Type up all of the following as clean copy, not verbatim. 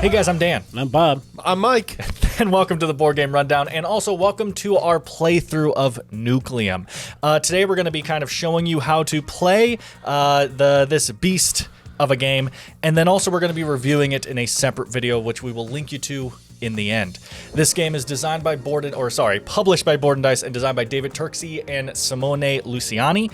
Hey guys, I'm Dan. I'm Bob. I'm Mike. And welcome to the Board Game Rundown, and also welcome to our playthrough of Nucleum. Today we're going to be kind of showing you how to play this beast of a game, and then also we're going to be reviewing it in a separate video, which we will link you to in the end. This game is published by Board&Dice and designed by David Turksey and Simone Luciani.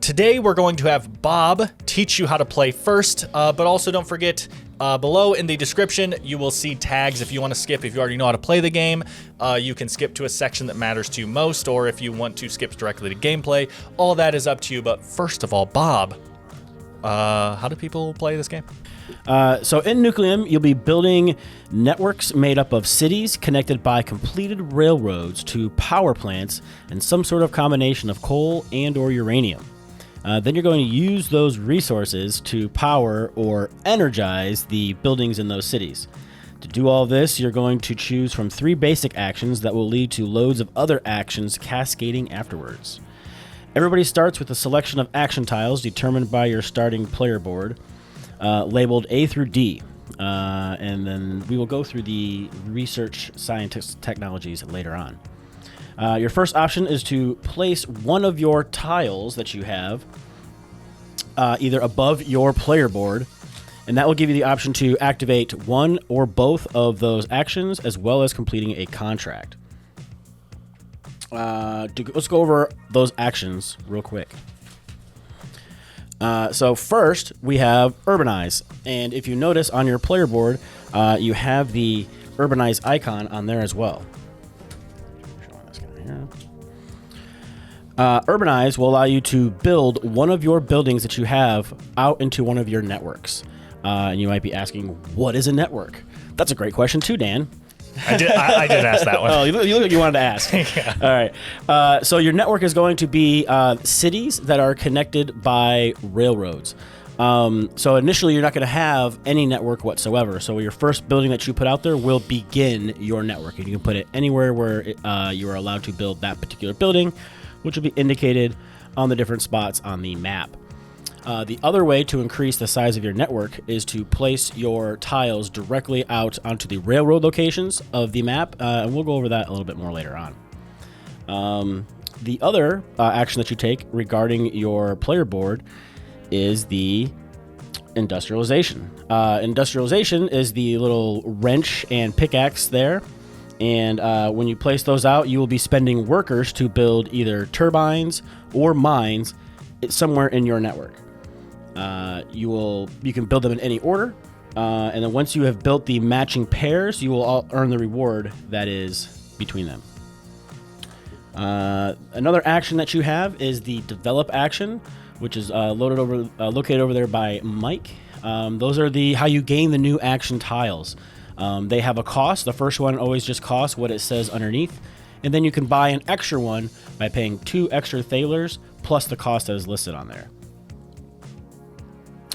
Today we're going to have Bob teach you how to play first, but also don't forget, below in the description, you will see tags if you want to skip. If you already know how to play the game, you can skip to a section that matters to you most, or if you want to skip directly to gameplay, all that is up to you. But first of all, Bob, how do people play this game? So in Nucleum, you'll be building networks made up of cities connected by completed railroads to power plants and some sort of combination of coal and or uranium. Then you're going to use those resources to power or energize the buildings in those cities. To do all this, you're going to choose from 3 basic actions that will lead to loads of other actions cascading afterwards. Everybody starts with a selection of action tiles determined by your starting player board, labeled A through D. And then we will go through the research science technologies later on. Your first option is to place one of your tiles that you have either above your player board, and that will give you the option to activate one or both of those actions as well as completing a contract. Let's go over those actions real quick. So first, we have Urbanize, and if you notice on your player board, you have the Urbanize icon on there as well. Urbanize will allow you to build one of your buildings that you have out into one of your networks. And you might be asking, what is a network? That's a great question too, Dan. I did ask that one. Oh, you look like you wanted to ask. Yeah. All right. So your network is going to be cities that are connected by railroads. So initially, you're not going to have any network whatsoever. So your first building that you put out there will begin your network. And you can put it anywhere where you are allowed to build that particular building, which will be indicated on the different spots on the map. The other way to increase the size of your network is to place your tiles directly out onto the railroad locations of the map, and we'll go over that a little bit more later on. The other action that you take regarding your player board is the industrialization. Industrialization is the little wrench and pickaxe there, and when you place those out, you will be spending workers to build either turbines or mines somewhere in your network. You can build them in any order, and then once you have built the matching pairs, you will earn the reward that is between them. Another action that you have is the develop action, which is located over there by Mike. Those are how you gain the new action tiles. They have a cost. The first one always just costs what it says underneath, and then you can buy an extra one by paying 2 extra thalers plus the cost that is listed on there.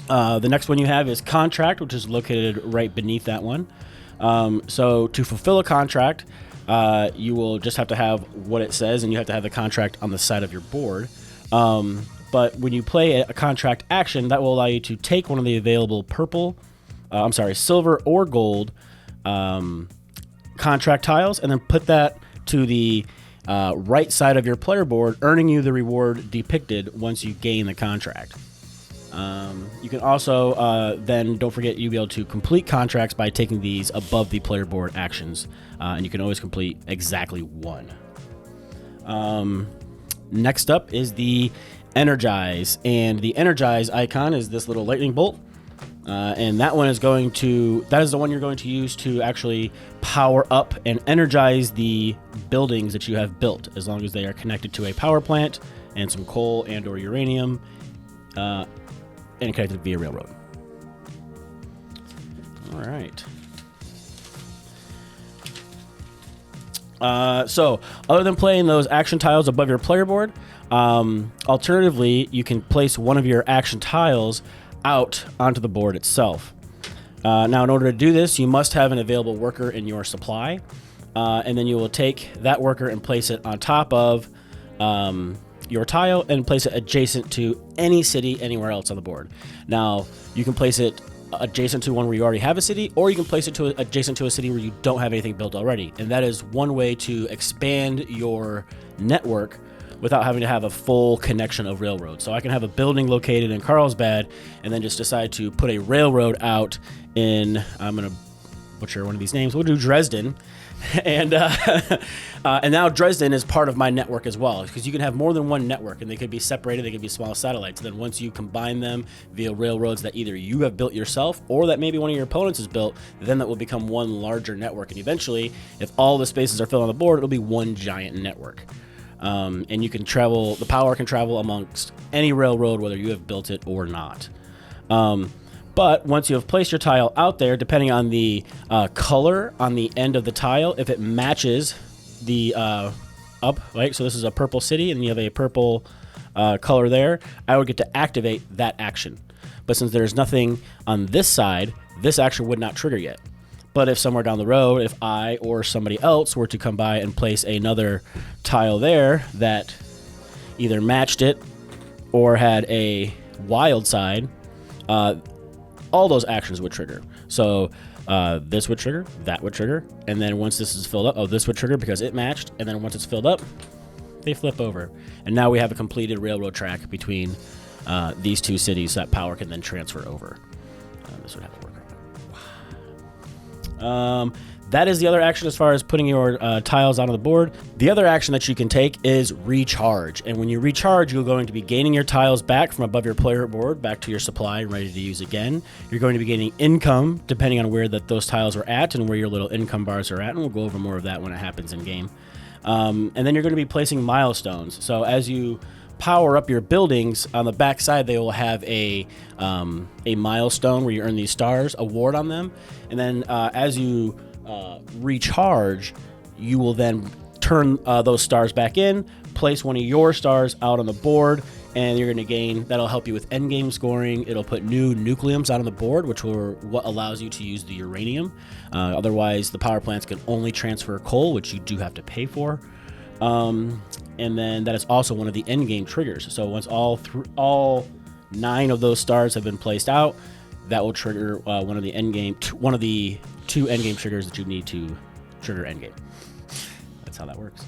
The next one you have is contract, which is located right beneath that one. So to fulfill a contract, you will just have to have what it says, and you have to have the contract on the side of your board. But when you play a contract action, that will allow you to take one of the available silver or gold contract tiles, and then put that to the right side of your player board, earning you the reward depicted once you gain the contract. You can also, then don't forget, you'll be able to complete contracts by taking these above the player board actions, and you can always complete exactly one. Next up is the Energize, and the Energize icon is this little lightning bolt, and that is the one you're going to use to actually power up and energize the buildings that you have built, as long as they are connected to a power plant and some coal and or uranium, and connected via railroad. All right. So other than playing those action tiles above your player board, alternatively, you can place one of your action tiles out onto the board itself. Now, in order to do this, you must have an available worker in your supply, and then you will take that worker and place it on top of your tile and place it adjacent to any city anywhere else on the board. Now, you can place it adjacent to one where you already have a city, or you can place it adjacent to a city where you don't have anything built already. And that is one way to expand your network without having to have a full connection of railroads. So I can have a building located in Carlsbad and then just decide to put a railroad out in, I'm going to butcher one of these names, we'll do Dresden. And now Dresden is part of my network as well, because you can have more than one network, and they could be separated. They could be small satellites. And then once you combine them via railroads that either you have built yourself or that maybe one of your opponents has built, then that will become one larger network. And eventually, if all the spaces are filled on the board, it'll be one giant network. And you can travel. The power can travel amongst any railroad, whether you have built it or not. But once you have placed your tile out there, depending on the color on the end of the tile, if it matches the up, right? So this is a purple city, and you have a purple color there. I would get to activate that action. But since there's nothing on this side, this action would not trigger yet. But if somewhere down the road, if I or somebody else were to come by and place another tile there that either matched it or had a wild side, all those actions would trigger. So this would trigger, that would trigger, and then once this is filled up, this would trigger because it matched, and then once it's filled up, they flip over. And now we have a completed railroad track between these two cities that power can then transfer over. This would have to work. That is the other action as far as putting your tiles onto the board. The other action that you can take is recharge. And when you recharge, you're going to be gaining your tiles back from above your player board back to your supply and ready to use again. You're going to be gaining income depending on where those tiles are at and where your little income bars are at. And we'll go over more of that when it happens in game. And then you're going to be placing milestones. So as you power up your buildings, on the back side they will have a milestone where you earn these stars, award on them. And then as you recharge, you will then turn those stars back in, place one of your stars out on the board, and you're going to gain, that'll help you with endgame scoring. It'll put new nucleums out on the board, which will what allows you to use the uranium. Otherwise, the power plants can only transfer coal, which you do have to pay for. And then that is also one of the endgame triggers. So once all 9 of those stars have been placed out, that will trigger one of the two endgame triggers that you need to trigger endgame. That's how that works.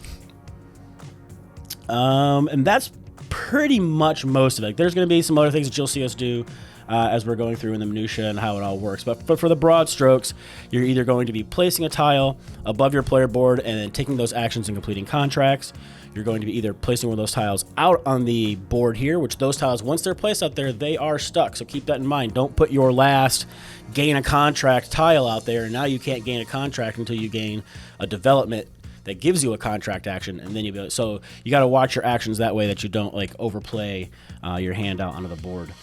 And that's pretty much most of it. There's going to be some other things that you'll see us do as we're going through in the minutia and how it all works. But for the broad strokes, you're either going to be placing a tile above your player board and then taking those actions and completing contracts. You're going to be either placing one of those tiles out on the board here, which those tiles, once they're placed out there, they are stuck. So keep that in mind. Don't put your last gain a contract tile out there, and now you can't gain a contract until you gain a development that gives you a contract action, and then you'll be able, so you got to watch your actions that way that you don't like overplay your hand out onto the board.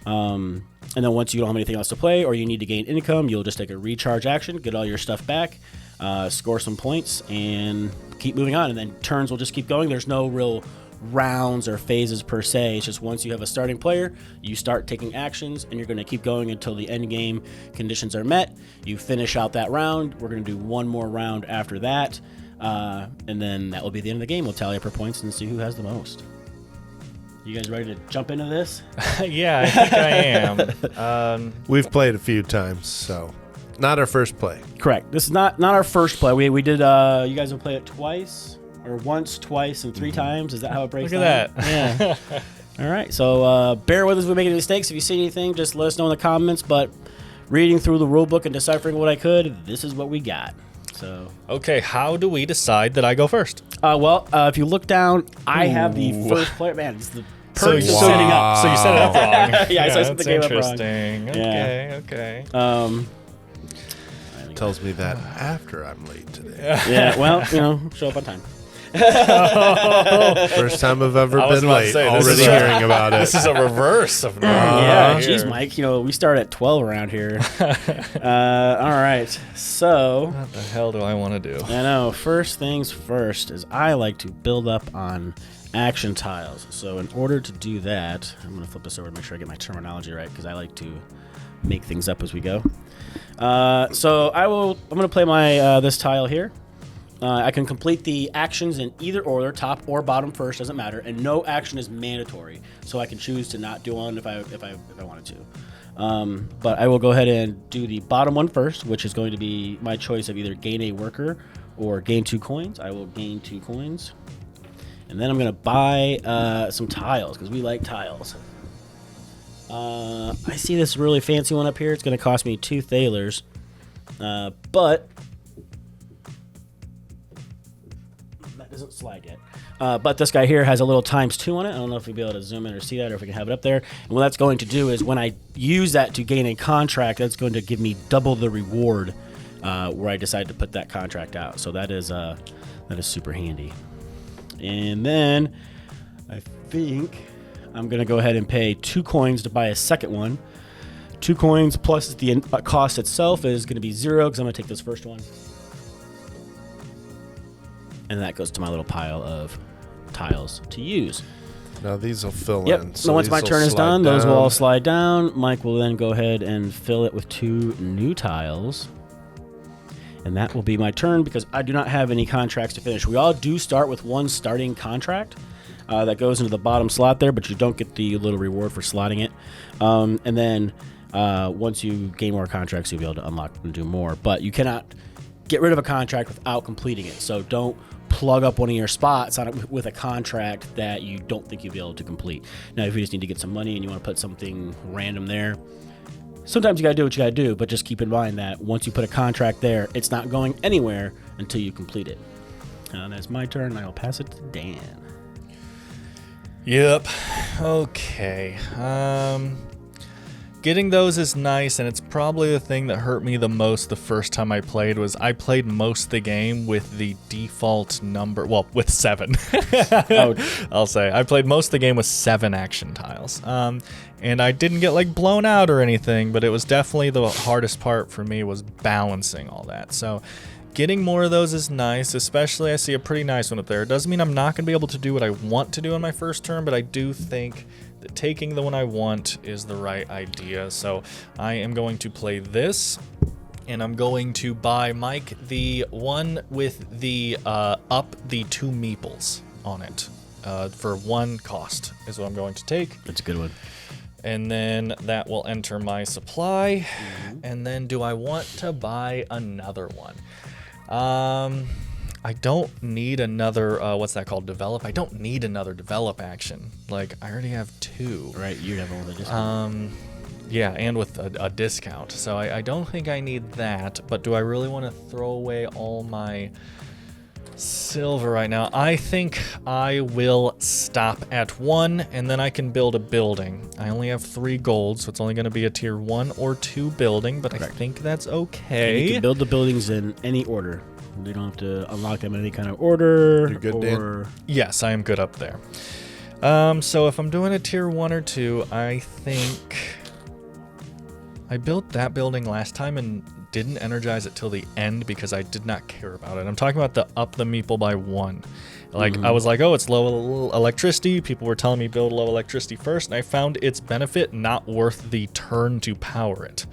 And then once you don't have anything else to play or you need to gain income, you'll just take a recharge action, get all your stuff back, score some points, and keep moving on. And then turns will just keep going. There's no real rounds or phases per se. It's just once you have a starting player, you start taking actions, and you're going to keep going until the end game conditions are met. You finish out that round. We're going to do one more round after that, and then that will be the end of the game. We'll tally up our points and see who has the most. You guys ready to jump into this? Yeah, I think I am. We've played a few times, so not our first play. Correct. This is not our first play. We did. You guys have played it twice, or once, twice, and 3 times. Is that how it breaks down? Look at that. Yeah. All right. So bear with us if we make any mistakes. If you see anything, just let us know in the comments. But reading through the rule book and deciphering what I could, this is what we got. So Okay, how do we decide that I go first? If you look down, I have the first player. Man, it's the perks of So setting up. you set it up wrong. Yeah, so I set the that's game up wrong. interesting. Okay. Tells me that after I'm late today. Yeah, well, show up on time. First time I've ever I was been about to late. say, this Already is hearing about it. This is a reverse of normal. Yeah, here. geez, Mike. We start at 12 around here. All right, so What the hell do I want to do? I know. First things first is I like to build up on action tiles. So in order to do that, I'm going to flip this over to make sure I get my terminology right because I like to make things up as we go. So I'm going to play my this tile here. I can complete the actions in either order, top or bottom first, doesn't matter, and no action is mandatory. So I can choose to not do one if I wanted to. But I will go ahead and do the bottom one first, which is going to be my choice of either gain a worker or gain 2 coins. I will gain 2 coins. And then I'm going to buy some tiles, because we like tiles. I see this really fancy one up here. It's going to cost me 2 thalers. But that doesn't slide yet. But this guy here has a little ×2 on it. I don't know if we'll be able to zoom in or see that, or if we can have it up there. And what that's going to do is when I use that to gain a contract, that's going to give me double the reward where I decide to put that contract out. So that is super handy. And then I think I'm going to go ahead and pay 2 coins to buy a second one. 2 coins plus the cost itself is going to be 0, because I'm going to take this first one. And that goes to my little pile of tiles to use. Now these will fill Yep. in. So once my turn is done, those will all slide down. Mike will then go ahead and fill it with 2 new tiles. And that will be my turn, because I do not have any contracts to finish. We all do start with 1 starting contract that goes into the bottom slot there, but you don't get the little reward for slotting it. And then once you gain more contracts, you'll be able to unlock and do more. But you cannot get rid of a contract without completing it. So don't plug up one of your spots on it with a contract that you don't think you'll be able to complete. Now, if you just need to get some money and you want to put something random there, sometimes you got to do what you got to do, but just keep in mind that once you put a contract there, it's not going anywhere until you complete it. That's my turn, and I'll pass it to Dan. Yep. Okay. Getting those is nice, and it's probably the thing that hurt me the most the first time I played. Was I played most of the game with the default number, well, with 7. I'll say I played most of the game with 7 action tiles, and I didn't get like blown out or anything, but it was definitely the hardest part for me was balancing all that. So getting more of those is nice, especially I see a pretty nice one up there. It doesn't mean I'm not going to be able to do what I want to do on my first turn, but I do think that taking the one I want is the right idea. So I am going to play this, and I'm going to buy Mike the one with the up the 2 meeples on it for 1 cost is what I'm going to take. That's a good one. And then that will enter my supply. And then do I want to buy another one? I don't need another, what's that called, develop? I don't need another develop action. Like, I already have 2. Right, you have all the discount. Yeah, and with a discount. So I don't think I need that, but do I really want to throw away all my silver right now? I think I will stop at 1, and then I can build a building. I only have 3 gold, so it's only going to be a tier 1 or 2 building, but I think that's okay. And you can build the buildings in any order. You don't have to unlock them in any kind of order. You're good, Dan? Yes, I am good up there. So if I'm doing a tier 1 or 2, I think I built that building last time and didn't energize it till the end because I did not care about it. I'm talking about the up the meeple by 1. Like, I was like, oh, it's low electricity. People were telling me build low electricity first, and I found its benefit not worth the turn to power it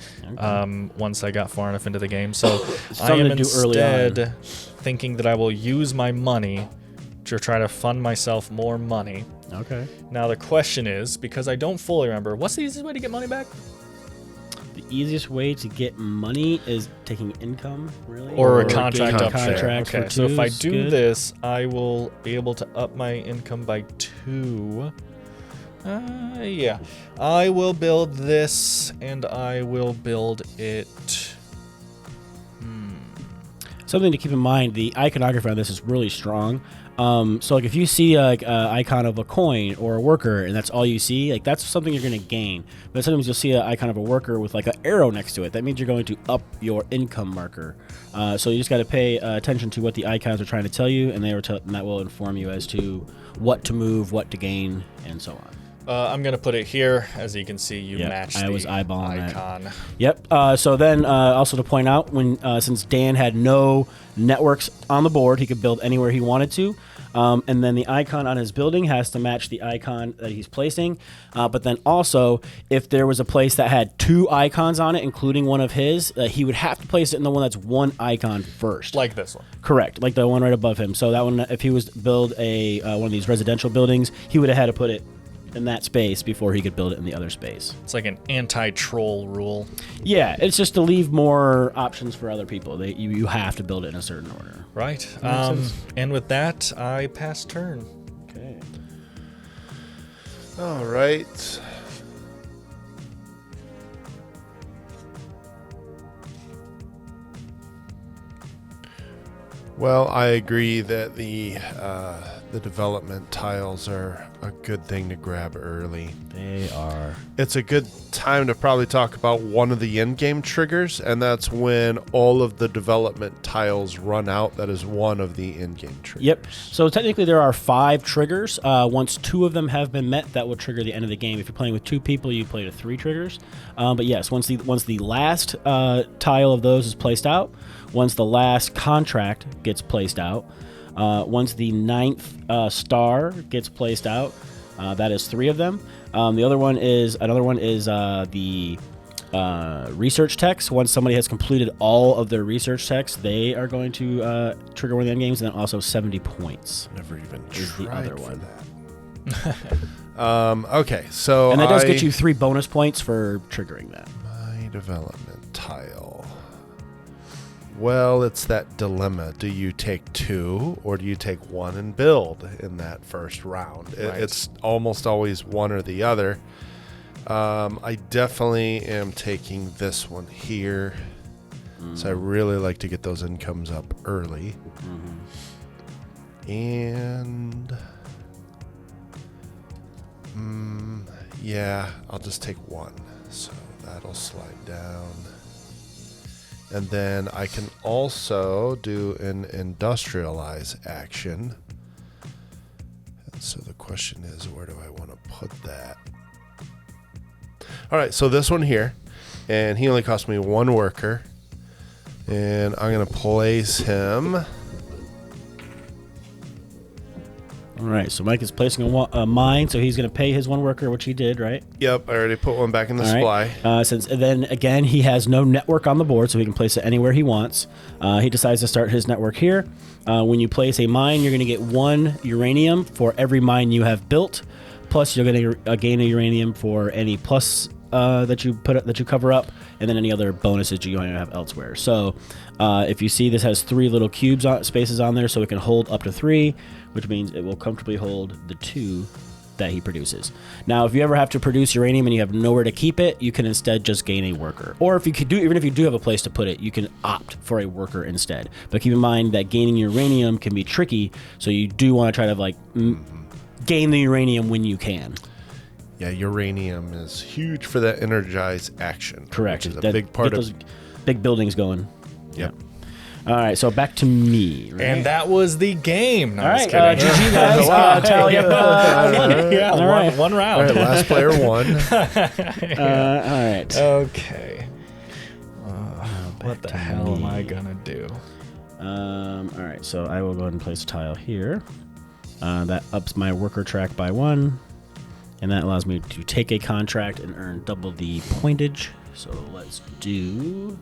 once I got far enough into the game. So I am instead thinking that I will use my money to try to fund myself more money. Okay. Now the question is, because I don't fully remember, what's the easiest way to get money back? The easiest way to get money is taking income, really? Or a contract up there. Okay, so if I do this, I will be able to up my income by 2. Yeah. I will build this, and I will build it. Something to keep in mind, the iconography on this is really strong. So like if you see like an icon of a coin or a worker and that's all you see, like that's something you're going to gain. But sometimes you'll see an icon of a worker with like an arrow next to it. That means you're going to up your income marker. So you just got to pay attention to what the icons are trying to tell you, and and that will inform you as to what to move, what to gain, and so on. I'm going to put it here. As you can see, you matched I was the eyeballing icon. That. Yep. So then also to point out, when since Dan had no networks on the board, he could build anywhere he wanted to. And then the icon on his building has to match the icon that he's placing. But then also, if there was a place that had 2 icons on it, including one of his, he would have to place it in the one that's 1 icon first. Like this one. Correct. Like the one right above him. So that one, if he was to build a one of these residential buildings, he would have had to put it in that space before he could build it in the other space. It's like an anti-troll rule. Yeah, it's just to leave more options for other people. You have to build it in a certain order. Right. And with that, I pass turn. Okay. All right. Well, I agree that the development tiles are a good thing to grab early. They are. It's a good time to probably talk about one of the in-game triggers, and that's when all of the development tiles run out. That is one of the in-game triggers. Yep. So technically there are 5 triggers. Once 2 of them have been met, that will trigger the end of the game. If you're playing with 2 people, you play to 3 triggers. But yes, once the last tile of those is placed out, once the last contract gets placed out, once the 9th star gets placed out, that is 3 of them. Another one is the research text. Once somebody has completed all of their research texts, they are going to trigger one of the end games, and then also 70 points. Never even Is the tried other for one. that. Okay, so And that does get you 3 bonus points for triggering that. My development tile. Well, it's that dilemma. Do you take 2 or do you take 1 and build in that first round? Right. It's almost always one or the other. I definitely am taking this one here. So I really like to get those incomes up early. And yeah, I'll just take 1. So that'll slide down. And then I can also do an industrialize action. And so the question is, where do I want to put that? All right, so this one here, and he only cost me 1 worker. And I'm going to place him. All right, so Mike is placing a mine, so he's going to pay his 1 worker, which he did, right? Yep, I already put one back in the All supply. right. Since then again, he has no network on the board, so he can place it anywhere he wants. He decides to start his network here. When you place a mine, you're going to get 1 uranium for every mine you have built. Plus, you're going to gain a uranium for any plus that you cover up, and then any other bonuses you have elsewhere. So, if you see, this has 3 little cubes spaces on there, so it can hold up to 3, which means it will comfortably hold the 2 that he produces. Now, if you ever have to produce uranium and you have nowhere to keep it, you can instead just gain a worker. Or even if you do have a place to put it, you can opt for a worker instead. But keep in mind that gaining uranium can be tricky, so you do want to try to gain the uranium when you can. Yeah, uranium is huge for that energize action. Correct. Which is a big part get of those big buildings going. Yep. All right, so back to me. Right? And that was the game. No, All I'm right, just kidding. GG guys. Tally up, Yeah, All one, right. one All round. right, last player won. All right. Okay. What the hell am I gonna do? All right, so I will go ahead and place a tile here. That ups my worker track by 1, and that allows me to take a contract and earn double the pointage. So let's do.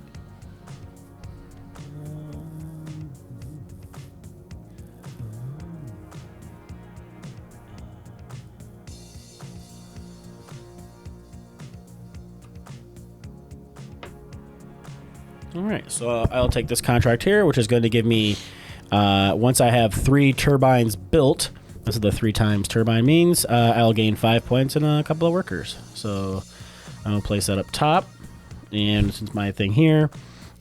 All right, so I'll take this contract here, which is going to give me, once I have 3 turbines built, this is the 3 times turbine means, I'll gain 5 points and a couple of workers. So I'll place that up top, and since my thing here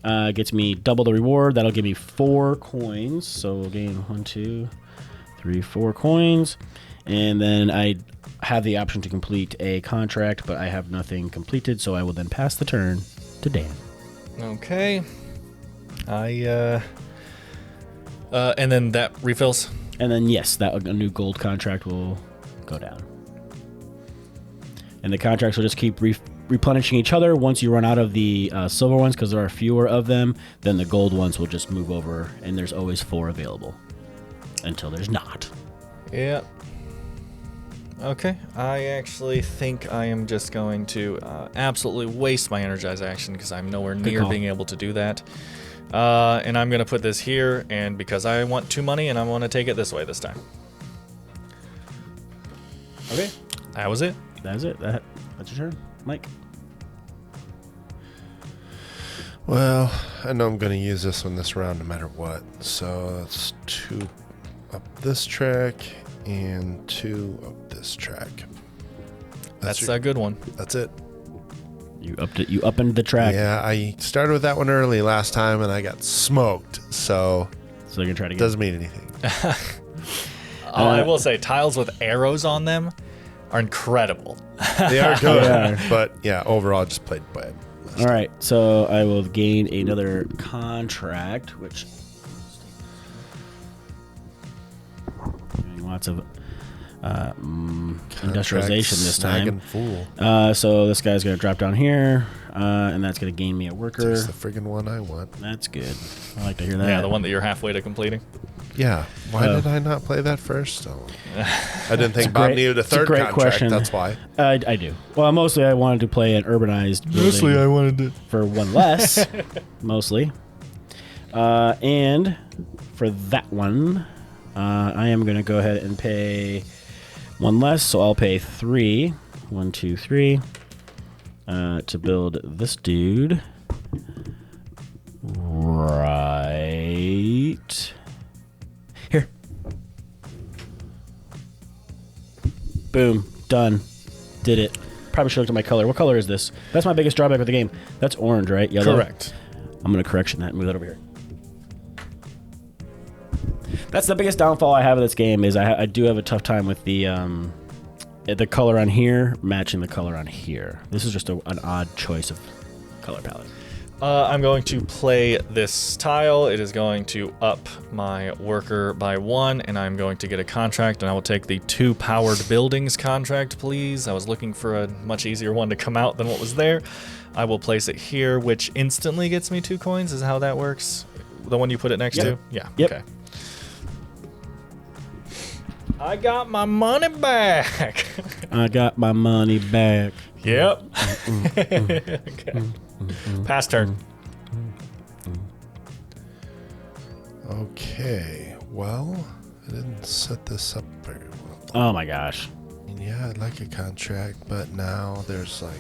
gets me double the reward, that'll give me 4 coins. So we'll gain 1, 2, 3, 4 coins, and then I have the option to complete a contract, but I have nothing completed, so I will then pass the turn to Dan. Okay. And then that refills. And then, yes, a new gold contract will go down. And the contracts will just keep replenishing each other. Once you run out of the silver ones, because there are fewer of them, then the gold ones will just move over, and there's always 4 available until there's not. Yeah. Okay. I actually think I am just going to absolutely waste my energize action because I'm nowhere near call. being able to do that. And I'm going to put this here, and because I want 2 money, and I want to take it this way this time. Okay. That was it. That was it. That's your turn, Mike. Well, I know I'm going to use this one this round no matter what. So that's 2 up this track and 2 up this track. That's a good one. That's it. You upped it. You upended the track. Yeah, I started with that one early last time and I got smoked. So you're gonna try to get. Doesn't mean anything. I will say, tiles with arrows on them are incredible. They are good, but yeah, overall, just played bad. All right, so I will gain another contract, which lots of industrialization this time. Fool. So this guy's gonna drop down here, and that's gonna gain me a worker. That's the friggin' one I want. That's good. I like to hear that. Yeah, the one that you're halfway to completing. Yeah. Why did I not play that first? Oh. I didn't think Bob needed a third great contract. Question. That's why. I do. Well, mostly I wanted to play an urbanized building I wanted to. for one less, mostly. And for that one, I am going to go ahead and pay one less, so I'll pay 3. 1, 2, 3 to build this dude. Right here. Boom. Done. Did it. Probably should look at my color. What color is this? That's my biggest drawback with the game. That's orange, right? Yellow? Correct. I'm going to correction that and move that over here. That's the biggest downfall I have of this game is I do have a tough time with the color on here matching the color on here. This is just an odd choice of color palette. I'm going to play this tile. It is going to up my worker by 1, and I'm going to get a contract, and I will take the 2 powered buildings contract, please. I was looking for a much easier one to come out than what was there. I will place it here, which instantly gets me 2 coins, is how that works. The one you put it next to? Yeah, yep. Okay. I got my money back. I got my money back. Yep. Okay. Pass turn. Okay. Well, I didn't set this up very well. Oh my gosh. Yeah, I'd like a contract, but now there's like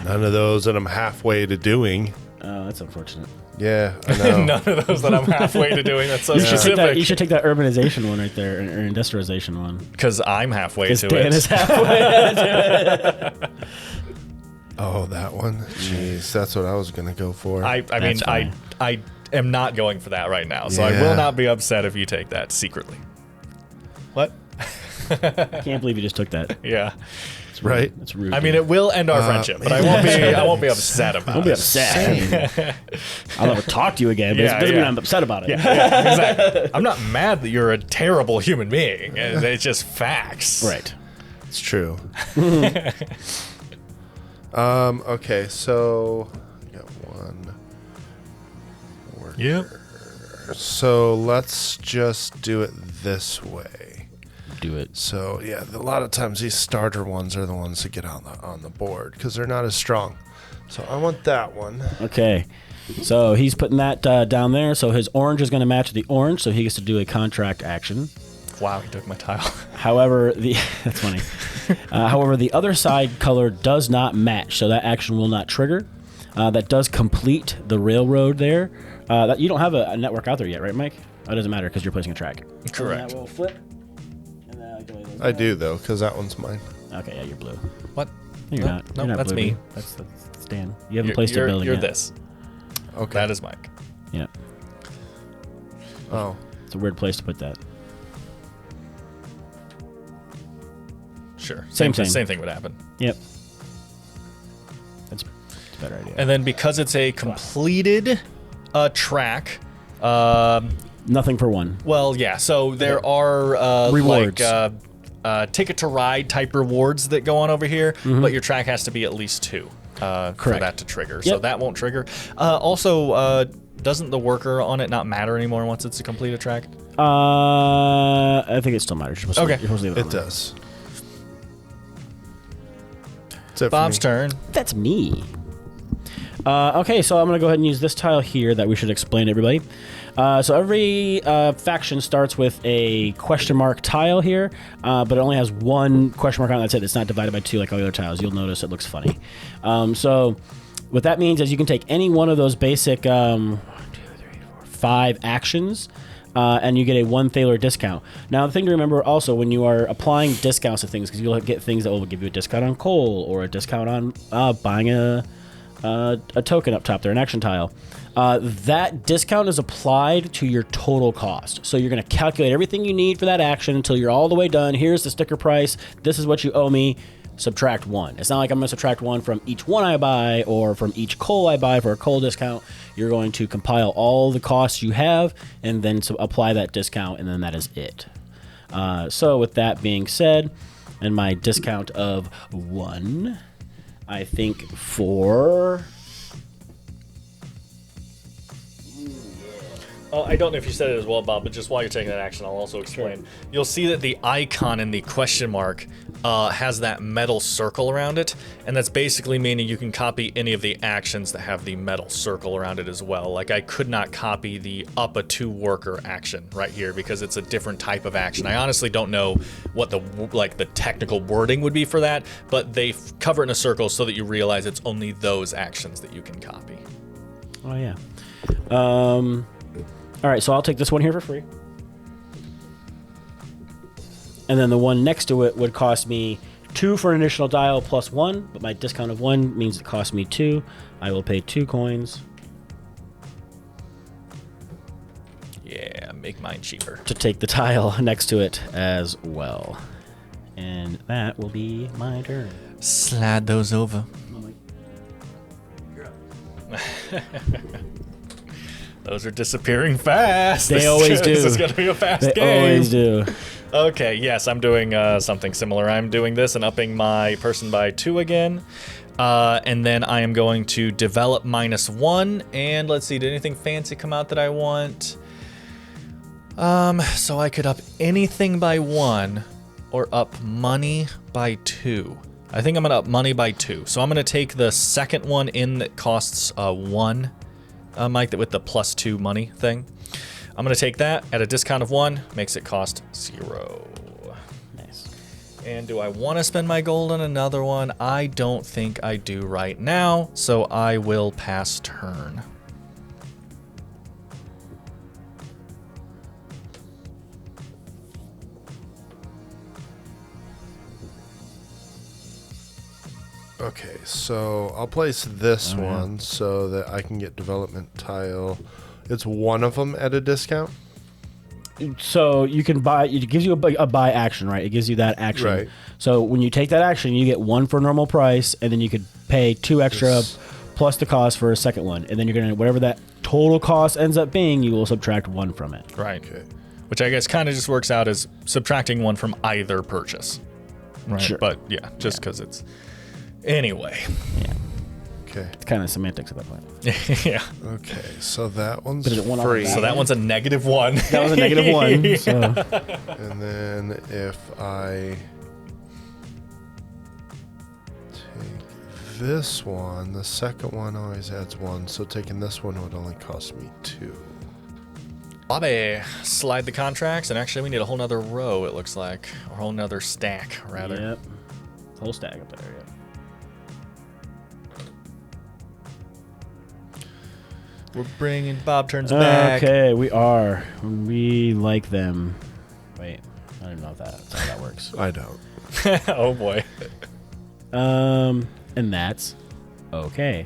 none of those that I'm halfway to doing. Oh, that's unfortunate. Yeah, I know. None of those that I'm halfway to doing. That's so You specific. should take that urbanization one right there, or industrialization one. Because I'm halfway to Dan it. is halfway to it. Oh, that one? Jeez, that's what I was going to go for. I mean, fine. I am not going for that right now, so I Yeah. will not be upset if you take that secretly. What? I can't believe you just took that. Yeah. It's rude. Right? It's rude. I mean, it will end our friendship, but I won't be upset about Don't be it. upset. I'll never talk to you again, but it doesn't mean I'm upset about it. Yeah, exactly. I'm not mad that you're a terrible human being. It's just facts. Right. It's true. Okay, so I got 1 worker. Yep. So let's just do it this way. Do it. So yeah, a lot of times these starter ones are the ones that get on the board because they're not as strong. So I want that one. Okay. So he's putting that down there. So his orange is going to match the orange, so he gets to do a contract action. Wow, he took my tile. However, that's funny. However, the other side color does not match, so that action will not trigger. That does complete the railroad there. You don't have a network out there yet, right, Mike? Oh, it doesn't matter because you're placing a track. Correct. And that will flip. And then I do though, because that one's mine. Okay, yeah, you're blue. What? No, you're not. No, You're not that's blue, me. dude. That's Dan. You haven't placed a building You're yet. this. Okay. That is Mike. Yeah. Oh. It's a weird place to put that. Sure. Same thing. Same thing would happen. Yep. That's a better idea. And then because it's a completed track, Nothing for 1. well, yeah. So there are Rewards. like ticket to ride type rewards that go on over here, but your track has to be at least 2 for Correct. that to trigger. So Yep. that won't trigger. Also, doesn't the worker on it not matter anymore once it's a completed track? I think it still matters. You're supposed to leave it It on there. does. That's it for Bob's me. turn. That's me. Okay, so I'm going to go ahead and use this tile here that we should explain to everybody. So every faction starts with a question mark tile here, but it only has one question mark on it. That's it. It's not divided by 2 like all the other tiles. You'll notice it looks funny. So what that means is you can take any one of those basic 1, 2, 3, 4, 5 actions, and you get a 1 Thaler discount. Now, the thing to remember also when you are applying discounts to things, because you'll get things that will give you a discount on coal or a discount on buying a token up top there, an action tile. That discount is applied to your total cost. So you're going to calculate everything you need for that action until you're all the way done. Here's the sticker price. This is what you owe me. Subtract 1. It's not like I'm going to subtract 1 from each one I buy or from each coal I buy for a coal discount. You're going to compile all the costs you have and then apply that discount, and then that is it. So with that being said, and my discount of 1, I think for... I don't know if you said it as well, Bob, but just while you're taking that action, I'll also explain. Sure. You'll see that the icon in the question mark has that metal circle around it, and that's basically meaning you can copy any of the actions that have the metal circle around it as well. Like, I could not copy the up a 2 worker action right here because it's a different type of action. I honestly don't know what the technical wording would be for that, but they cover it in a circle so that you realize it's only those actions that you can copy. Oh, yeah. All right, so I'll take this one here for free. And then the one next to it would cost me 2 for an additional dial plus 1, but my discount of 1 means it costs me 2. I will pay 2 coins. Yeah, make mine cheaper. To take the tile next to it as well. And that will be my turn. Slide those over. Those are disappearing fast. They always do. This is going to be a fast game. They always do. Okay, yes, I'm doing something similar. I'm doing this and upping my person by 2 again. And then I am going to develop -1. And let's see, did anything fancy come out that I want? So I could up anything by 1 or up money by 2. I think I'm going to up money by 2. So I'm going to take the second one in that costs 1. Mike, that with the +2 money thing. I'm going to take that at a discount of 1, makes it cost 0. Nice. And do I want to spend my gold on another one? I don't think I do right now, so I will pass turn. Okay, so I'll place this one so that I can get development tile. It's one of them at a discount? So you can buy, it gives you a buy action, right? It gives you that action. Right. So when you take that action, you get 1 for normal price, and then you could pay 2 extra plus the cost for a second one. And then you're going to, whatever that total cost ends up being, you will subtract 1 from it. Right. Okay. Which I guess kind of just works out as subtracting 1 from either purchase. Right. Sure. But yeah, just because it's... Anyway. Yeah. Okay. It's kind of semantics at that point. Yeah. Okay, so that one's But is it one free. off So that one's a -1. That was a -1. Yeah. So. And then if I take this one, the second one always adds 1, so taking this one would only cost me 2. Bobby, slide the contracts, and actually we need a whole nother row, it looks like. Or a whole nother stack, rather. Yep. Whole stack up there, yep. We're bringing Bob turns back. Okay, we are. We like them. Wait, I don't know if that's how that works. I don't. Oh boy. And that's okay.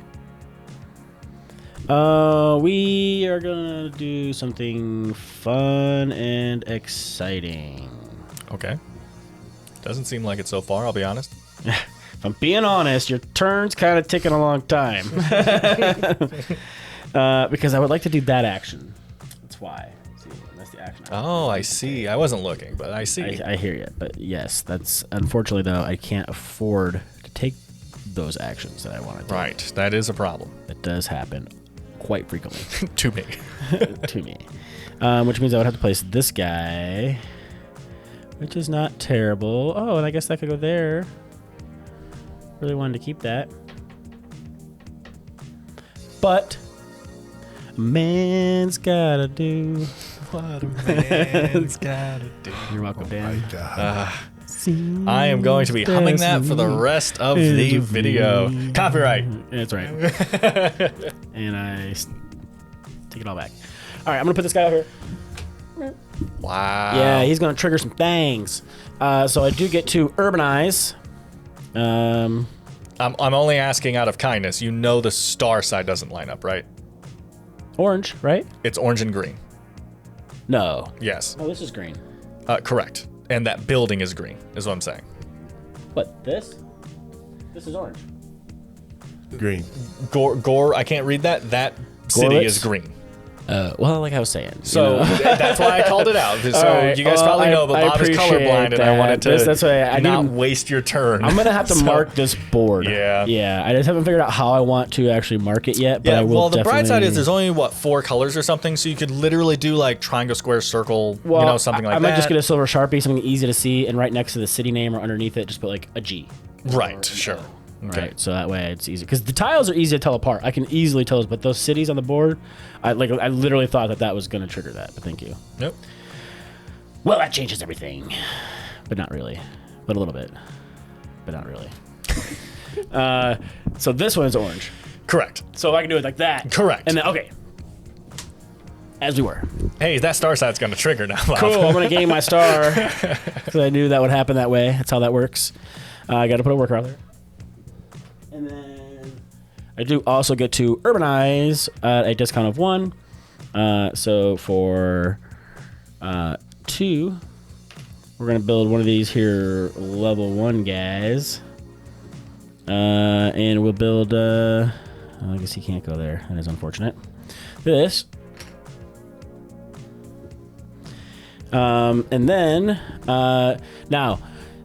We are gonna do something fun and exciting. Okay. Doesn't seem like it so far, I'll be honest. If I'm being honest, your turn's kind of taking a long time. Because I would like to do that action. That's why. See, that's the action. Oh, I see. I wasn't looking, but I see. I hear you. But yes, that's unfortunately though I can't afford to take those actions that I want to take. Right. That is a problem. It does happen quite frequently. To me. To me. Which means I would have to place this guy, which is not terrible. Oh, and I guess that could go there. Really wanted to keep that. But a man's gotta do What a man's gotta do. You're welcome, Dan. My God. I am going to be humming that for the rest of the video. Copyright. That's right. And take it all back. All right, I'm gonna put this guy over here. Wow. Yeah, he's gonna trigger some things. So I do get to urbanize. I'm only asking out of kindness. You know the star side doesn't line up, right? Orange, right? It's orange and green. No. Yes. Oh, this is green. Correct. And that building is green, is what I'm saying. What, this? This is orange. Green. Gore, I can't read that. That city Gorlitz? is green. Well, like I was saying. So that's why I called it out. So right, you guys well, probably know, but I Bob is appreciate colorblind, and I that. wanted to That's why I not didn't- waste your turn. I'm gonna have to mark this board. Yeah. Yeah. I just haven't figured out how I want to actually mark it yet. But Yeah, I will well, the bright side is definitely- there's only, what, 4 colors or something, so you could literally do, like, triangle, square, circle, Well, something like I that. might just get a silver Sharpie, something easy to see, and right next to the city name or underneath it, just put like a G. Right, sure. Okay. Right, so that way it's easy. Because the tiles are easy to tell apart. I can easily tell those, but those cities on the board, I literally thought that was going to trigger that, but thank you. Yep. Well, that changes everything. But not really. But a little bit. But not really. So this one is orange. Correct. So if I can do it like that. Correct. And then, okay. As we were. Hey, that star side's going to trigger now, Bob. Cool, I'm going to gain my star. Because I knew that would happen that way. That's how that works. I got to put a worker out there. And then I do also get to urbanize at a discount of 1. So for 2, we're going to build one of these here level 1 guys. And we'll build, I guess he can't go there. That is unfortunate. This. And then, now,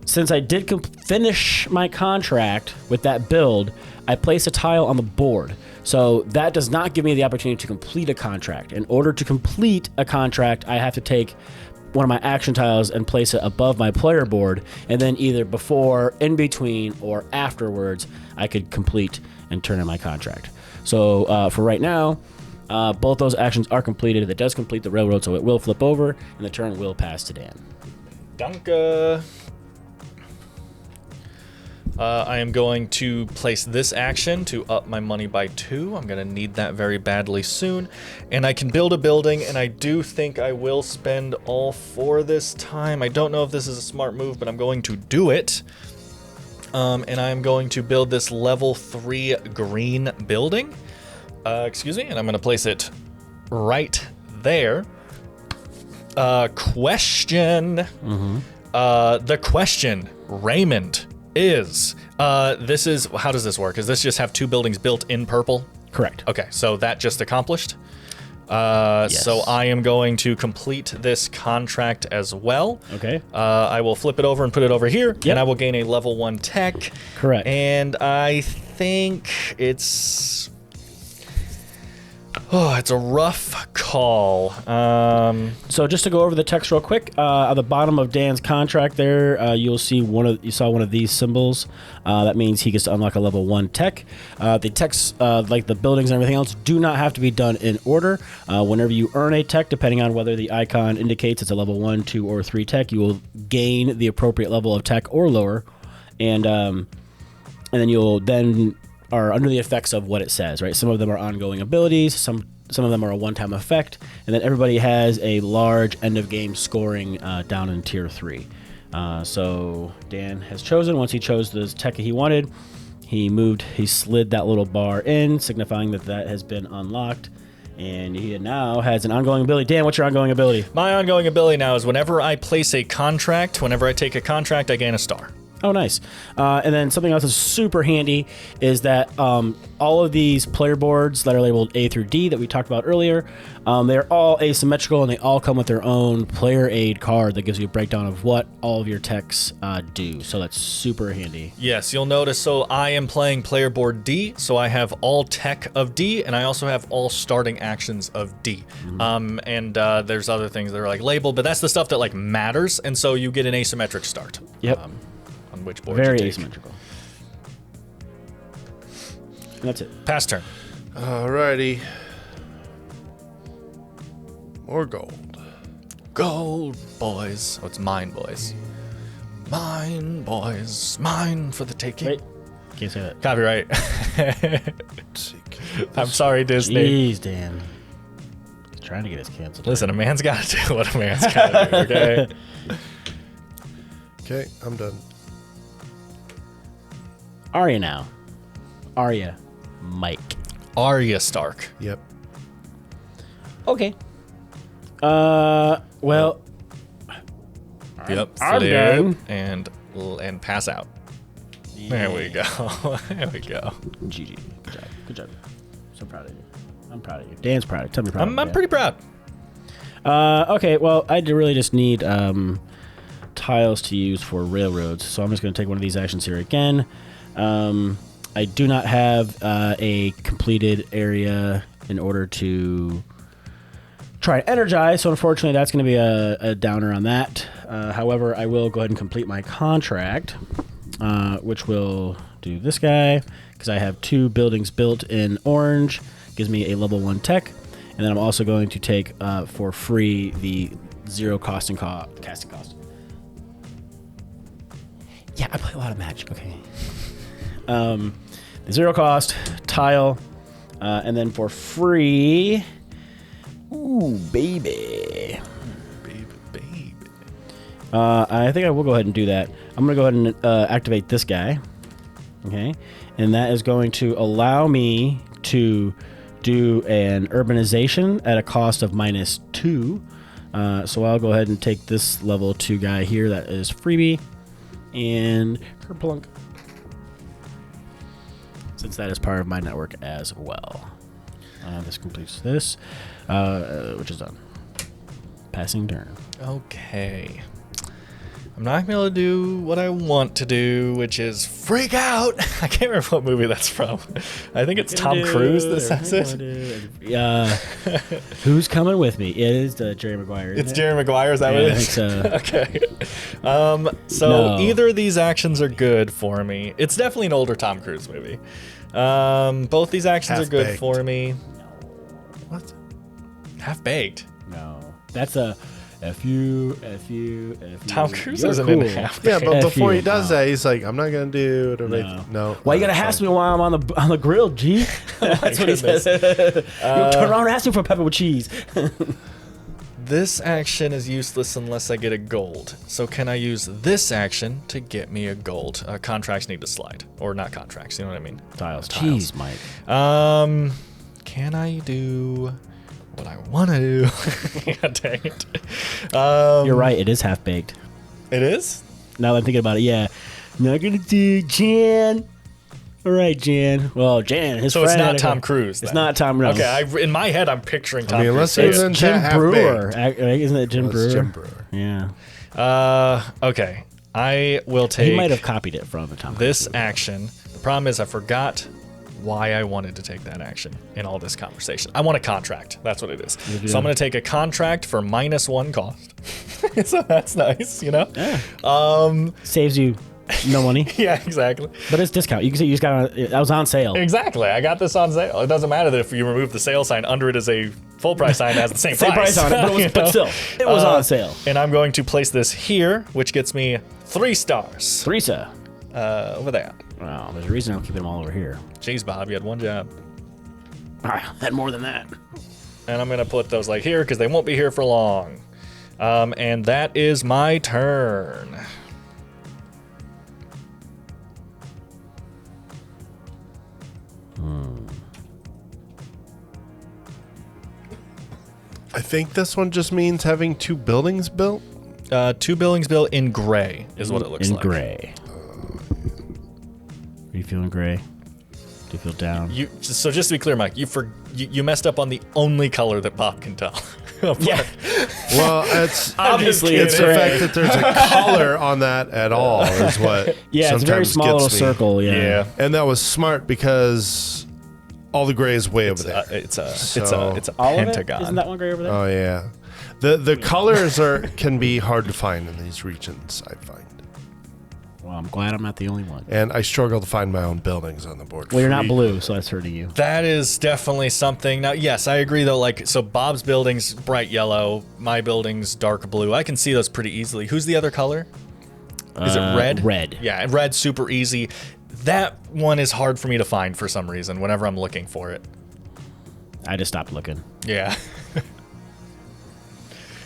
since I did finish my contract with that build, I place a tile on the board. So that does not give me the opportunity to complete a contract. In order to complete a contract, I have to take one of my action tiles and place it above my player board, and then either before, in between, or afterwards, I could complete and turn in my contract. So for right now, both those actions are completed. That does complete the railroad, so it will flip over, and the turn will pass to Dan. Danke. I am going to place this action to up my money by 2. I'm going to need that very badly soon. And I can build a building, and I do think I will spend all 4 this time. I don't know if this is a smart move, but I'm going to do it. And I'm going to build this level 3 green building. Excuse me, and I'm going to place it right there. Question. The question, Raymond, is how does this work? Does this just have 2 buildings built in purple? Correct. Okay, so that just accomplished. Yes. So I am going to complete this contract as well. Okay. I will flip it over and put it over here, Yep. and I will gain a level 1 tech. Correct. And I think it's a rough call. So just to go over the text real quick, at the bottom of Dan's contract there, you saw one of these symbols. That means he gets to unlock a level 1 tech. The techs, like the buildings and everything else, do not have to be done in order. Whenever you earn a tech, depending on whether the icon indicates it's a level 1, 2, or 3 tech, you will gain the appropriate level of tech or lower, and then you'll are under the effects of what it says, right? Some of them are ongoing abilities, some of them are a one-time effect, and then everybody has a large end-of-game scoring down in Tier 3. So Dan has chosen, once he chose the tech he wanted, he slid that little bar in, signifying that has been unlocked, and he now has an ongoing ability. Dan, what's your ongoing ability? My ongoing ability now is whenever I take a contract, I gain a star. Oh, nice. And then something else that's super handy is that all of these player boards that are labeled A through D that we talked about earlier, they're all asymmetrical, and they all come with their own player aid card that gives you a breakdown of what all of your techs do. So that's super handy. Yes, you'll notice, so I am playing player board D, so I have all tech of D, and I also have all starting actions of D. And there's other things that are like labeled, but that's the stuff that like matters, and so you get an asymmetric start. Yep. On which board Very you take. asymmetrical. And that's it. Pass turn. Alrighty. More gold. Gold, boys. Oh, it's mine, boys. Mine, boys. Mine for the taking. Wait. Can't say that. Copyright. Let's see. I'm sorry, Disney. Jeez, Dan. Trying to get us canceled. Listen, a man's got to do what a man's got to do, okay? Okay, I'm done. Arya now. Arya. Mike. Arya Stark. Yep. Okay. Well. Yep. I'm flare done. and pass out. There we go. There we go. GG. Good job. Good job. So proud of you. I'm proud of you. Dan's proud of you. Tell me proud of you. I'm pretty proud. Okay, well, I really just need tiles to use for railroads, so I'm just going to take one of these actions here again. I do not have a completed area in order to try to energize, so unfortunately that's going to be a downer on that. However, I will go ahead and complete my contract, which will do this guy, because I have 2 buildings built in orange, gives me a level 1 tech, and then I'm also going to take for free the 0 casting cost. Yeah, I play a lot of Magic, okay. The 0 cost tile, and then for free, ooh, baby. Baby. I think I will go ahead and do that. I'm going to go ahead and activate this guy, okay, and that is going to allow me to do an urbanization at a cost of -2. So I'll go ahead and take this level 2 guy here that is freebie and kerplunk, since that is part of my network as well. This completes this, which is done. Passing turn. Okay. I'm not going to be able to do what I want to do, which is freak out. I can't remember what movie that's from. I think it's Tom Cruise that says it. Who's coming with me? It is Jerry Maguire. It's Jerry Maguire, is that what it is? Okay. So No. either of these actions are good for me. It's definitely an older Tom Cruise movie. Both these actions are good Half-Baked. for me. What? Half-Baked? No. That's a F-U. Tom Cruise You're isn't cool. in Half-Baked. Yeah, but F before he you. does that, he's like, I'm not going to do it. Or no. Why you gotta ask me while I'm on the grill, G? That's what he says. You turn around and ask me for pepper with cheese. This action is useless unless I get a gold. So can I use this action to get me a gold? Contracts need to slide. Or not contracts, you know what I mean? Tiles. Jeez, Mike. Can I do what I want to do? God dang it. You're right, it is half-baked. It is? Now that I'm thinking about it, yeah. Not gonna do Jan. All right, Jan. Well, Jan, his So friend. it's not had a- Tom Cruise. It's then. not Tom. No. Okay, in my head, I'm picturing Tom Cruise. unless saying it's it. in Jim Half-Baked. Brewer. Isn't it Jim Well, Brewer? it's Jim Brewer. Yeah. Okay. I will take He might have copied it from the Tom Cruise this movie. action. The problem is I forgot why I wanted to take that action in all this conversation. I want a contract. That's what it is. do. So I'm going to take a contract for -1 cost. So that's nice, you know? Yeah. Saves you no money, Yeah, exactly. but it's discount. You can say you just got that was on sale. Exactly. I got this on sale. It doesn't matter that if you remove the sale sign, under it is a full price sign that has the same, Same price on it, you but know? still, it was on sale. And I'm going to place this here, which gets me 3 stars. Teresa. Over there. Well, there's a reason I'm keeping them all over here. Jeez, Bob, you had one job. I had more than that. And I'm going to put those like here because they won't be here for long. And that is my turn. I think this one just means having 2 buildings built. 2 buildings built in gray is what it looks In like. gray. Are you feeling gray? Do you feel down? So just to be clear, Mike, you messed up on the only color that Bob can tell. Yeah. Well, it's Obviously, it's the gray. fact that there's a color on that at all is what Yeah, it's a very sometimes small little gets me. circle. Yeah. Yeah. And that was smart because all the gray is way over there. It's a All of pentagon. it? Isn't that one gray over there? Oh yeah, the colors can be hard to find in these regions. I find. Well, I'm glad I'm not the only one. And I struggle to find my own buildings on the board. Well, you're not blue, so that's hurting you. That is definitely something. Now, yes, I agree, though. Like, so Bob's building's bright yellow. My building's dark blue. I can see those pretty easily. Who's the other color? Is it red? Red. Yeah, red's super easy. That one is hard for me to find for some reason whenever I'm looking for it. I just stopped looking. Yeah.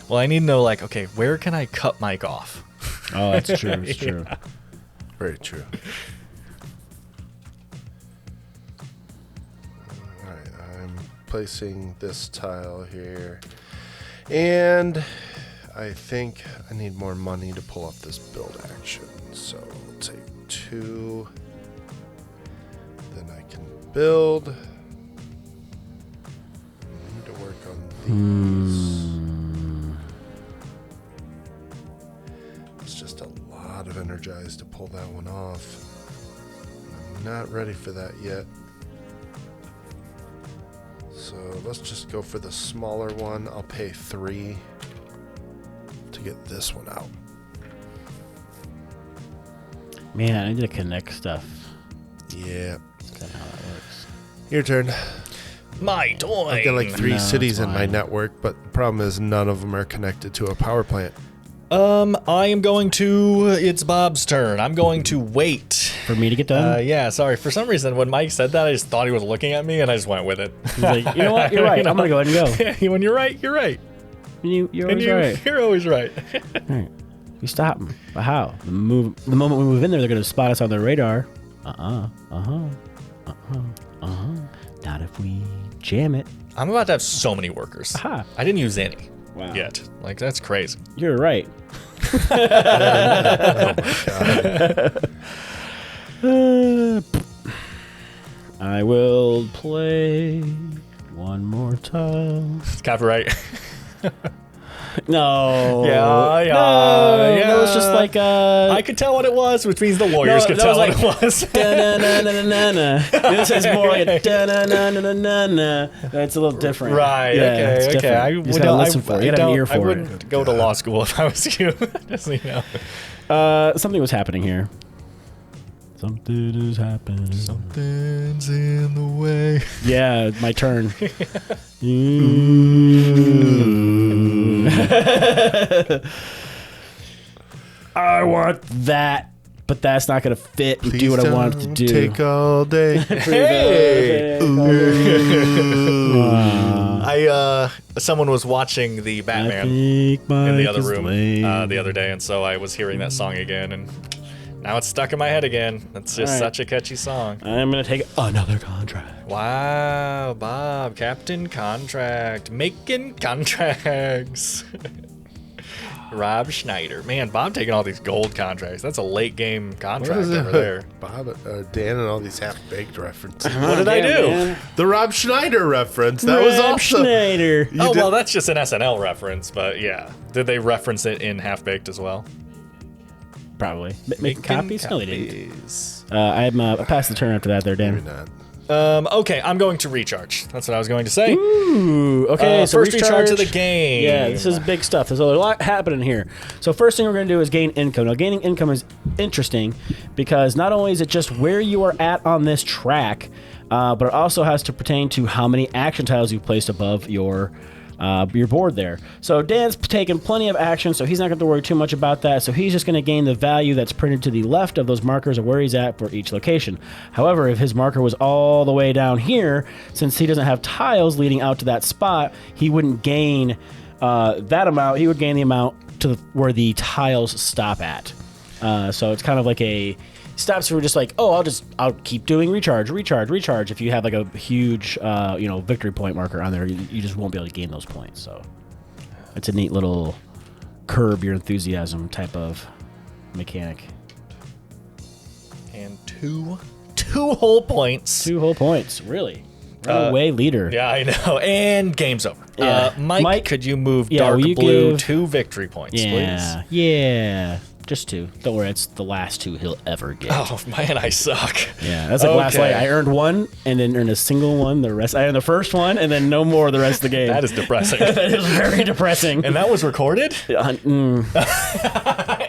Well, I need to know, like, okay, where can I cut Mike off? Oh, that's true. It's true. Very true. All right, I'm placing this tile here. And I think I need more money to pull off this build action. So I'll take 2. Then I can build. I need to work on these. It's just a lot of energize to pull that one off. I'm not ready for that yet. So let's just go for the smaller one. I'll pay 3 to get this one out. Man, I need to connect stuff. Yeah. That's kind of how that works. Your turn. My toy. I've got like 3 No, cities it's in my fine. network, but the problem is none of them are connected to a power plant. I am going to. It's Bob's turn. I'm going to wait. For me to get done? Yeah, sorry. For some reason, when Mike said that, I just thought he was looking at me, and I just went with it. He's like, you know what? You're right. I'm going to go ahead and go. Yeah, when you're right, you're right. You're And always right. you're always right. All right. You stop them. But how? The moment we move in there, they're going to spot us on their radar. Not if we jam it. I'm about to have so many workers. Aha. I didn't use any Wow. yet. Like, that's crazy. You're right. I will play one more time. It's copyright. No. Yeah. That was just like I could tell what it was, which means the lawyers could that tell was what it was. da-na-na-na-na-na. This is more like a da-na-na-na-na-na. That's a little different. Right. Yeah, okay. it's Okay. different. I You just would gotta not. listen for it. You gotta have an ear I for wouldn't go to law school if I was you. Just so you know. Something was happening here. Something is happening. Something's in the way. Yeah, my turn. I want that, but that's not going to fit and do what I want it to do. Take all day. Hey. Someone was watching the Batman in the other room the other day, and so I was hearing that song again, and now it's stuck in my head again. It's just All right. such a catchy song. I'm going to take another contract. Wow, Bob, Captain Contract, making contracts. Rob Schneider. Man, Bob taking all these gold contracts. That's a late game contract over there. Bob, Dan, and all these half-baked references. What did I do? Man. The Rob Schneider reference. That was Rob awesome. Schneider. Oh, well, that's just an SNL reference, but yeah. Did they reference it in Half Baked as well? Probably. Make copies? No, they didn't. copies. I passed the turn after that there, Maybe Dan. not. Okay, I'm going to recharge. That's what I was going to say. Ooh, okay, so First recharge of the game. Yeah, this is big stuff. There's a lot happening here. So first thing we're going to do is gain income. Now, gaining income is interesting because not only is it just where you are at on this track, but it also has to pertain to how many action tiles you've placed above your board there. So Dan's taken plenty of action, so he's not going to worry too much about that. So he's just going to gain the value that's printed to the left of those markers of where he's at for each location. However, if his marker was all the way down here, since he doesn't have tiles leading out to that spot, he wouldn't gain that amount. He would gain the amount to where the tiles stop at. So it's kind of like a stops for just like, oh, I'll keep doing recharge. If you have like a huge, victory point marker on there, you just won't be able to gain those points. So it's a neat little curb your enthusiasm type of mechanic. And two whole points. 2 whole points, really. Runaway leader. Yeah, I know. And game's over. Yeah. Mike, could you move yeah, dark will you blue give- 2 victory points, Yeah, please? yeah. Just 2. Don't worry, it's the last 2 he'll ever get. Oh, man, I suck. Yeah, that's like last Okay. night. I earned 1 and then earned a single one. The rest, I earned the first one and then no more the rest of the game. That is depressing. That is very depressing. And that was recorded?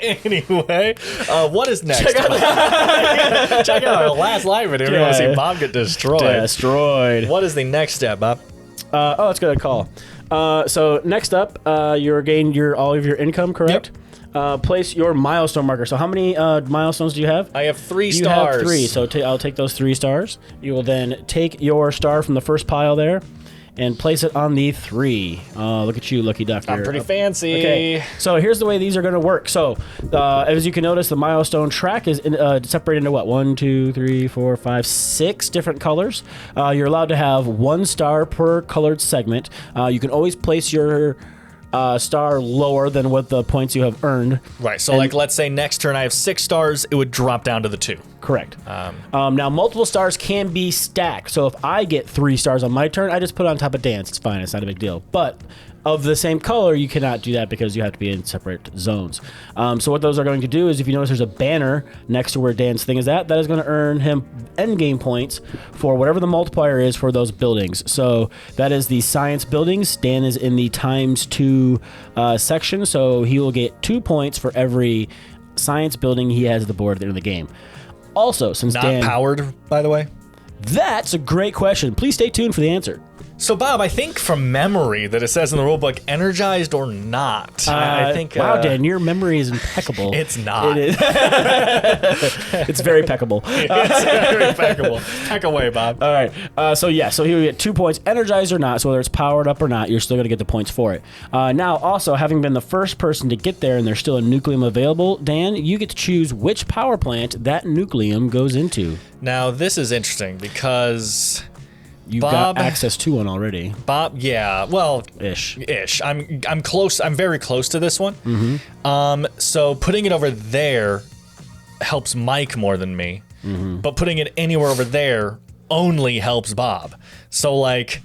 Anyway, what is next? Check out our last live video. We want to see Bob get destroyed. What is the next step, Bob? That's good call. So next up, you're gained all of your income, correct? Yep. Place your milestone marker. So how many milestones do you have? I have 3 stars. You have 3, so I'll take those 3 stars. You will then take your star from the first pile there and place it on the 3. Look at you, lucky duck. I'm pretty fancy. Okay, so here's the way these are going to work. So as you can notice, the milestone track is separated into what? 1, 2, 3, 4, 5, 6 different colors. You're allowed to have 1 star per colored segment. You can always place your star lower than what the points you have earned. Right, so like let's say next turn I have 6 stars, it would drop down to the 2. Correct. Now, multiple stars can be stacked. So if I get 3 stars on my turn, I just put it on top of Dan's. It's fine. It's not a big deal. But of the same color, you cannot do that because you have to be in separate zones. So what those are going to do is if you notice there's a banner next to where Dan's thing is at, that is going to earn him endgame points for whatever the multiplier is for those buildings. So that is the science buildings. Dan is in the ×2 section, so he will get 2 points for every science building he has at the board at the end of the game. Also, since Not Dan... powered, by the way? That's a great question. Please stay tuned for the answer. So, Bob, I think from memory that it says in the rulebook, energized or not. I think. Wow, Dan, your memory is impeccable. It's not. It is. It's very impeccable. It's very impeccable. Heck away, Bob. All right. So he will get 2 points, energized or not. So whether it's powered up or not, you're still going to get the points for it. Now, also, having been the first person to get there and there's still a Nucleum available, Dan, you get to choose which power plant that Nucleum goes into. Now, this is interesting because... You've got access to one already. Bob, yeah, well, ish. I'm close. I'm very close to this one. Mm-hmm. So putting it over there helps Mike more than me, but putting it anywhere over there only helps Bob. So like,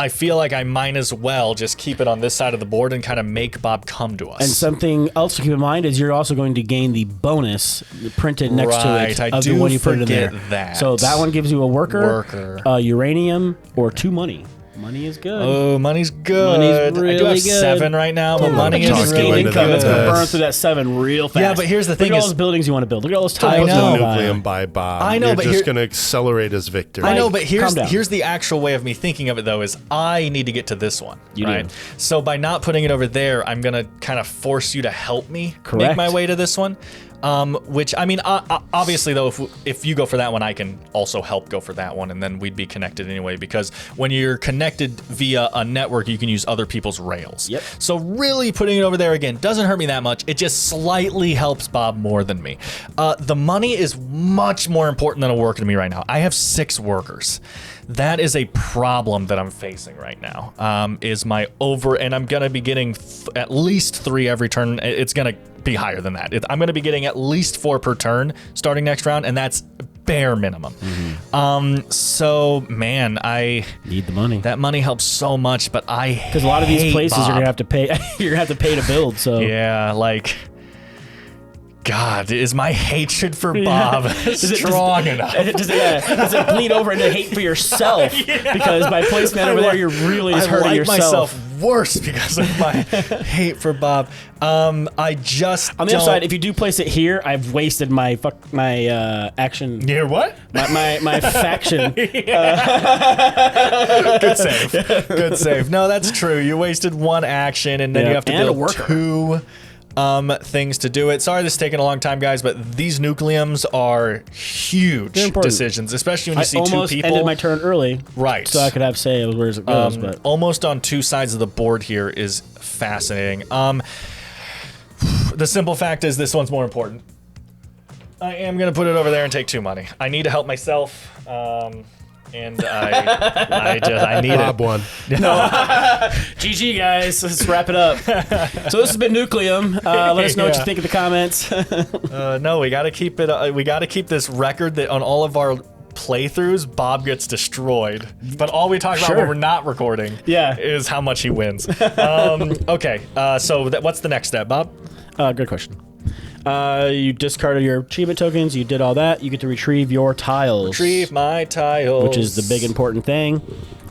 I feel like I might as well just keep it on this side of the board and kind of make Bob come to us. And something else to keep in mind is you're also going to gain the bonus printed next to it of the one you put in there. That. So that one gives you a worker. Uranium, or 2 money. Money is good. Oh, money's good. Money's really I do have good. 7 right now, but money you is just really gain good. income. It's going to burn through that 7 real fast. Yeah, but here's the thing: look at all those buildings you want to build. Look at all those I tiles. know. Nucleum by Bob. I know, You're but just going to accelerate his victory. I know, but Calm down. here's the actual way of me thinking of it, though, is I need to get to this one. You right? do. So by not putting it over there, I'm going to kind of force you to help me make Correct. my way to this one. Which, I mean, obviously, though, if you go for that one, I can also help go for that one, and then we'd be connected anyway, because when you're connected via a network, you can use other people's rails. Yep. So really putting it over there, again, doesn't hurt me that much. It just slightly helps Bob more than me. The money is much more important than a worker to me right now. I have 6 workers. That is a problem that I'm facing right now, is my and I'm going to be getting at least 3 every turn. It's going to be higher than that. I'm going to be getting at least 4 per turn starting next round, and that's bare minimum. So, man, I need the money. That money helps so much, but because a lot of these places you're going to have to pay. You're going to have to pay to build. So yeah, like... God, is my hatred for Bob strong enough? Does it bleed over into hate for yourself? Because by placing that over there, you're really just hurting yourself. Myself worse because of my hate for Bob. I just on the other side, if you do place it here, I've wasted my action. Yeah, what? My faction. Good save. Good save. No, that's true. You wasted 1 action, and then you have to build 2. Things to do it. Sorry this is taking a long time, guys, but these Nucleums are huge decisions, especially when you see 2 people. I almost ended my turn early. Right. So I could have say where it goes. But almost on 2 sides of the board here is fascinating. The simple fact is this one's more important. I am going to put it over there and take 2 money. I need to help myself. And I need Bob won. No. GG, guys. Let's wrap it up. So this has been Nucleum. Let us know what you think in the comments. No, we got to keep it. We got to keep this record that on all of our playthroughs, Bob gets destroyed. But all we talk about when we're not recording is how much he wins. Okay, so what's the next step, Bob? Good question. You discarded your achievement tokens. You did all that. You get to retrieve your tiles. Retrieve my tiles. Which is the big important thing.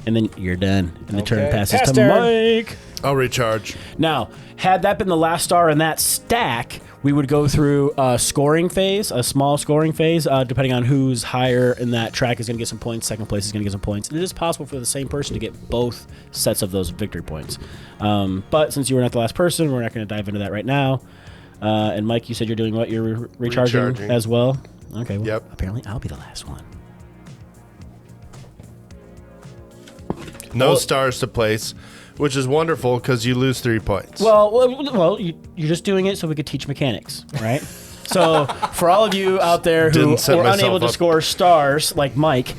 And then you're done. And the turn passes to turn. Mike. I'll recharge. Now, had that been the last star in that stack, we would go through a scoring phase, a small scoring phase, depending on who's higher in that track is going to get some points. Second place is going to get some points. And it is possible for the same person to get both sets of those victory points. But since you were not the last person, we're not going to dive into that right now. And Mike, you said you're doing what? You're recharging as well? Okay, well, apparently I'll be the last one. No stars to place, which is wonderful because you lose 3 points. Well, you're just doing it so we could teach mechanics, right? So for all of you out there who were unable to score stars, like Mike,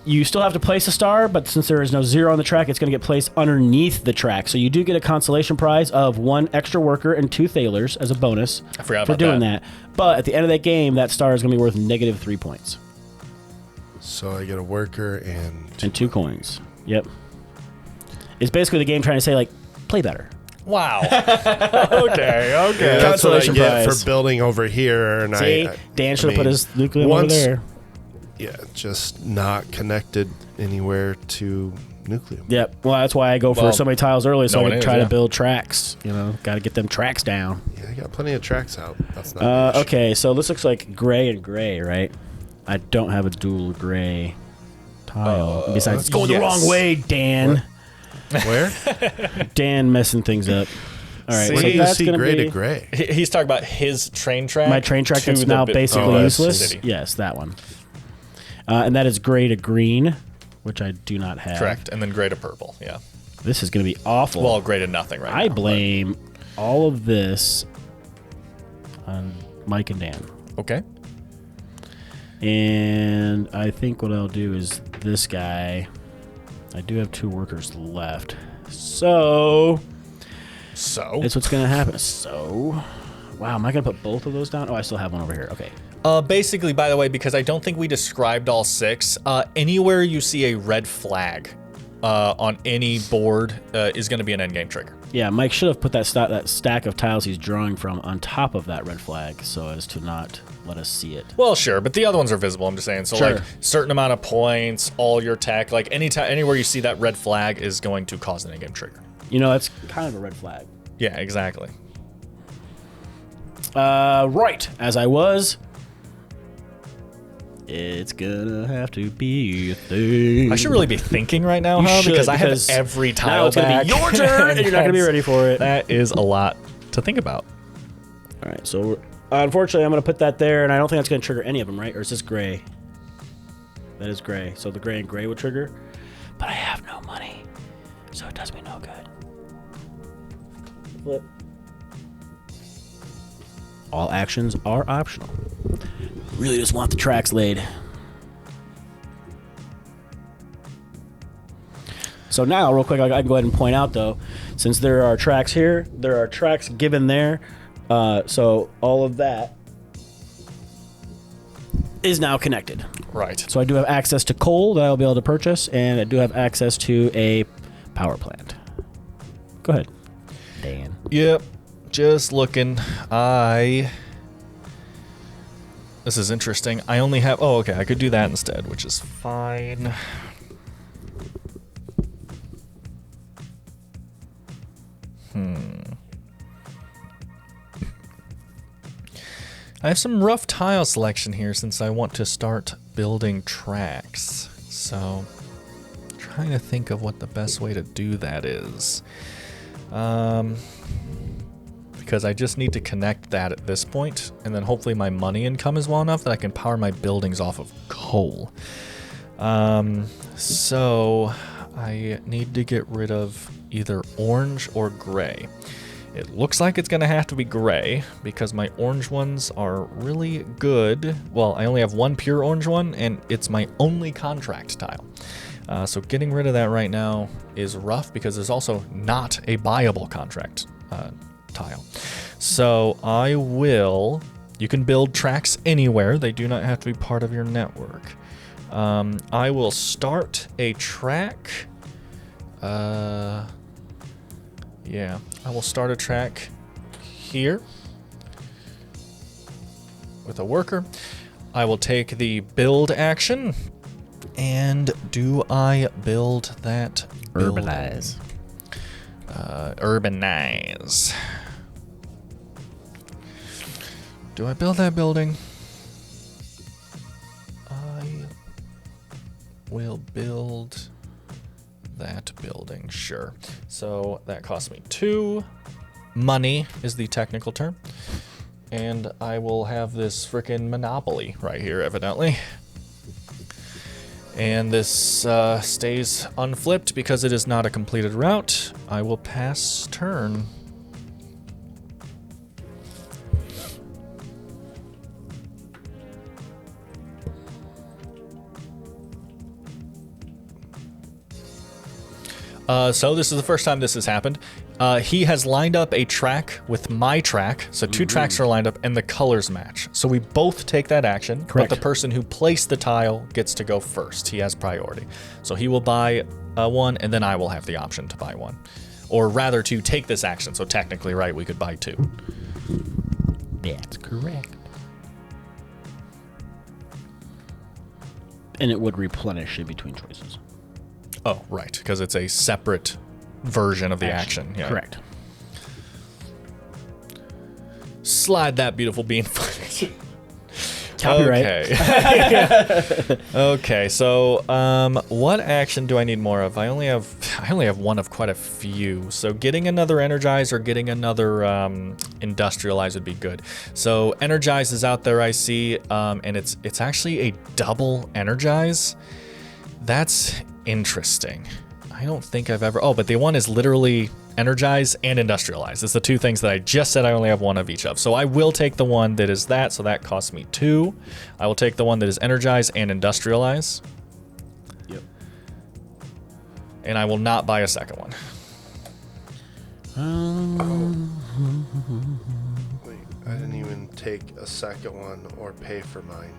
you still have to place a star, but since there is no 0 on the track, it's going to get placed underneath the track. So you do get a consolation prize of 1 extra worker and 2 thalers as a bonus for doing that. But at the end of that game, that star is going to be worth -3 points. So I get a worker and 2 coins. Yep. It's basically the game trying to say, like, play better. Wow. Okay. Yeah, that's what I get for building over here. And See, Dan should have put his nucleum over there. Yeah, just not connected anywhere to nucleum. Yep. Well, that's why I go for so many tiles early, so I can try to build tracks. You know, got to get them tracks down. Yeah, I got plenty of tracks out. That's not okay, so this looks like gray and gray, right? I don't have a dual gray tile. Besides, it's going the wrong way, Dan. What? Where? Dan messing things up. All right, so that's see gray to gray. He's talking about his train track. My train track that's now basically useless. Yes, that one. And that is gray to green, which I do not have. Correct, and then gray to purple. Yeah. This is going to be awful. Well, gray to nothing right now. I blame all of this on Mike and Dan. Okay. And I think what I'll do is this guy. I do have 2 workers left. So it's what's going to happen. So, wow, am I going to put both of those down? Oh, I still have one over here. Okay. Basically, by the way, because I don't think we described all 6, anywhere you see a red flag on any board is going to be an endgame trigger. Yeah, Mike should have put that stack of tiles he's drawing from on top of that red flag so as to not let us see it. Well, sure, but the other ones are visible, I'm just saying. So, like, certain amount of points, all your tech, like, anywhere you see that red flag is going to cause an endgame trigger. You know, that's kind of a red flag. Yeah, exactly. Right, as I was... It's gonna have to be a thing. I should really be thinking right now, because I have every tile now it's back. Gonna be your turn, and you're not gonna be ready for it. That is a lot to think about. All right, so unfortunately, I'm gonna put that there, and I don't think that's gonna trigger any of them, right? Or is this gray? That is gray. So the gray and gray would trigger, but I have no money, so it does me no good. Flip. All actions are optional. Really just want the tracks laid. So now, real quick, I can go ahead and point out, though, since there are tracks here, there are tracks given there. So all of that is now connected. Right. So I do have access to coal that I'll be able to purchase, and I do have access to a power plant. Go ahead, Dan. Yep. Just looking. This is interesting. I only have... Oh, okay. I could do that instead, which is fine. I have some rough tile selection here since I want to start building tracks. So, trying to think of what the best way to do that is. Because I just need to connect that at this point, and then hopefully my money income is well enough that I can power my buildings off of coal. So I need to get rid of either orange or gray. It looks like it's going to have to be gray because my orange ones are really good. Well, I only have one pure orange one, and it's my only contract tile. So getting rid of that right now is rough because there's also not a buyable contract tile. So I will... You can build tracks anywhere. They do not have to be part of your network. I will start a track. Yeah, I will start a track here with a worker. I will take the build action. And do I build that building? Urbanize. Urbanize. Do I build that building? I will build that building, sure. So that costs me 2 money is the technical term. And I will have this frickin' monopoly right here, evidently. And this stays unflipped because it is not a completed route. I will pass turn. So this is the first time this has happened. He has lined up a track with my track, so 2 tracks are lined up, and the colors match. So we both take that action, Correct. but the person who placed the tile gets to go first. He has priority. So he will buy 1, and then I will have the option to buy 1. Or rather, to take this action. So technically, right, we could buy 2. That's correct. And it would replenish in between choices. Oh, right, because it's a separate version of the action. Yeah. Correct. Slide that beautiful bean footage. Copyright. Okay. Okay. So, what action do I need more of? I only have 1 of quite a few. So, getting another energize or getting another industrialize would be good. So, energize is out there. I see, and it's actually a double energize. That's interesting. I don't think I've ever... Oh, but the one is literally energize and industrialize. It's the 2 things that I just said I only have 1 of each of. So I will take the one that is that, so that costs me 2. I will take the one that is energize and industrialize. Yep. And I will not buy a second one. Wait, I didn't even take a second one or pay for mine.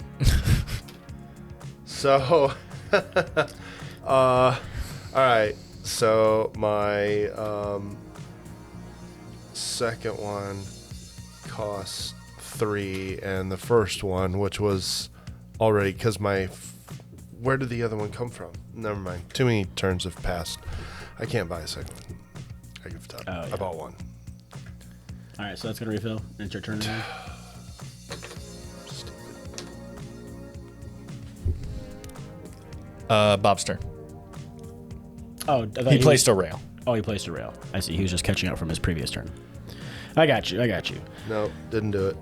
So, all right. So my second one costs 3, and the first one, which was already because where did the other one come from? Never mind. Too many turns have passed. I can't buy a second one. I give it up. Oh, yeah. I bought 1. All right, so that's going to refill. And it's your turn now. Bob's turn. Oh, He placed a rail. Oh, he placed a rail. I see. He was just catching up from his previous turn. I got you. No, didn't do it.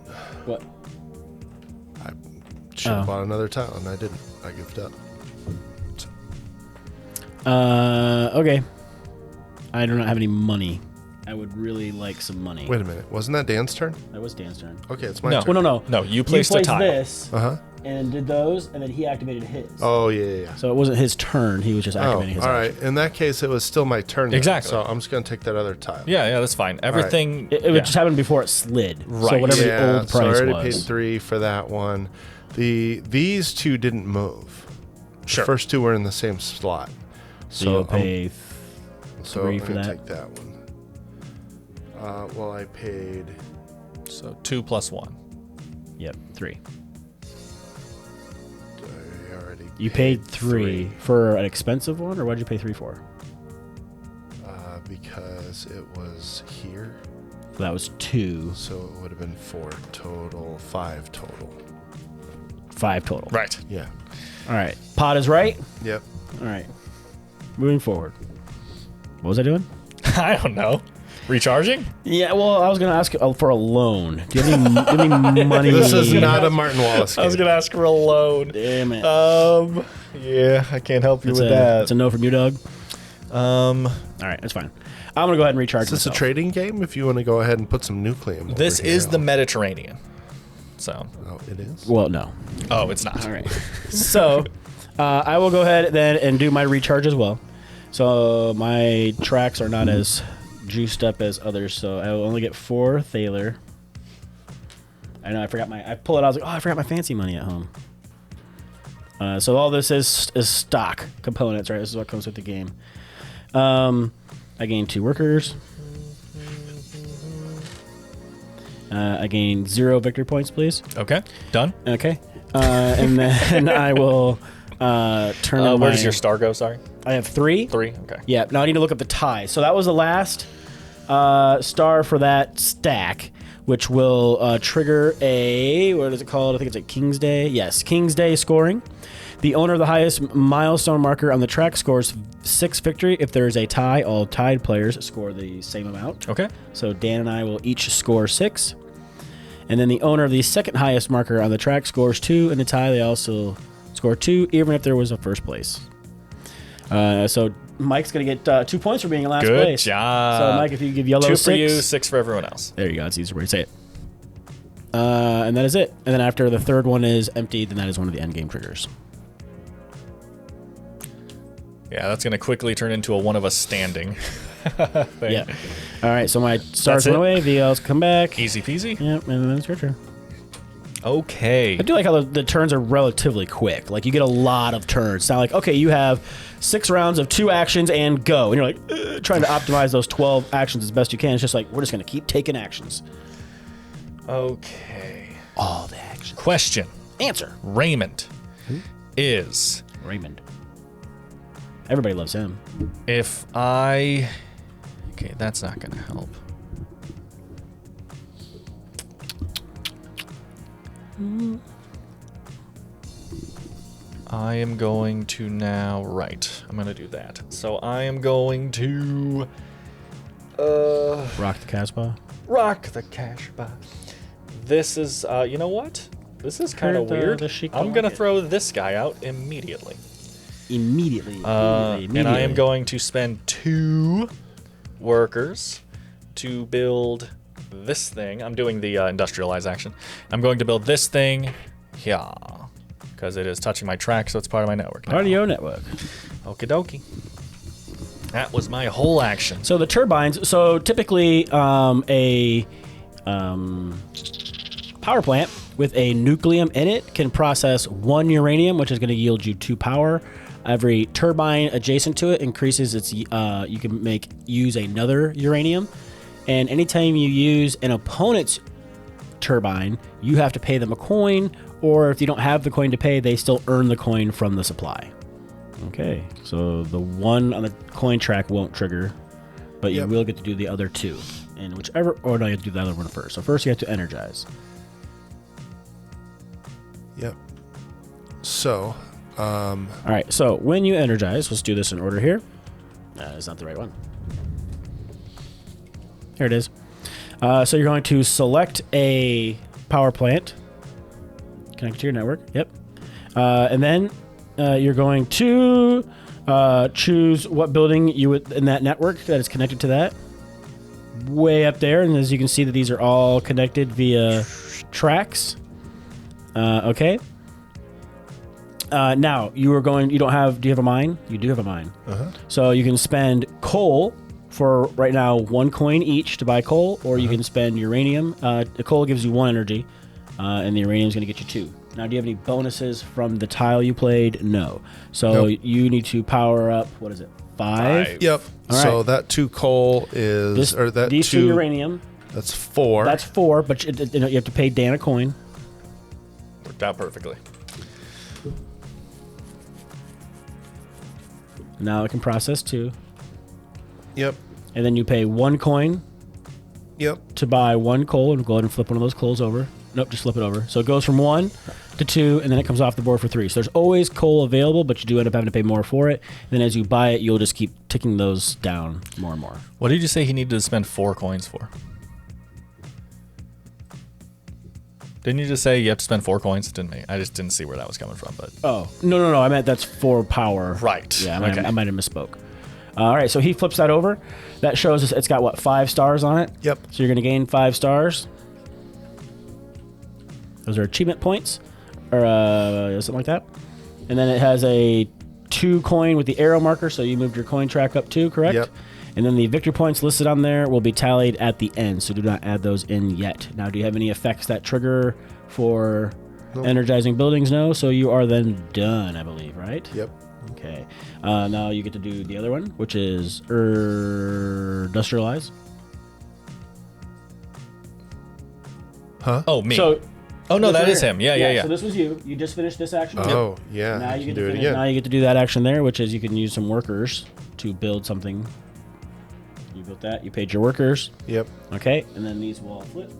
What? I should have bought another tile, and I didn't. I give it up. Okay. I do not have any money. I would really like some money. Wait a minute. Wasn't that Dan's turn? That was Dan's turn. Okay, it's my No. turn. Well, no. No, you placed a tile. this Uh-huh. and did those, and then he activated his. Oh, yeah. So it wasn't his turn. He was just Oh, activating his all action. right. In that case, it was still my turn. then. Exactly. So I'm just going to take that other tile. Yeah, that's fine. Everything... It just happened before it slid. So Right. whatever the Yeah, old so I price already was. paid 3 for that one. These 2 didn't move. Sure. The first 2 were in the same slot. So you'll pay so 3 I'm for gonna that. take that one. Well, I paid... So 2 plus 1. Yep, 3. I already You paid 3 for an expensive one, or what did you pay 3 for? Because it was here. So that was 2. So it would have been 4 total, 5 total. 5 total. Right. Yeah. All right. Pot is right. Yep. All right. Moving forward. What was I doing? I don't know. Recharging? Yeah, well, I was going to ask for a loan. Do you have any money? This is not a Martin Wallace game. I was going to ask for a loan. Damn it. Yeah, I can't help you It's with a, that. It's a no from you, Doug. All Um, right, that's fine. I'm going to go ahead and recharge Is this a myself. trading game? If you want to go ahead and put some Nucleum this over here, is the Mediterranean. So, Oh, it is? Well, no. oh, it's not. All right. So, I will go ahead then and do my recharge as well. So, my tracks are not as juiced up as others, so I will only get 4 Thaler. I know, I pull it out, I was like, oh, I forgot my fancy money at home. So all this is stock components, right? This is what comes with the game. I gain 2 workers. I gain 0 victory points, please. Okay, done. Okay. And then I will turn in Where my... does your star go? Sorry. I have 3. 3? Okay. Yeah, now I need to look up the tie. So that was the last star for that stack, which will trigger a, what is it called? I think it's a King's Day. Yes, King's Day scoring. The owner of the highest milestone marker on the track scores 6 victory. If there is a tie, all tied players score the same amount. Okay. So Dan and I will each score 6. And then the owner of the second highest marker on the track scores 2. In the tie, they also score 2, even if there was a first place. So Mike's going to get 2 points for being in last Good place. job. So Mike, if you give yellow 2 6. for you, 6 for everyone else. There you go. It's easier way to say it. And that is it. And then after the third one is empty, then that is one of the end game triggers. Yeah, that's going to quickly turn into a one of us standing thing. Yeah. All right, so my stars That's went it? away, VLs come back. Easy peasy. Yep, and then it's your turn. Okay. I do like how the turns are relatively quick. Like, you get a lot of turns. It's not like, okay, you have 6 rounds of 2 actions and go. And you're like, trying to optimize those 12 actions as best you can. It's just like, we're just going to keep taking actions. Okay. All the actions. Question. Answer. Raymond is... Raymond. Everybody loves him. If I... Okay, that's not going to help. I am going to now... Right. I'm going to do that. So I am going to... Rock the Casbah. Rock the Casbah. This is... you know what? This is kind of weird. I'm going to throw this guy out immediately. Immediately. And I am going to spend 2 workers to build this thing. I'm doing the industrialize action. I'm going to build this thing here because it is touching my track, so it's part of my network now. Part of your network. Okie dokie. That was my whole action. So the turbines. So typically, a power plant with a nucleum in it can process 1 uranium, which is going to yield you 2 power. Every turbine adjacent to it increases its. You can use another uranium, and anytime you use an opponent's turbine, you have to pay them a coin. Or if you don't have the coin to pay, they still earn the coin from the supply. Okay, so the one on the coin track won't trigger, but you will get to do the other 2, and whichever. Or no, you have to do the other one first. So first you have to energize. Yep. So. All right, so when you energize, let's do this in order here. It's not the right one. Here it is. So you're going to select a power plant, connect to your network. Yep. And then you're going to choose what building you would in that network that is connected to that. Way up there, and as you can see that these are all connected via tracks. Okay. Now you are going. You don't have. Do you have a mine? You do have a mine. So you can spend coal for right now 1 coin each to buy coal, or you can spend uranium. The coal gives you 1 energy, and the uranium is going to get you 2. Now, do you have any bonuses from the tile you played? No. So you need to power up. What is it? 5. Yep. All So right. that 2 coal is these 2 uranium. That's 4. That's 4, but you have to pay Dan a coin. Worked out perfectly. Now it can process 2. Yep. And then you pay 1 coin Yep. to buy 1 coal, and go ahead and flip one of those coals over. Nope, just flip it over. So it goes from 1 to 2, and then it comes off the board for 3. So there's always coal available, but you do end up having to pay more for it. And then as you buy it, you'll just keep ticking those down more and more. What did you say he needed to spend 4 coins for? Didn't you just say you have to spend 4 coins? I just didn't see where that was coming from. But Oh, no. I meant that's 4 power. Right. Yeah, Okay. I might have misspoke. All right, so he flips that over. That shows us it's got, what, 5 stars on it? Yep. So you're going to gain 5 stars. Those are achievement points, or something like that. And then it has a 2 coin with the arrow marker, so you moved your coin track up 2, correct? Yep. And then the victory points listed on there will be tallied at the end, so do not add those in yet. Now, do you have any effects that trigger for energizing buildings? No, so you are then done, I believe, right? Yep. Okay. Now you get to do the other one, which is industrialize. Huh? Oh, me. So, oh, no, this that right is here. him. Yeah. So this was you. You just finished this action. Oh, yeah. Now you you can get do to it finish, again. Now you get to do that action there, which is you can use some workers to build something. You built that. You paid your workers. Yep. Okay, and then these will all flip.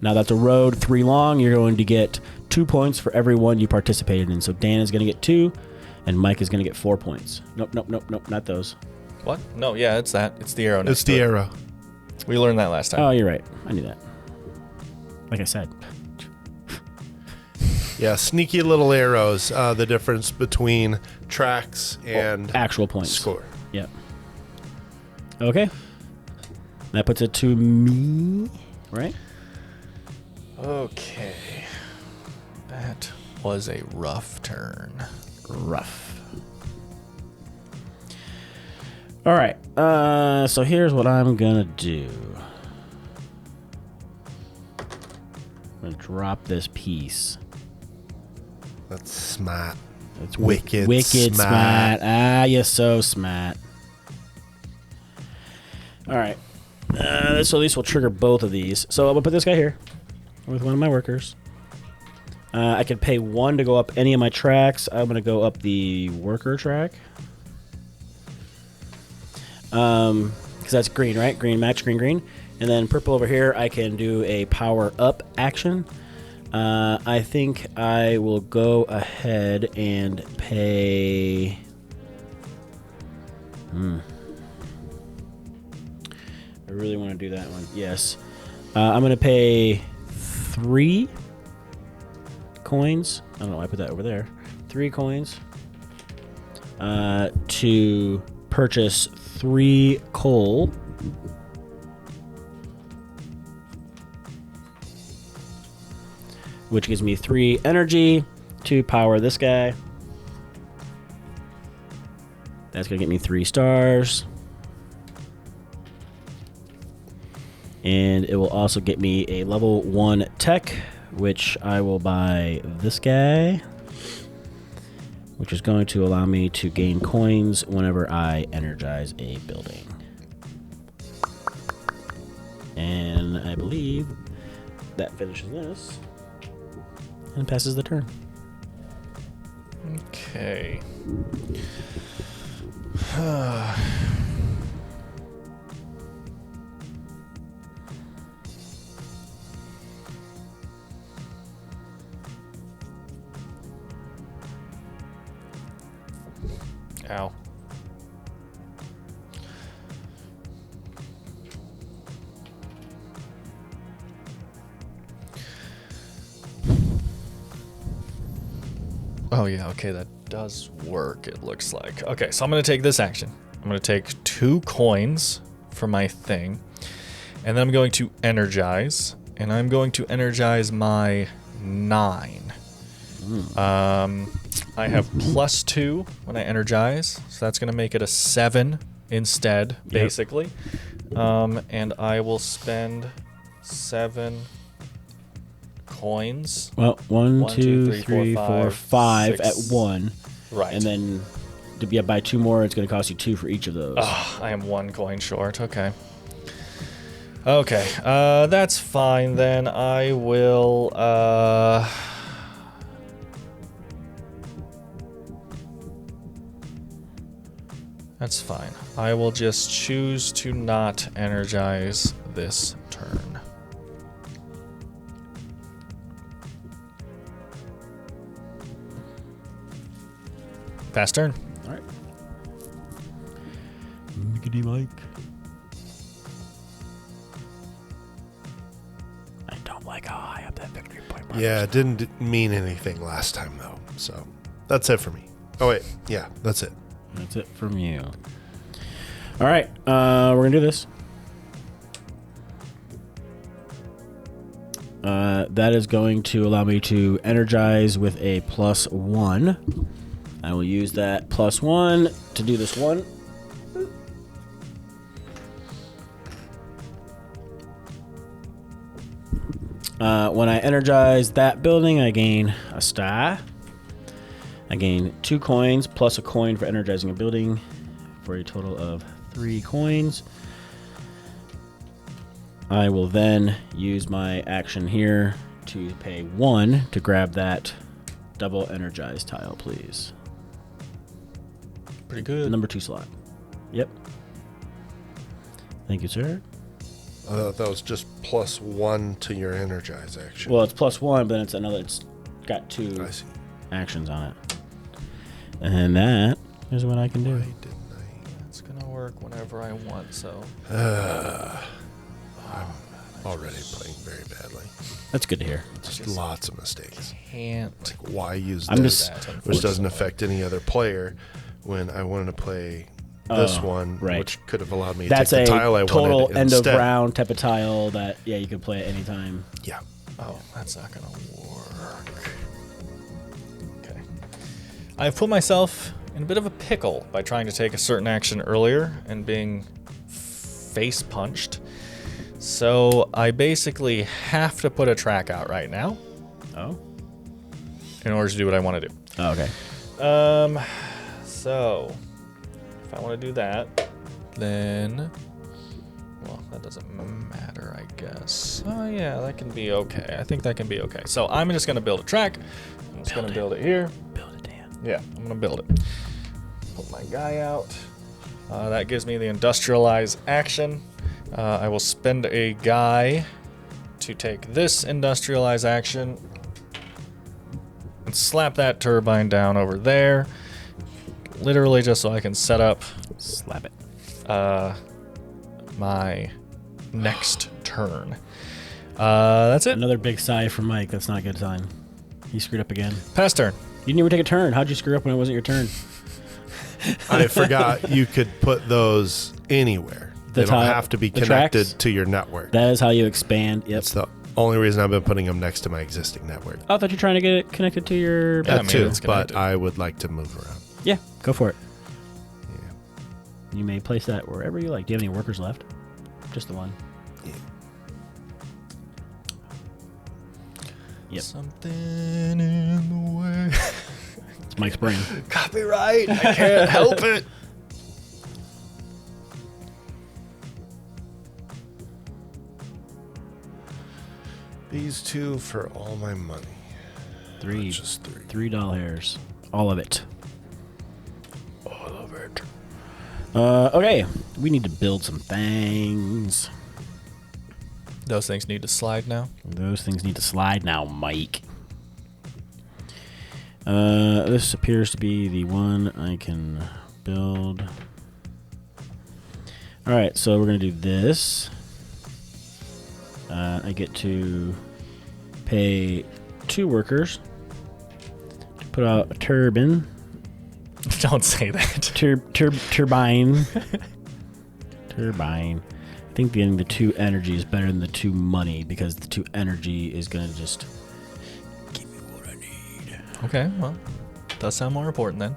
Now that's a road 3 long. You're going to get 2 points for every one you participated in. So Dan is going to get 2, and Mike is going to get 4 points. Nope, not those. What? No, yeah, it's that. It's the arrow. It's the arrow. We learned that last time. Oh, you're right. I knew that. Like I said. Yeah, sneaky little arrows. The difference between tracks and Actual points. score. Yep. Okay. That puts it to me, right? Okay. That was a rough turn. Rough. All right. So here's what I'm gonna do. I'm gonna drop this piece. That's smart. It's Wicked smart. Ah, you're so smart. All right. So these will trigger both of these. So I'm gonna put this guy here with one of my workers. I can pay 1 to go up any of my tracks. I'm gonna go up the worker track. Because that's green, right? Green match, green. And then purple over here, I can do a power up action. I think I will go ahead and pay... I really want to do that one. Yes. I'm going to pay 3 coins. I don't know why I put that over there. 3 coins to purchase 3 coal. Which gives me 3 energy to power this guy. That's going to get me 3 stars. And it will also get me a level 1 tech, which I will buy this guy, which is going to allow me to gain coins whenever I energize a building. And I believe that finishes this and passes the turn. Okay. Ow. Oh yeah, okay, that does work, it looks like. Okay, so I'm going to take this action. I'm going to take 2 coins for my thing, and then I'm going to energize, and I'm going to energize my 9. I have +2 when I energize, so that's going to make it a 7 instead, basically. And I will spend 7 coins. Well, 1, 2, 3, 4, 5 at 1. Right. And then to buy 2 more, it's going to cost you 2 for each of those. Oh, I am 1 coin short. Okay. Okay. That's fine then. I will. That's fine. I will just choose to not energize this turn. Fast turn. All right. Mickey Mike. I don't like how high up that victory point mark Yeah, is. it didn't mean anything last time, though. So that's it for me. Oh, wait. Yeah, that's it. That's it from you. All right. We're going to do this. That is going to allow me to energize with a +1. I will use that +1 to do this one. When I energize that building, I gain a star. I gain 2 coins plus a coin for energizing a building for a total of 3 coins. I will then use my action here to pay 1 to grab that double energized tile, please. Pretty good. Number 2 slot. Yep. Thank you, sir. That was just +1 to your energize action. Well, it's +1, but it's another. It's got 2 I see. actions on it. And that is what I can do. Why didn't I? It's gonna work whenever I want. So I'm already playing very badly. That's good to hear. Just lots of mistakes. can't. Like, why use I'm this, just- which doesn't affect any other player, when I wanted to play this one, right. which could have allowed me to That's take the a tile I total wanted end instead. of round type of tile that you can play at any time. Yeah. Oh, that's not gonna work. Okay. I've put myself in a bit of a pickle by trying to take a certain action earlier and being face punched. So I basically have to put a track out right now Oh. in order to do what I want to do. Oh, okay. So if I want to do that, then, well, that doesn't matter, I guess. Oh yeah, that can be okay. I think that can be okay. So I'm just gonna build a track. I'm just gonna build it here. Build it, Dan. Yeah, I'm gonna build it. Put my guy out. That gives me the industrialize action. I will spend a guy to take this industrialize action and slap that turbine down over there. Literally just so I can set up Slap it. my next turn. That's it. Another big sigh from Mike. That's not a good sign. He screwed up again. Pass turn. You didn't even take a turn. How'd you screw up when it wasn't your turn? I forgot you could put those anywhere. The They don't tile- have to be the connected tracks? to your network. That is how you expand. Yep. That's the only reason I've been putting them next to my existing network. I thought you're trying to get it connected to your. Yeah, I That mean, too, it's but connected. I would like to move around. Yeah, go for it. Yeah. You may place that wherever you like. Do you have any workers left? Just the one. Yep. Something in the way. It's Mike's brain. Copyright. I can't help it. These two for all my money. Three. Just three. 3 doll hairs. All of it. All of it. Okay. We need to build some things. Those things need to slide now. Those things need to slide now, Mike. This appears to be the one I can build. Alright, so we're going to do this. I get to pay 2 workers to put out a turbine. Don't say that. Turbine. Turbine. I think getting the 2 energy is better than the 2 money because the 2 energy is going to just give me what I need. Okay, well, does sound more important then.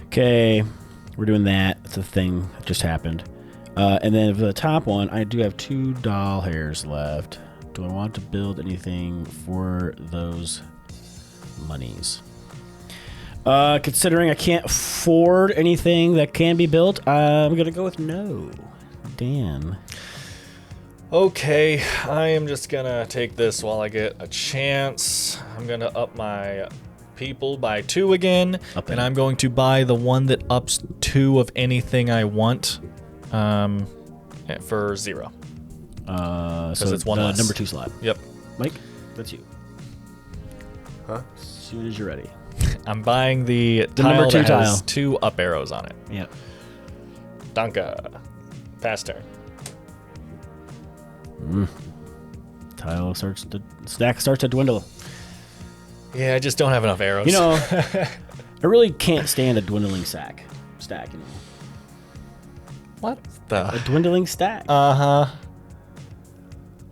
Okay, we're doing that. It's a thing that just happened. And then for the top one, I do have 2 doll hairs left. Do I want to build anything for those monies? Considering I can't afford anything that can be built, I'm going to go with no. Dan. Okay, I am just gonna take this while I get a chance. I'm gonna up my people by 2 again, Up and it. I'm going to buy the one that ups 2 of anything I want for 0. So it's one the less. number 2 slot. Yep. Mike, that's you. Huh? As soon as you're ready. I'm buying the number tile 2 that has tile. 2 up arrows on it. Yep. Danka. Pass turn. Stack starts to dwindle. Yeah, I just don't have enough arrows. You know, I really can't stand a dwindling stack. You know. what A the? dwindling stack. Uh-huh.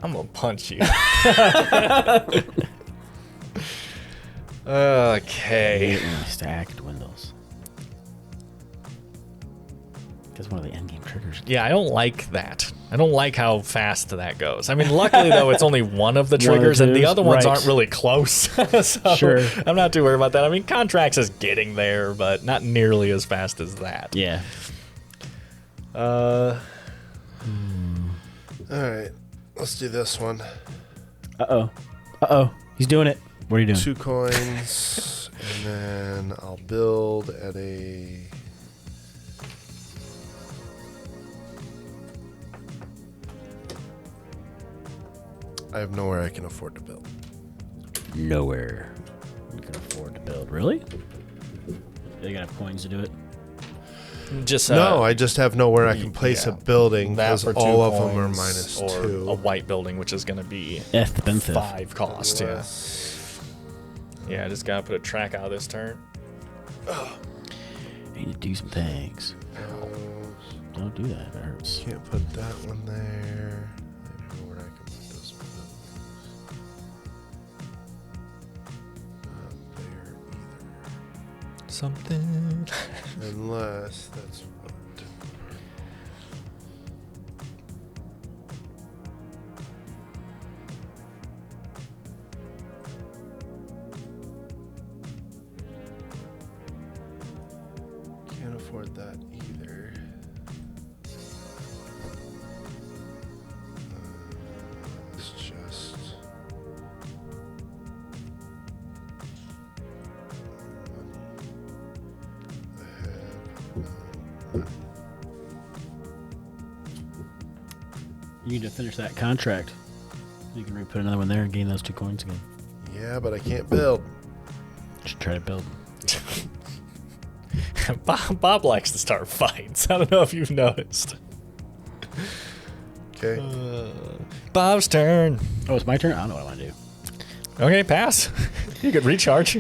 I'm gonna punch you. Okay. Hate when my stack dwindles. That's one of the endgame triggers. Yeah, I don't like that. I don't like how fast that goes. I mean, luckily though, it's only one of the triggers, and the twos, other ones right. aren't really close. So Sure. I'm not too worried about that. I mean, Contracts is getting there, but not nearly as fast as that. Yeah. All right. Let's do this one. Uh-oh. Uh-oh. He's doing it. What are you doing? 2 coins, and then I'll build at a... I have nowhere I can afford to build. Nowhere you can afford to build. Really? You gotta have coins to do it? Just No, I just have nowhere I can place a building that because for 2 all of them are coins, minus or 2. a white building, which is going to be Expensive. 5 cost. Yeah. Unless- Yeah, I just got to put a track out this turn. I need to do some things. Don't do that. It hurts. Can't put that one there. I don't know where I can put those buildings. Not there either. Something. Unless that's what. Can't afford that either. It's just. You need to finish that contract. You can put another one there and gain those 2 coins again. Yeah, but I can't build. Just try to build. Bob likes to start fights. I don't know if you've noticed. Okay. Bob's turn. Oh, it's my turn? I don't know what I want to do. Okay, pass. You could recharge.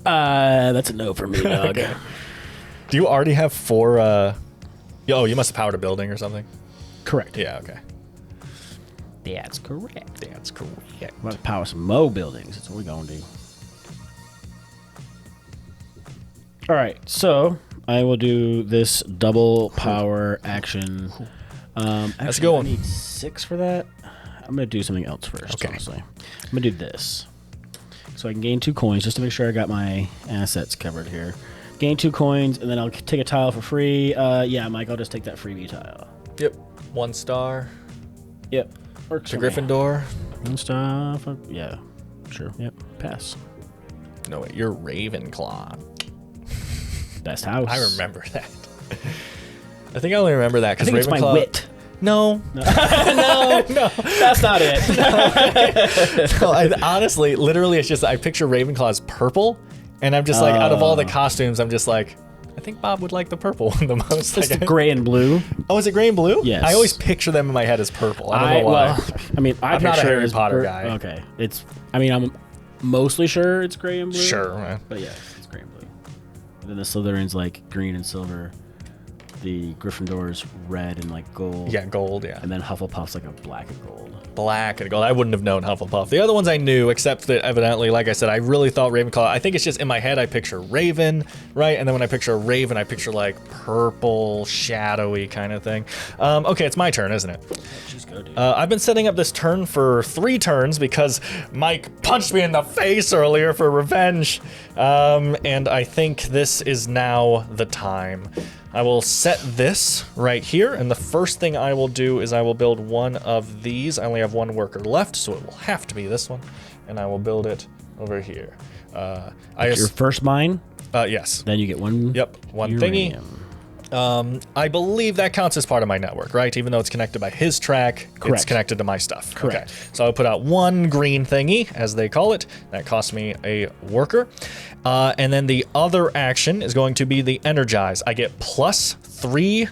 That's a no for me, dog. Okay. Do you already have 4? Oh, you must have powered a building or something. Correct. Yeah, okay. That's correct. That's cool. Yeah. I'm about to power some Mo buildings. That's what we're going to do. All right, so I will do this double power action. Let's Actually, go. I need 6 for that. I'm going to do something else first, Okay. honestly. I'm going to do this. So I can gain 2 coins just to make sure I got my assets covered here. Gain 2 coins, and then I'll take a tile for free. Yeah, Mike, I'll just take that freebie tile. Yep. 1 star. Yep. Works To for me. Gryffindor. 1 star. Yeah. Sure. Yep. Pass. No, wait, you're Ravenclaw. Best house. I remember that. I think I only remember that I because think it's Ravenclaw. my wit. No. No, that's not it. No, honestly, literally, it's just I picture Ravenclaw as purple, and I'm just like, out of all the costumes, I'm just like, I think Bob would like the purple one the most. It's Like, the gray and blue. oh, is it gray and blue? Yes. I always picture them in my head as purple. I don't know why. Well, I mean, I'm not a picture it Harry as Potter guy. Okay, I'm mostly sure it's gray and blue. Sure. Man. but yeah, it's gray and blue. And then the Slytherin's like green and silver. The Gryffindor's red and like gold. Yeah, gold. Yeah. And then Hufflepuff's like a black and gold. Black and gold. I wouldn't have known Hufflepuff. The other ones I knew, except that evidently, like I said, I really thought Ravenclaw. I think it's just in my head I picture Raven, right? And then when I picture a Raven, I picture like purple, shadowy kind of thing. Okay, it's my turn, isn't it? Jeez, go, dude. I've been setting up this turn for 3 turns because Mike punched me in the face earlier for revenge. And I think this is now the time. I will set this right here, and the first thing I will do is I will build one of these. I only have 1 worker left, so it will have to be this one, and I will build it over here. Your first mine, yes. then you get 1. Yep, 1 uranium. thingy. I believe that counts as part of my network, right? Even though it's connected by his track, it's Correct. connected to my stuff. Correct. Okay. So I'll put out 1 green thingy, as they call it. That costs me a worker. And then the other action is going to be the energize. I get +3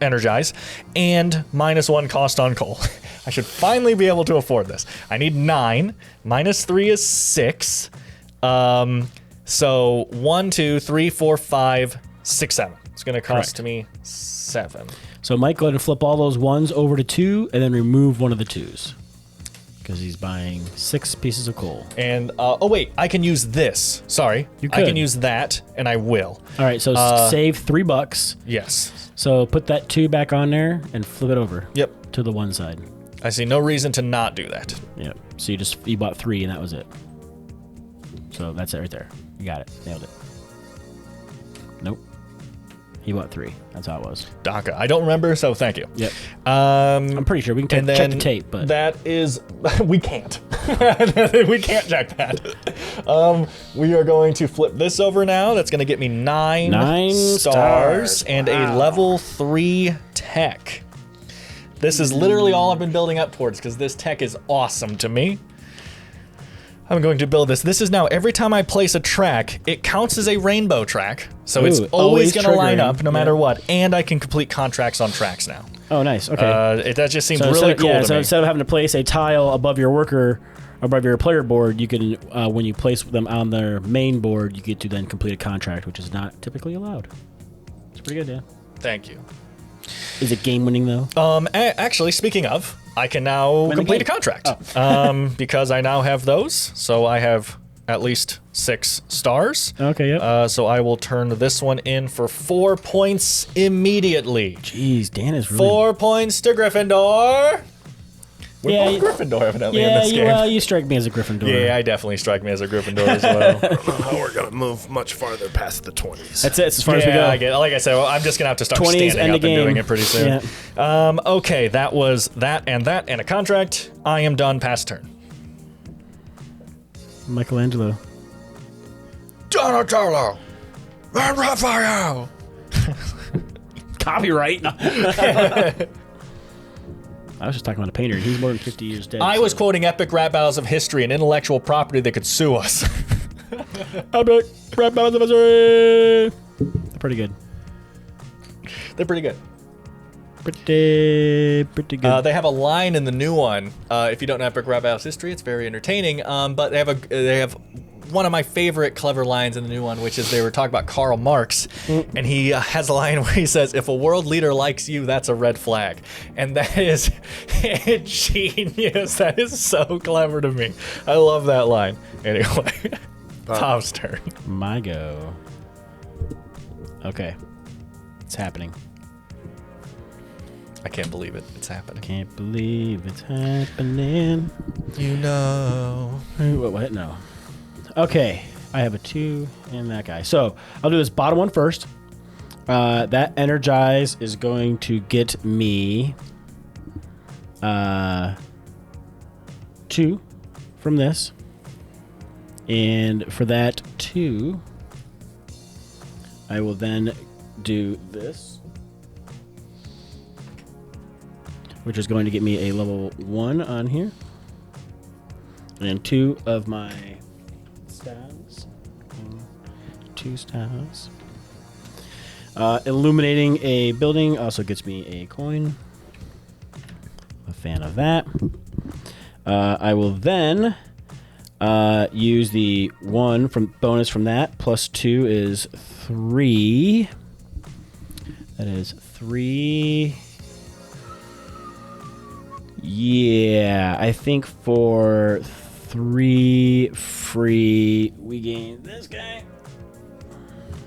energize and -1 cost on coal. I should finally be able to afford this. I need 9. -3 is 6. So 1, 2, 3, 4, 5, 6, 7. It's going to cost Correct. me 7. So Mike, go ahead and flip all those 1s over to 2, and then remove one of the 2s. Because he's buying 6 pieces of coal. And, oh wait, I can use this. Sorry. You I could. can use that, and I will. All right, so save $3. Yes. So put that 2 back on there and flip it over. Yep. To the one side. I see no reason to not do that. Yep. So you bought 3 and that was it. So that's it right there. You got it. Nailed it. Nope. He bought 3. That's how it was. Donka. I don't remember, so thank you. Yep. I'm pretty sure we can check the tape, but that is we can't. We can't check that. We are going to flip this over now. That's going to get me 9 stars and a level 3 tech. This is literally all I've been building up towards because this tech is awesome to me. I'm going to build this. This is now, every time I place a track, it counts as a rainbow track. So it's always going to line up no matter what. And I can complete contracts on tracks now. Oh, nice. Okay. That just seems really cool to me. So instead of having to place a tile above your worker, above your player board, you can, when you place them on their main board, you get to then complete a contract, which is not typically allowed. It's pretty good, yeah. Thank you. Is it game winning, though? Actually, speaking of, I can now complete a contract because I now have those. So I have at least 6 stars. Okay, yep. So I will turn this one in for 4 points immediately. Jeez, Dan is really... 4 points to Gryffindor. We're both Gryffindor, evidently, in this game. Well, you strike me as a Gryffindor. Yeah, I definitely strike me as a Gryffindor as well. We're going to move much farther past the 20s. That's it, as far as we go. Like I said, well, I'm just going to have to start standing up and doing it pretty soon. Yeah. Okay, that was that, and a contract. I am done. Pass turn. Michelangelo. Donatello and Raphael. Copyright. I was just talking about a painter. He's more than 50 years dead. I was quoting epic rap battles of history and intellectual property that could sue us. Epic rap battles of history. They're pretty good. They're pretty good. Pretty good. They have a line in the new one. If you don't know epic rap battles history, it's very entertaining. But they have one of my favorite clever lines in the new one, which is they were talking about Karl Marx, and he has a line where he says, "If a world leader likes you, that's a red flag," and that is genius. That is so clever to me. I love that line. Anyway, Tom's turn. My go. Okay, it's happening. I can't believe it. It's happening. Can't believe it's happening. You know. What? No. Okay, I have a 2 and that guy. So I'll do this bottom one first. That energize is going to get me 2 from this. And for that 2, I will then do this, which is going to get me a level 1 on here. And 2 of my stars. 2 stars. Illuminating a building also gets me a coin. A fan of that. I will then use the 1 from bonus from that. Plus 2 is 3. That is 3. Yeah, I think for 3 free, we gain this guy,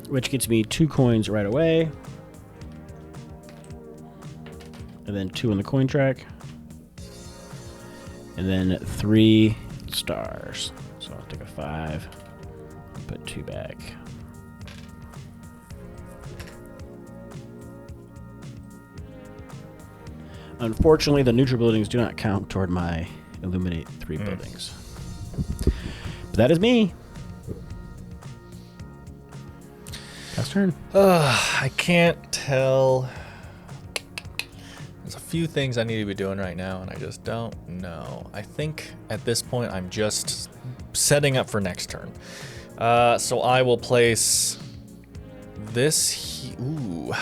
which gets me 2 coins right away. And then 2 on the coin track. And then 3 stars. So I'll take a 5, put 2 back. Unfortunately, the neutral buildings do not count toward my illuminate 3 buildings. But that is me. Pass turn. I can't tell. There's a few things I need to be doing right now, and I just don't know. I think at this point I'm just setting up for next turn. So I will place this. Ooh.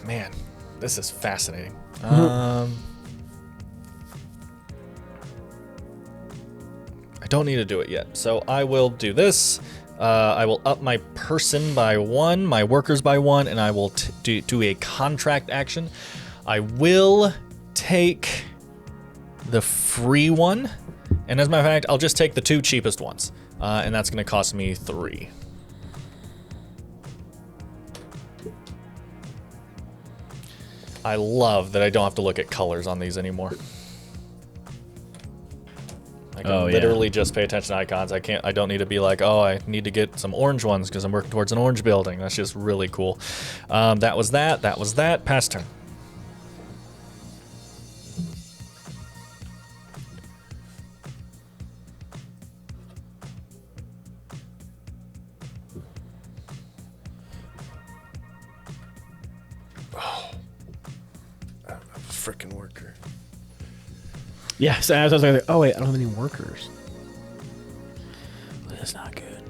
Man, this is fascinating. I don't need to do it yet, so I will do this. I will up my person by 1, my workers by 1, and I will do a contract action. I will take the free one, and as a matter of fact, I'll just take the 2 cheapest ones, and that's going to cost me 3. I love that I don't have to look at colors on these anymore. I can Oh, yeah. literally just pay attention to icons. I don't need to be like, oh, I need to get some orange ones because I'm working towards an orange building. That's just really cool. That was that. That was that. Pass turn. Freaking worker. Yeah, so I was like, oh wait, I don't have any workers. Well, that's not good.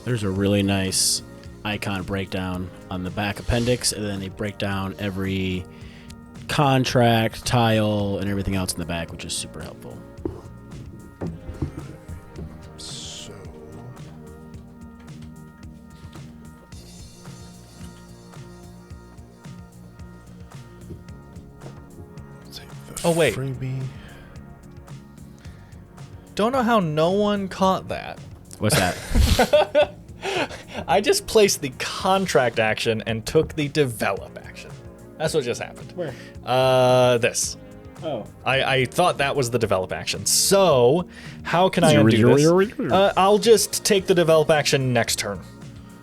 There's a really nice icon breakdown on the back appendix, and then they break down every contract, tile, and everything else in the back, which is super helpful. So take the Oh, wait. freebie. Don't know how no one caught that. What's that? I just placed the contract action and took the develop action. That's what just happened. Where? This. Oh. I thought that was the develop action. So, how can I undo this? I'll just take the develop action next turn.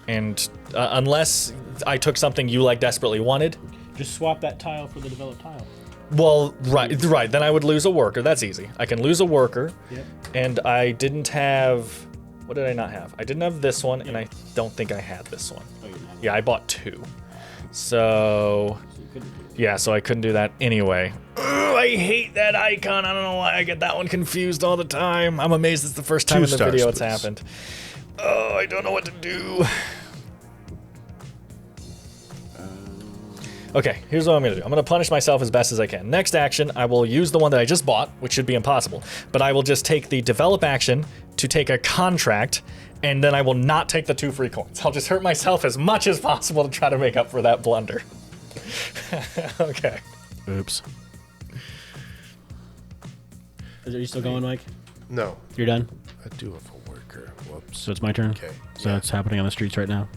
And unless I took something you like desperately wanted. Just swap that tile for the developed tile. Well, right. Then I would lose a worker. That's easy. I can lose a worker. Yep. And I didn't have... What did I not have? I didn't have this one, and I don't think I had this one. Oh, you didn't have Yeah, I bought 2. So... Yeah, so I couldn't do that anyway. Ugh, I hate that icon. I don't know why I get that one confused all the time. I'm amazed it's the first time 2 in the stars, video it's please. happened. Oh, I don't know what to do. Okay, here's what I'm going to do. I'm going to punish myself as best as I can. Next action, I will use the one that I just bought, which should be impossible. But I will just take the develop action to take a contract, and then I will not take the 2 free coins. I'll just hurt myself as much as possible to try to make up for that blunder. Okay. Oops. Are you still going, Mike? No, You're done? I do have a worker. Whoops. So it's my turn? Okay. So Yeah. it's happening on the streets right now?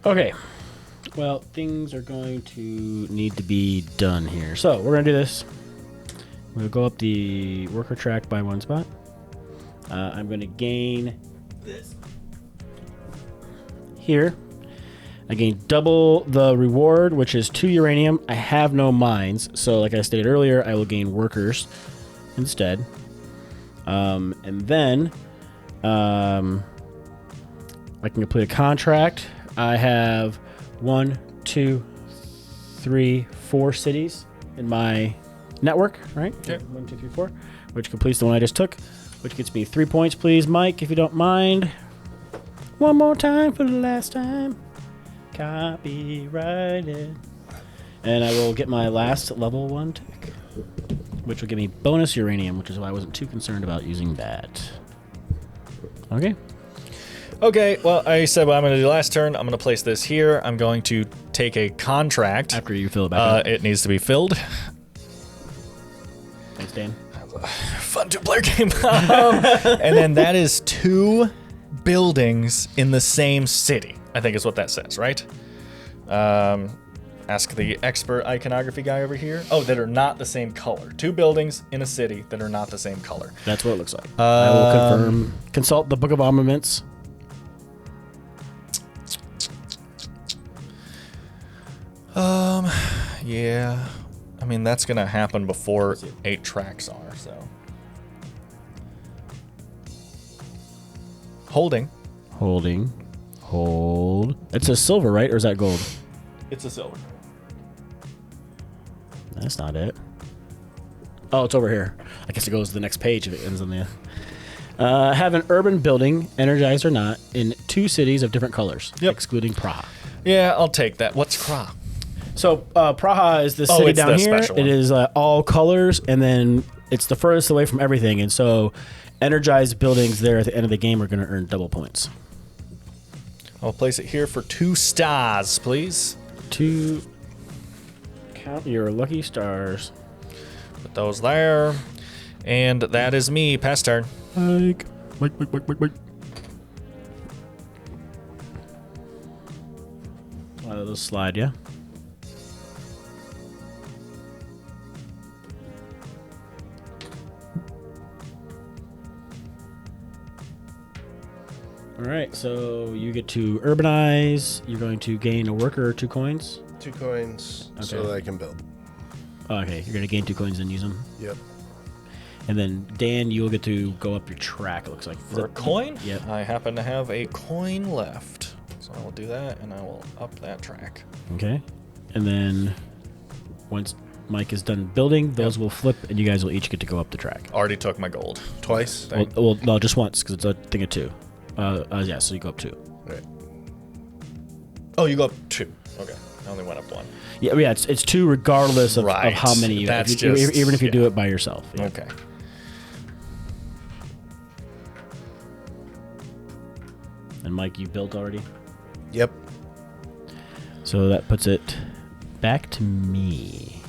Okay. Well, things are going to need to be done here. So we're going to do this. We'll go up the worker track by 1 spot. I'm going to gain this here. I gain double the reward, which is 2 uranium. I have no mines, so like I stated earlier, I will gain workers instead. And then I can complete a contract. I have 1, 2, 3, 4 cities in my network, right? Yep. 1, 2, 3, 4, which completes the one I just took, which gets me 3 points, please, Mike, if you don't mind. One more time for the last time. Copyrighted. And I will get my last level 1 tick, which will give me bonus uranium, which is why I wasn't too concerned about using that. Okay. Okay, well, I said what I'm going to do last turn. I'm going to place this here. I'm going to take a contract. After you fill it back up. It needs to be filled. Thanks, Dan. Fun two-player game. And then that is 2 buildings in the same city, I think is what that says, right? Ask the expert iconography guy over here. Oh, that are not the same color. 2 buildings in a city that are not the same color. That's what it looks like. I will confirm. Consult the Book of Armaments. Yeah. I mean, that's going to happen before 8 tracks are, so. Holding. Holding. Hold. It's a silver, right? Or is that gold? It's a silver. That's not it. Oh, it's over here. I guess it goes to the next page if it ends on the... have an urban building, energized or not, in 2 cities of different colors, Yep. excluding Praha. Yeah, I'll take that. What's Kra? So Praha is the city it's down the here. special It one. is all colors, and then it's the furthest away from everything. And so energized buildings there at the end of the game are going to earn double points. I'll place it here for 2 stars, please. 2. Count your lucky stars. Put those there. And that is me. Pass turn. Mike. Those slide, yeah. All right, so you get to urbanize. You're going to gain a worker or 2 coins. 2 coins so that I can build. Oh, okay, you're going to gain 2 coins and use them. Yep. And then, Dan, you'll get to go up your track, it looks like. For a coin? Yep. I happen to have a coin left. So I will do that, and I will up that track. Okay. And then, once Mike is done building, those will flip, and you guys will each get to go up the track. Already took my gold. Twice? Well, no, just once, because it's a thing of 2. Yeah, so you go up 2. Right. Oh, you go up 2. Okay. I only went up 1. Yeah, it's 2 regardless of Right. how many you have. That's Even if you yeah. do it by yourself. Yeah. Okay. And Mike, you built already? Yep. So that puts it back to me.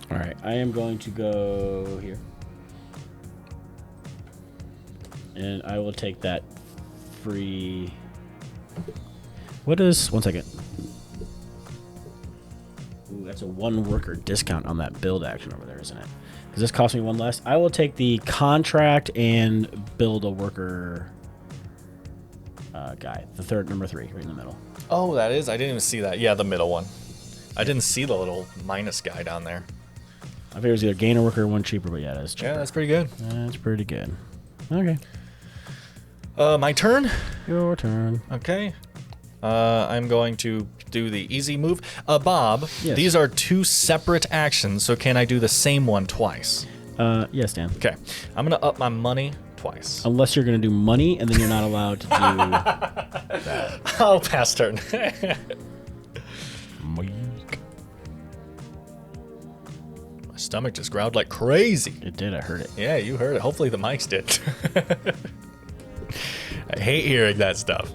All right, I am going to go here. And I will take that free... What is... One second. Ooh, that's a 1 worker discount on that build action over there, isn't it? Because this cost me 1 less. I will take the contract and build a worker guy. The third, number 3, right in the middle. Oh, that is? I didn't even see that. Yeah, the middle one. I didn't see the little minus guy down there. I figured it was either gain a worker or 1 cheaper, but yeah, that's cheaper. Yeah, that's pretty good. That's pretty good. Okay. My turn? Your turn. Okay. I'm going to do the easy move. Bob, Yes. these are 2 separate actions, so can I do the same one twice? Yes, Dan. Okay. I'm going to up my money twice. Unless you're going to do money, and then you're not allowed to do that. Oh, pass turn. Mike. My stomach just growled like crazy. It did. I heard it. Yeah, you heard it. Hopefully the mics did. I hate hearing that stuff.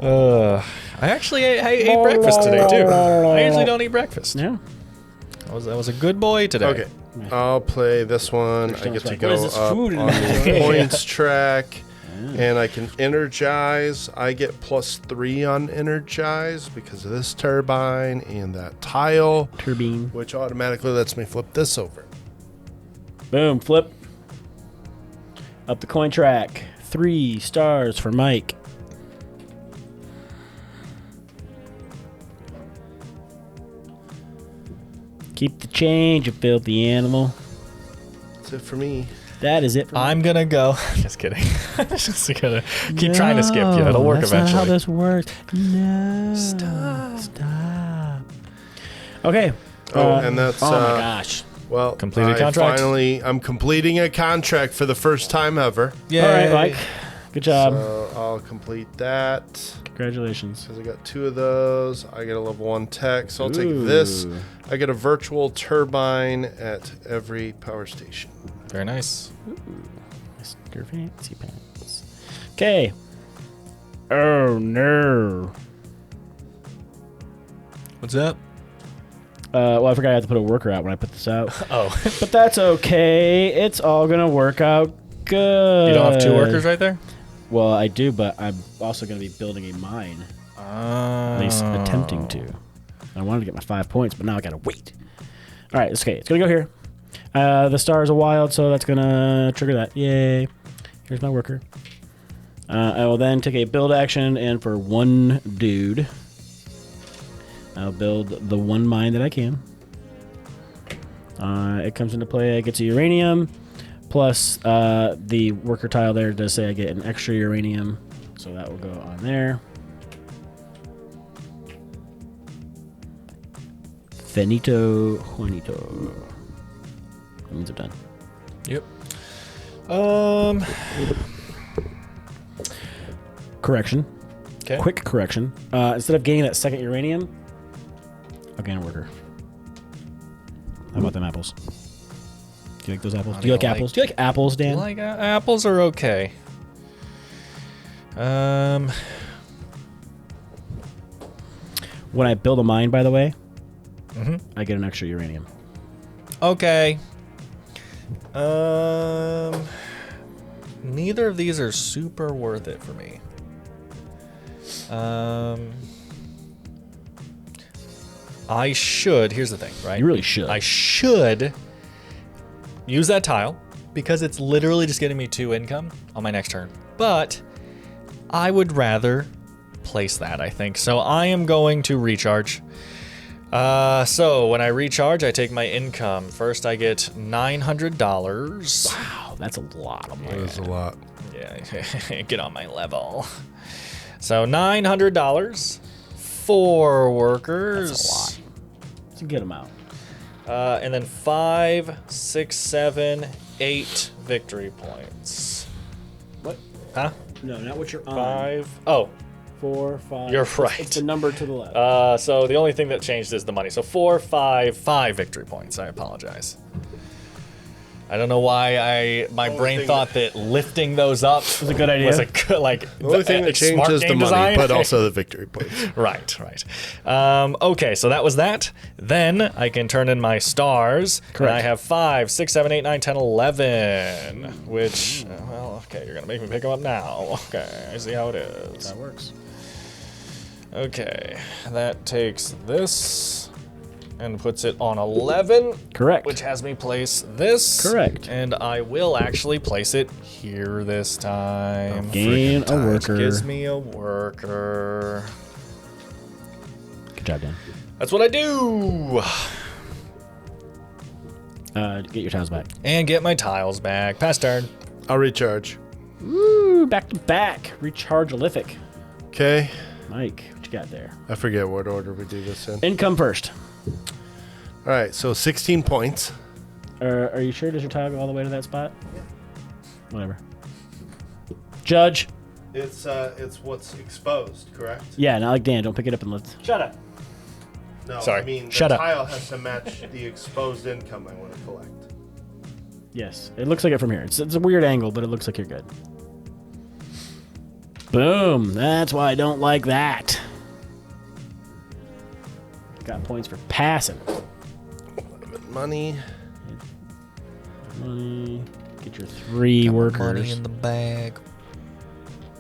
I actually ate breakfast today, too. I usually don't eat breakfast. Yeah. I was a good boy today. Okay. I'll play this one. I get to go up on the points track. And I can energize. I get +3 on energize because of this turbine and that tile. Turbine. Which automatically lets me flip this over. Boom. Flip. Up the coin track. 3 stars for Mike. Keep the change, you filthy animal. That's it for me. That is it for I'm gonna go. Just kidding. Just gonna keep trying to skip you. It'll work that's eventually. Not how this works. No. Stop. Okay. Oh, and that's oh my gosh. well, Completed contract. I'm completing a contract for the first time ever. Yay. All right, Mike. Good job. So I'll complete that. Congratulations. Because I got 2 of those. I get a level 1 tech. So I'll take Ooh. this. I get a virtual turbine at every power station. Very nice. Mr. Fancy Pants. Okay. Oh no. What's up? Well, I forgot I had to put a worker out when I put this out. Oh. But that's okay. It's all gonna work out good. You don't have 2 workers right there? Well, I do, but I'm also gonna be building a mine. At least attempting to. I wanted to get my 5 points, but now I gotta wait. All right, it's okay. It's gonna go here. The stars are wild, so that's gonna trigger that. Yay! Here's my worker. I will then take a build action, and for 1 dude, I'll build the 1 mine that I can. It comes into play. I get to uranium, plus the worker tile there does say I get an extra uranium, so that will go on there. Finito Juanito. That means I'm done. Yep. Correction. Okay. Quick correction. Instead of gaining that 2nd uranium, I'll gain a worker. How about them apples? Do you like those apples? Do you like apples? Do you like apples, Dan? Like apples are okay. When I build a mine, by the way, I get an extra uranium. Okay. Neither of these are super worth it for me. I should. Here's the thing, right? You really should. I should use that tile because it's literally just getting me 2 income on my next turn. But I would rather place that, I think. So I am going to recharge. So when I recharge, I take my income. First, I get $900. Wow, that's a lot of money. That is a lot. Yeah, get on my level. So $900, 4 workers. That's a lot. It's a good amount. And then 5, 6, 7, 8 victory points. What? Huh? No, not what you're on. 5. Oh, 4, 5. you're right. It's the number to the left. So the only thing that changed is the money. So 4, 5, 5 victory points. I apologize. I don't know why my brain thought that lifting those up was a good idea. Was a good, like The only thing that smart changes the game money, design. but also the victory points. Right. Okay, so that was that. Then I can turn in my stars. Correct. And I have 5, 6, 7, 8, 9, 10, 11. Which, well, okay, you're going to make me pick them up now. Okay, I see how it is. That works. Okay, that takes this and puts it on 11. Correct. Which has me place this. Correct. And I will actually place it here this time. Gain a Which worker. gives me a worker. Good job, Dan. That's what I do. Get your tiles back. And get my tiles back. Pass turn. I'll recharge. Woo! Back to back. Recharge-alific. Okay. Mike, what you got there? I forget what order we do this in. Income first. All right, so 16 points. Are you sure? Does your tile go all the way to that spot? Yeah. Whatever. Judge. It's what's exposed, correct? Yeah, not like Dan. Don't pick it up and let's. Shut up. No, Sorry. I mean Shut the up. tile has to match the exposed income I want to collect. Yes, it looks like it from here. It's a weird angle, but it looks like you're good. Boom. That's why I don't like that. Got points for passing. Money. Money. Get your 3 workers. Money in the bag.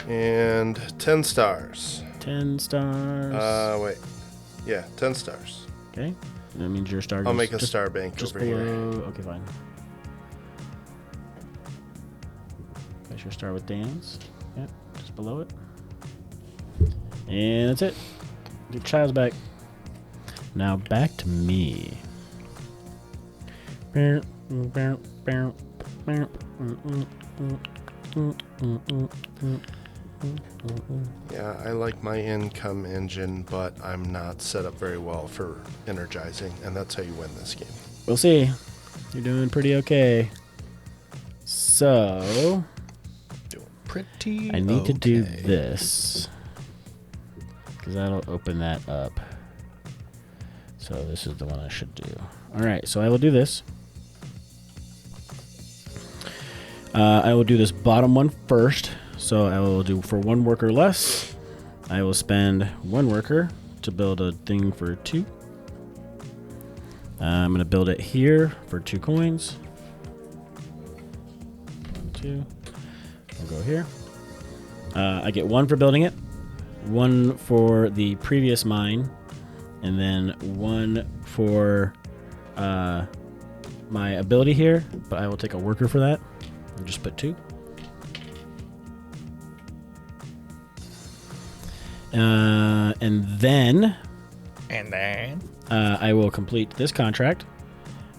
And 10 stars. 10 stars. Wait. Yeah, 10 stars. Okay. That means your star goes I'll make a just, star bank just over below. here. Okay, fine. Place your star with Dan's. Yep, just below it. And that's it. Get your child's back. Now back to me. Yeah, I like my income engine, but I'm not set up very well for energizing, and that's how you win this game. We'll see. You're doing pretty okay. So Doing pretty I need to do this because that'll open that up. So this is the one I should do. All right, so I will do this. I will do this bottom one first. So I will do for 1 worker less. I will spend 1 worker to build a thing for 2. I'm going to build it here for 2 coins. 1, 2. I'll go here. I get 1 for building it, 1 for the previous mine, and then 1 for my ability here. But I will take a worker for that and just put 2. And then I will complete this contract,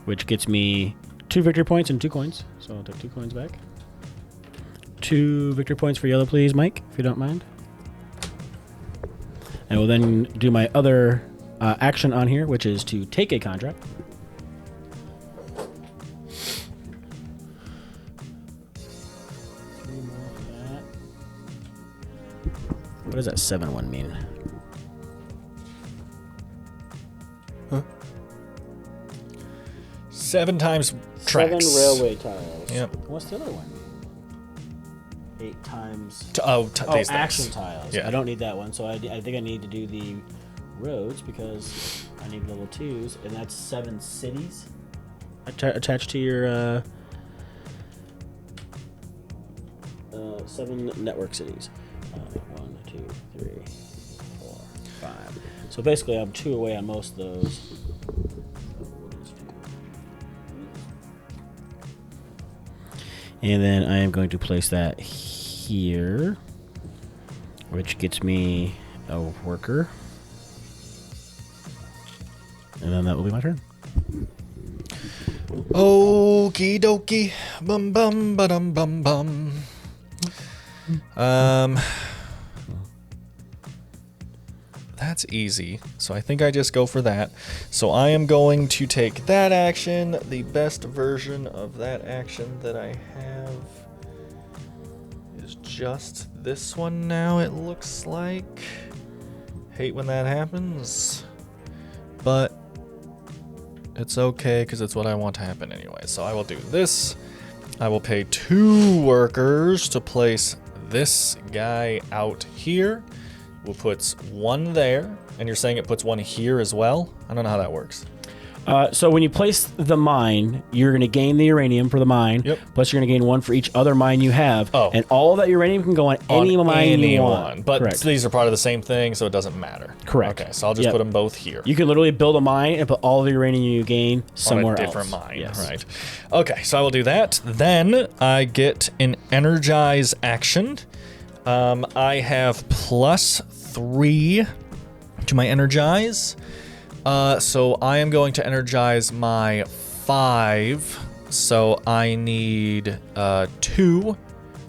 which gets me 2 victory points and 2 coins. So I'll take 2 coins back. 2 victory points for yellow, please, Mike, if you don't mind. I will then do my other action on here, which is to take a contract. What does that 7-1 mean? Huh? 7 times tracks. 7 railway tiles. Yep. What's the other one? 8 times. These things. Action tiles. Yeah. I don't need that one, so I think I need to do the roads because I need level 2s, and that's 7 cities attached to your 7 network cities. 1, 2, 3, 4, 5. So basically, I'm 2 away on most of those. And then I am going to place that here, which gets me a worker. And then that will be my turn. Okie dokie. Bum bum ba-dum bum bum. That's easy. So I think I just go for that. So I am going to take that action. The best version of that action that I have is just this one now, it looks like. Hate when that happens. But it's okay because it's what I want to happen anyway. So I will do this. I will pay 2 workers to place this guy out here. We'll put 1 there. And you're saying it puts 1 here as well? I don't know how that works. So when you place the mine, you're going to gain the uranium for the mine. Yep. Plus, you're going to gain 1 for each other mine you have. Oh. And all of that uranium can go on any mine you want. But Correct. these are part of the same thing, so it doesn't matter. Correct. Okay, so I'll just Yep. put them both here. You can literally build a mine and put all the uranium you gain somewhere on a different else. mine, Yes. right? Okay, so I will do that. Then I get an energize action. I have +3 to my energize. So I am going to energize my 5. So I need 2.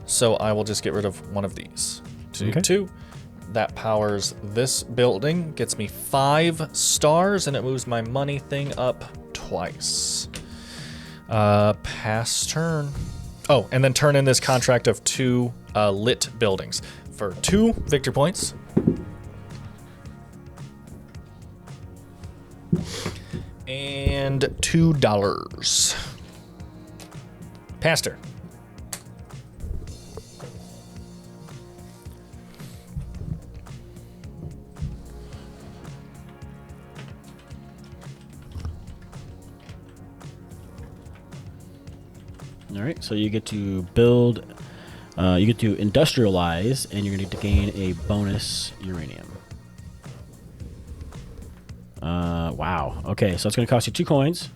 So I will just get rid of one of these. Okay. 2. That powers this building, gets me 5 stars, and it moves my money thing up twice. Pass turn. Oh, and then turn in this contract of 2 lit buildings for 2 victory points. And $2. Pass turn. All right, so you get to build, you get to industrialize, and you're going to gain a bonus uranium. Wow. Okay, so it's going to cost you 2 coins.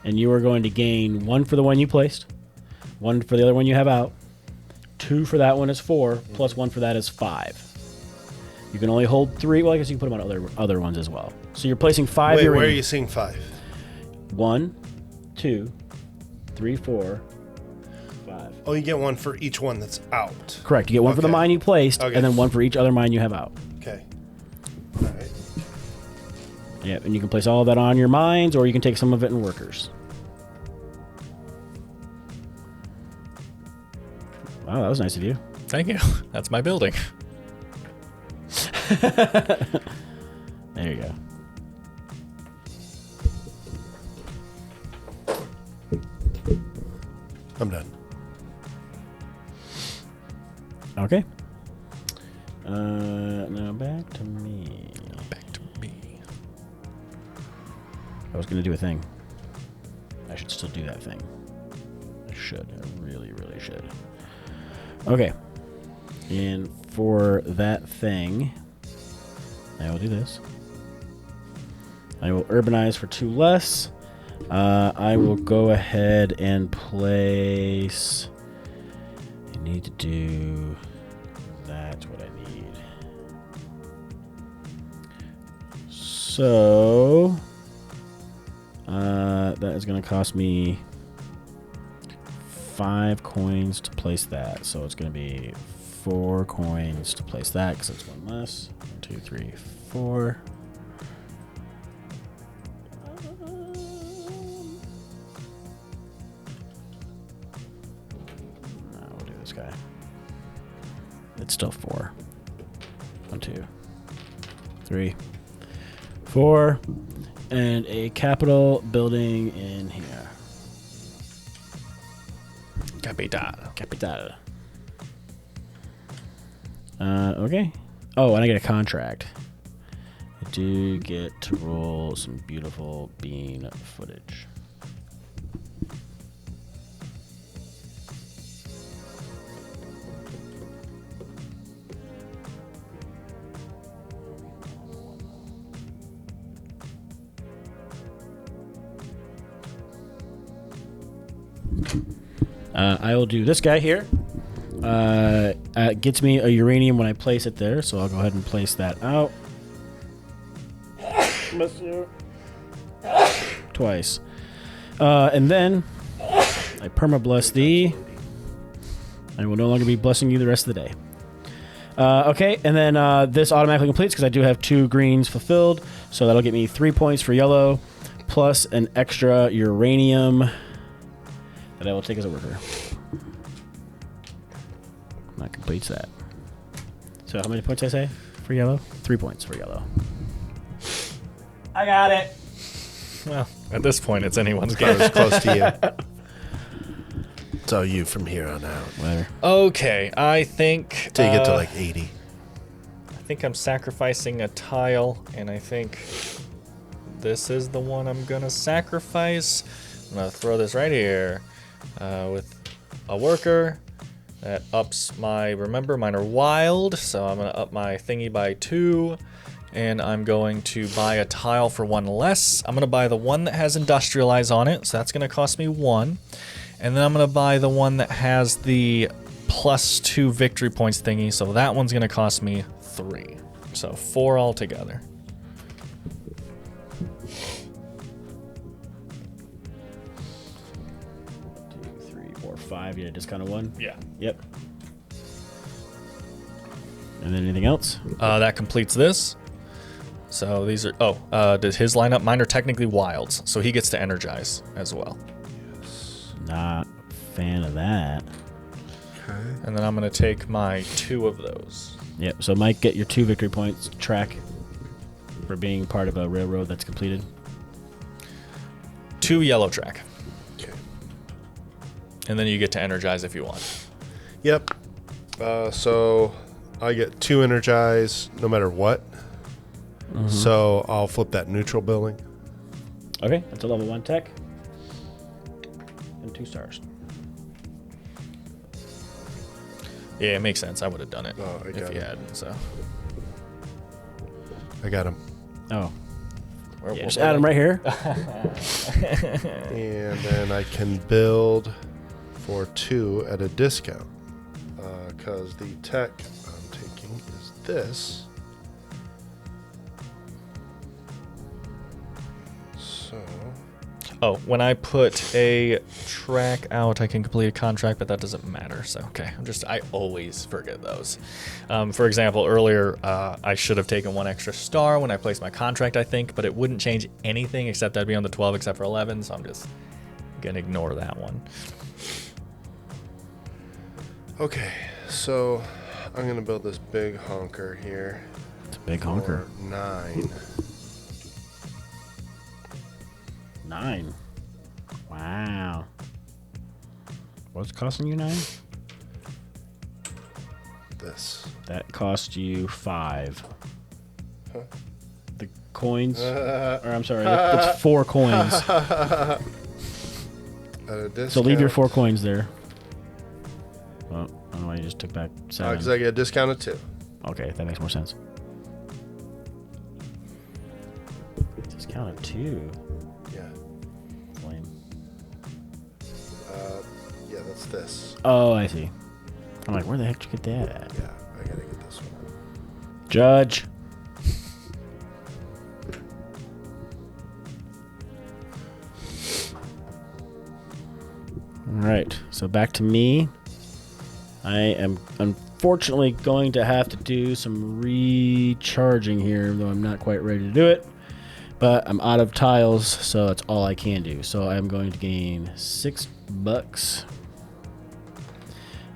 And you are going to gain 1 for the one you placed, 1 for the other one you have out, 2 for that one is 4, plus 1 for that is 5. You can only hold 3. Well, I guess you can put them on other ones as well. So you're placing 5 Wait, uranium. where are you seeing 5? 1, 2, 3, 4, 5. Oh, you get 1 for each one that's out. Correct. You get 1 for the Okay. mine you placed, Okay. and then 1 for each other mine you have out. Okay. All right. Yeah, and you can place all of that on your mines, or you can take some of it in workers. Wow, that was nice of you. Thank you. That's my building. There you go. I'm done. Okay. Now back to me. Back to me. I was going to do a thing. I should still do that thing. I should. I really, really should. Okay. And for that thing, I will do this. I will urbanize for 2 less. I will go ahead and place... I need to do... That's what I need. So... that is going to cost me 5 coins to place that. So it's going to be 4 coins to place that because it's 1 less. 1, 2, 3, 4. We'll do this guy. It's still 4. 1, 2, 3, 4. And a capital building in here. Capital. Capital. Okay. Oh, and I get a contract. I do get to roll some beautiful bean footage. I will do this guy here. It gets me a uranium when I place it there, so I'll go ahead and place that out. Twice. And then I perma-bless thee. I will no longer be blessing you the rest of the day. Okay, and then this automatically completes because I do have 2 greens fulfilled, so that'll get me 3 points for yellow, plus an extra uranium that I will take as a worker. That completes that. So how many points did I say for yellow? 3 points for yellow. I got it. Well, at this point, it's anyone's I game. was close to you. It's all you from here on out. Whatever. Okay, I think... Till you get to like 80. I think I'm sacrificing a tile, and I think this is the one I'm going to sacrifice. I'm going to throw this right here with a worker. That ups my... Remember, mine are wild, so I'm going to up my thingy by 2. And I'm going to buy a tile for 1 less. I'm going to buy the one that has industrialize on it, so that's going to cost me 1. And then I'm going to buy the one that has the +2 victory points thingy, so that one's going to cost me 3. So 4 altogether. Two, 3, 4, 5. Yeah, discount of 1. Yeah. Yep. And then anything else? That completes this. So these are... Oh, does his line up? Mine are technically wilds, so he gets to energize as well. Not a fan of that. Okay. And then I'm going to take my 2 of those. Yep. So Mike, get your 2 victory points track for being part of a railroad that's completed. 2 yellow track. Okay. And then you get to energize if you want. Yep. So I get 2 energize no matter what. Mm-hmm. So I'll flip that neutral building. Okay, that's a level 1 tech. And 2 stars. Yeah, it makes sense. I would have done it Oh, I if got you it. hadn't. So I got him. Oh. Where- Yeah, what- just add them right here. And then I can build for 2 at a discount. Because the tech I'm taking is this. So, Oh, when I put a track out, I can complete a contract, but that doesn't matter. So, okay, I always forget those. For example, earlier, I should have taken 1 extra star when I placed my contract, I think, but it wouldn't change anything except I'd be on the 12 except for 11, so I'm just going to ignore that one. okay, so I'm going to build this big honker here. It's a big honker. For 9. 9. Wow. What's costing you 9? This. That cost you 5. Huh? The coins, or I'm sorry, it's 4 coins. At a discount. So leave your 4 coins there. Well, I don't know why you just took back 7. Because I get a discount of 2. Okay, that makes more sense. Discount of 2. Yeah. Lame. Yeah, that's this. Oh, I see. I'm like, where the heck did you get that at? Yeah, I gotta get this one. Judge. All right, so back to me. I am unfortunately going to have to do some recharging here, though I'm not quite ready to do it. But I'm out of tiles, so that's all I can do. So I'm going to gain $6.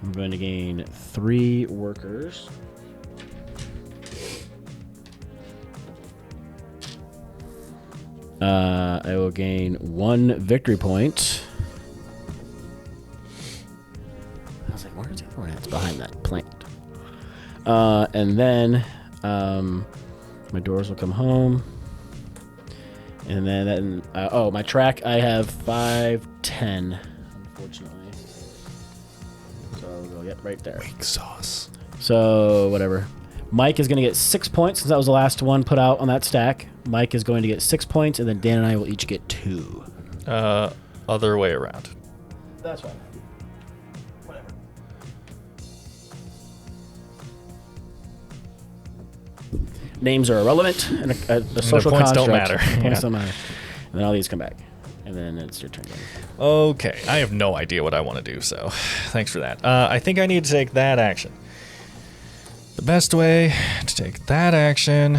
I'm going to gain 3 workers. I will gain 1 victory point. I was like, where's the other one? It's behind that plant. And then My doors will come home. And then my track, I have 5, 10, unfortunately. So I'll go, yep, right there. Weak sauce. So, whatever. Mike is going to get 6 points since that was the last one put out on that stack. Mike is going to get 6 points, and then Dan and I will each get 2. Other way around. That's fine. Whatever. Names are irrelevant, and the social points don't construct. matter. Points Yeah. don't matter. And then all these come back. And then it's your turn. Okay, I have no idea what I want to do, so thanks for that. I think I need to take that action. The best way to take that action...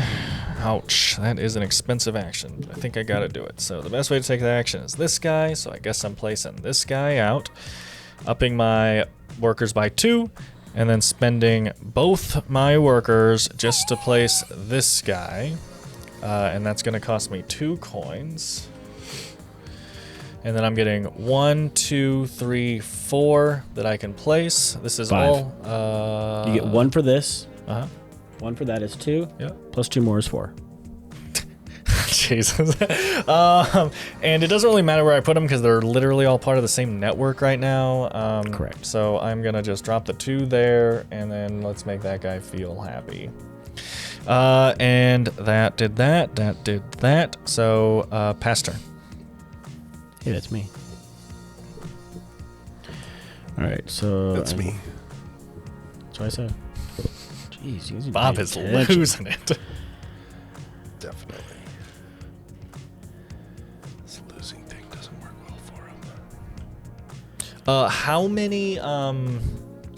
Ouch, that is an expensive action. I think I gotta do it. So the best way to take that action is this guy, so I guess I'm placing this guy out, upping my workers by 2, and then spending both my workers just to place this guy. And that's gonna cost me 2 coins. And then I'm getting 1, 2, 3, 4 that I can place. This is 5. all. You get 1 for this. Uh-huh. 1 for that is 2. Yeah. Plus 2 more is 4. Jesus. And it doesn't really matter where I put them because they're literally all part of the same network right now. Correct. So I'm going to just drop the 2 there, and then let's make that guy feel happy. And that did that. That did that. So pass turn. Hey, that's me. All right, so... That's me. That's what I said. Jeez, you guys need to Bob pay is attention. losing it. Definitely. This losing thing doesn't work well for him. How many... I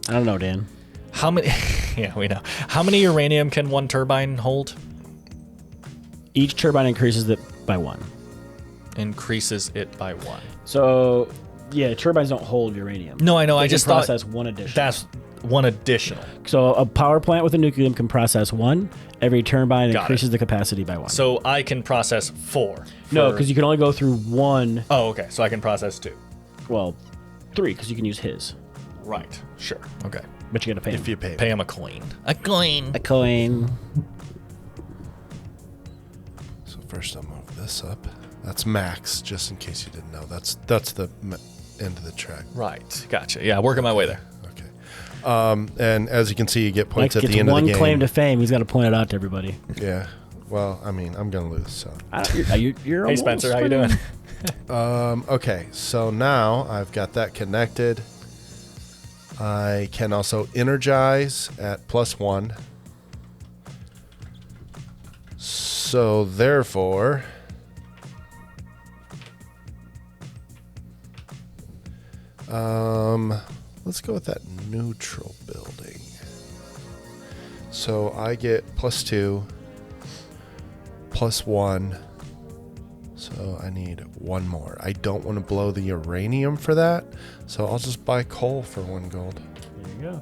don't know, Dan. How many... Yeah, we know. How many uranium can one turbine hold? Each turbine increases it by 1. Increases it by 1. So, yeah, turbines don't hold uranium. No, I know. They I can just thought... process 1 additional. That's 1 additional. So a power plant with a nucleum can process 1. Every turbine Got increases it. the capacity by 1. So I can process 4. No, for- because you can only go through 1. Oh, okay. So I can process 2. Well, 3, because you can use his. Right. Sure. Okay. But you got to pay him. If you pay Pay him a coin. A coin. A coin. So first I'll move this up. That's max, just in case you didn't know. That's the end of the track. Right. Gotcha. Yeah, working my way there. Okay. And as you can see, you get Mike points at gets the end of the one game. claim to fame. He's got to point it out to everybody. Yeah. Well, I mean, I'm gonna lose. So. You're Hey, Spencer, how you doing? Okay. So now I've got that connected. I can also energize at +1. So therefore, let's go with that neutral building. So I get +2, +1. So I need 1 more. I don't want to blow the uranium for that, so I'll just buy coal for 1 gold. There you go.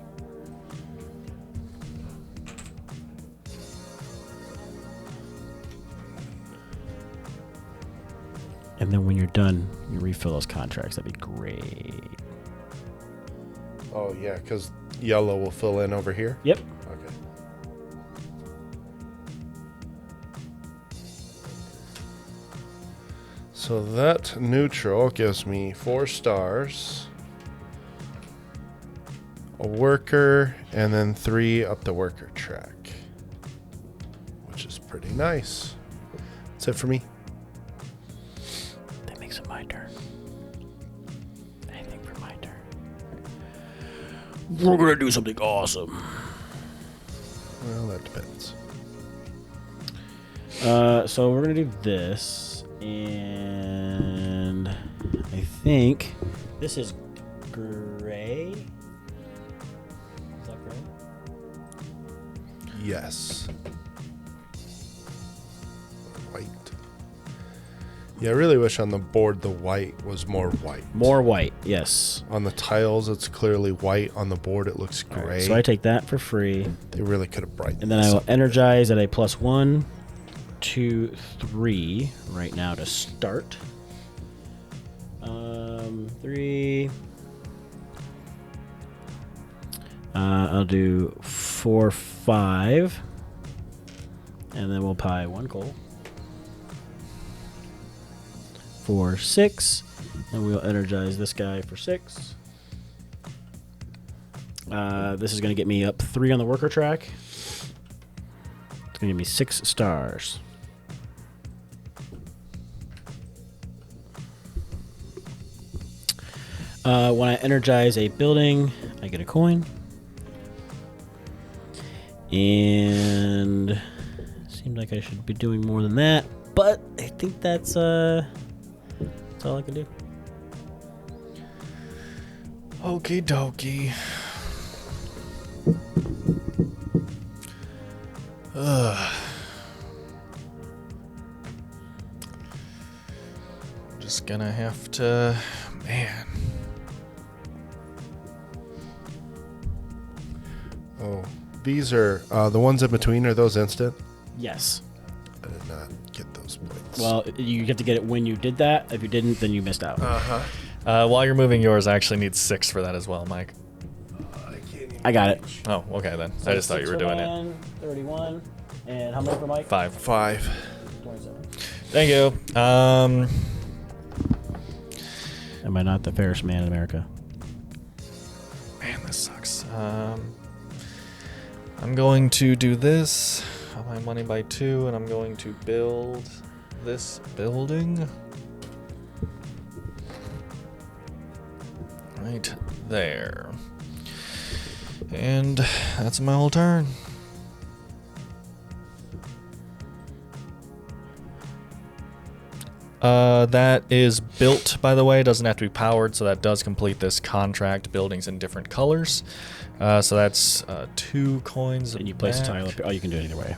And then when you're done, you refill those contracts. That'd be great. Oh yeah, because yellow will fill in over here. Yep. Okay. So that neutral gives me 4 stars, a worker, and then 3 up the worker track, which is pretty nice. That's it for me. That makes it my turn. Anything for my turn. We're gonna do something awesome. Well, that depends. So we're gonna do this, and I think this is gray. Is that gray? Yes. White. Yeah, I really wish on the board the white was more white. More white, yes. On the tiles, it's clearly white. On the board, it looks All gray. right, so I take that for free, They really could have brightened and then this I will up. energize at a +1, 2, 3 right now to start. 3. I'll do 4, 5. And then we'll buy 1 coal. For 6. And we'll energize this guy for 6. This is going to get me up 3 on the worker track. It's going to give me 6 stars. When I energize a building, I get a coin. And seems like I should be doing more than that, but I think that's all I can do. Okie dokie. Just gonna have to, man. Oh, these are the ones in between. Are those instant? Yes. I did not get those points. Well, you have to get it when you did that. If you didn't, then you missed out. While you're moving yours, I actually need 6 for that as well, Mike. I got it. Oh, okay then. I just thought you were doing it. 31. And how many for Mike? 5. 5. 27. Thank you. Am I not the fairest man in America? Man, this sucks. I'm going to do this. I'll buy money by 2, and I'm going to build this building. Right there. And that's my whole turn. That is built, by the way. It doesn't have to be powered, so that does complete this contract. Buildings in different colors. So that's 2 coins. And you place a tile up here. Oh, you can do it either way.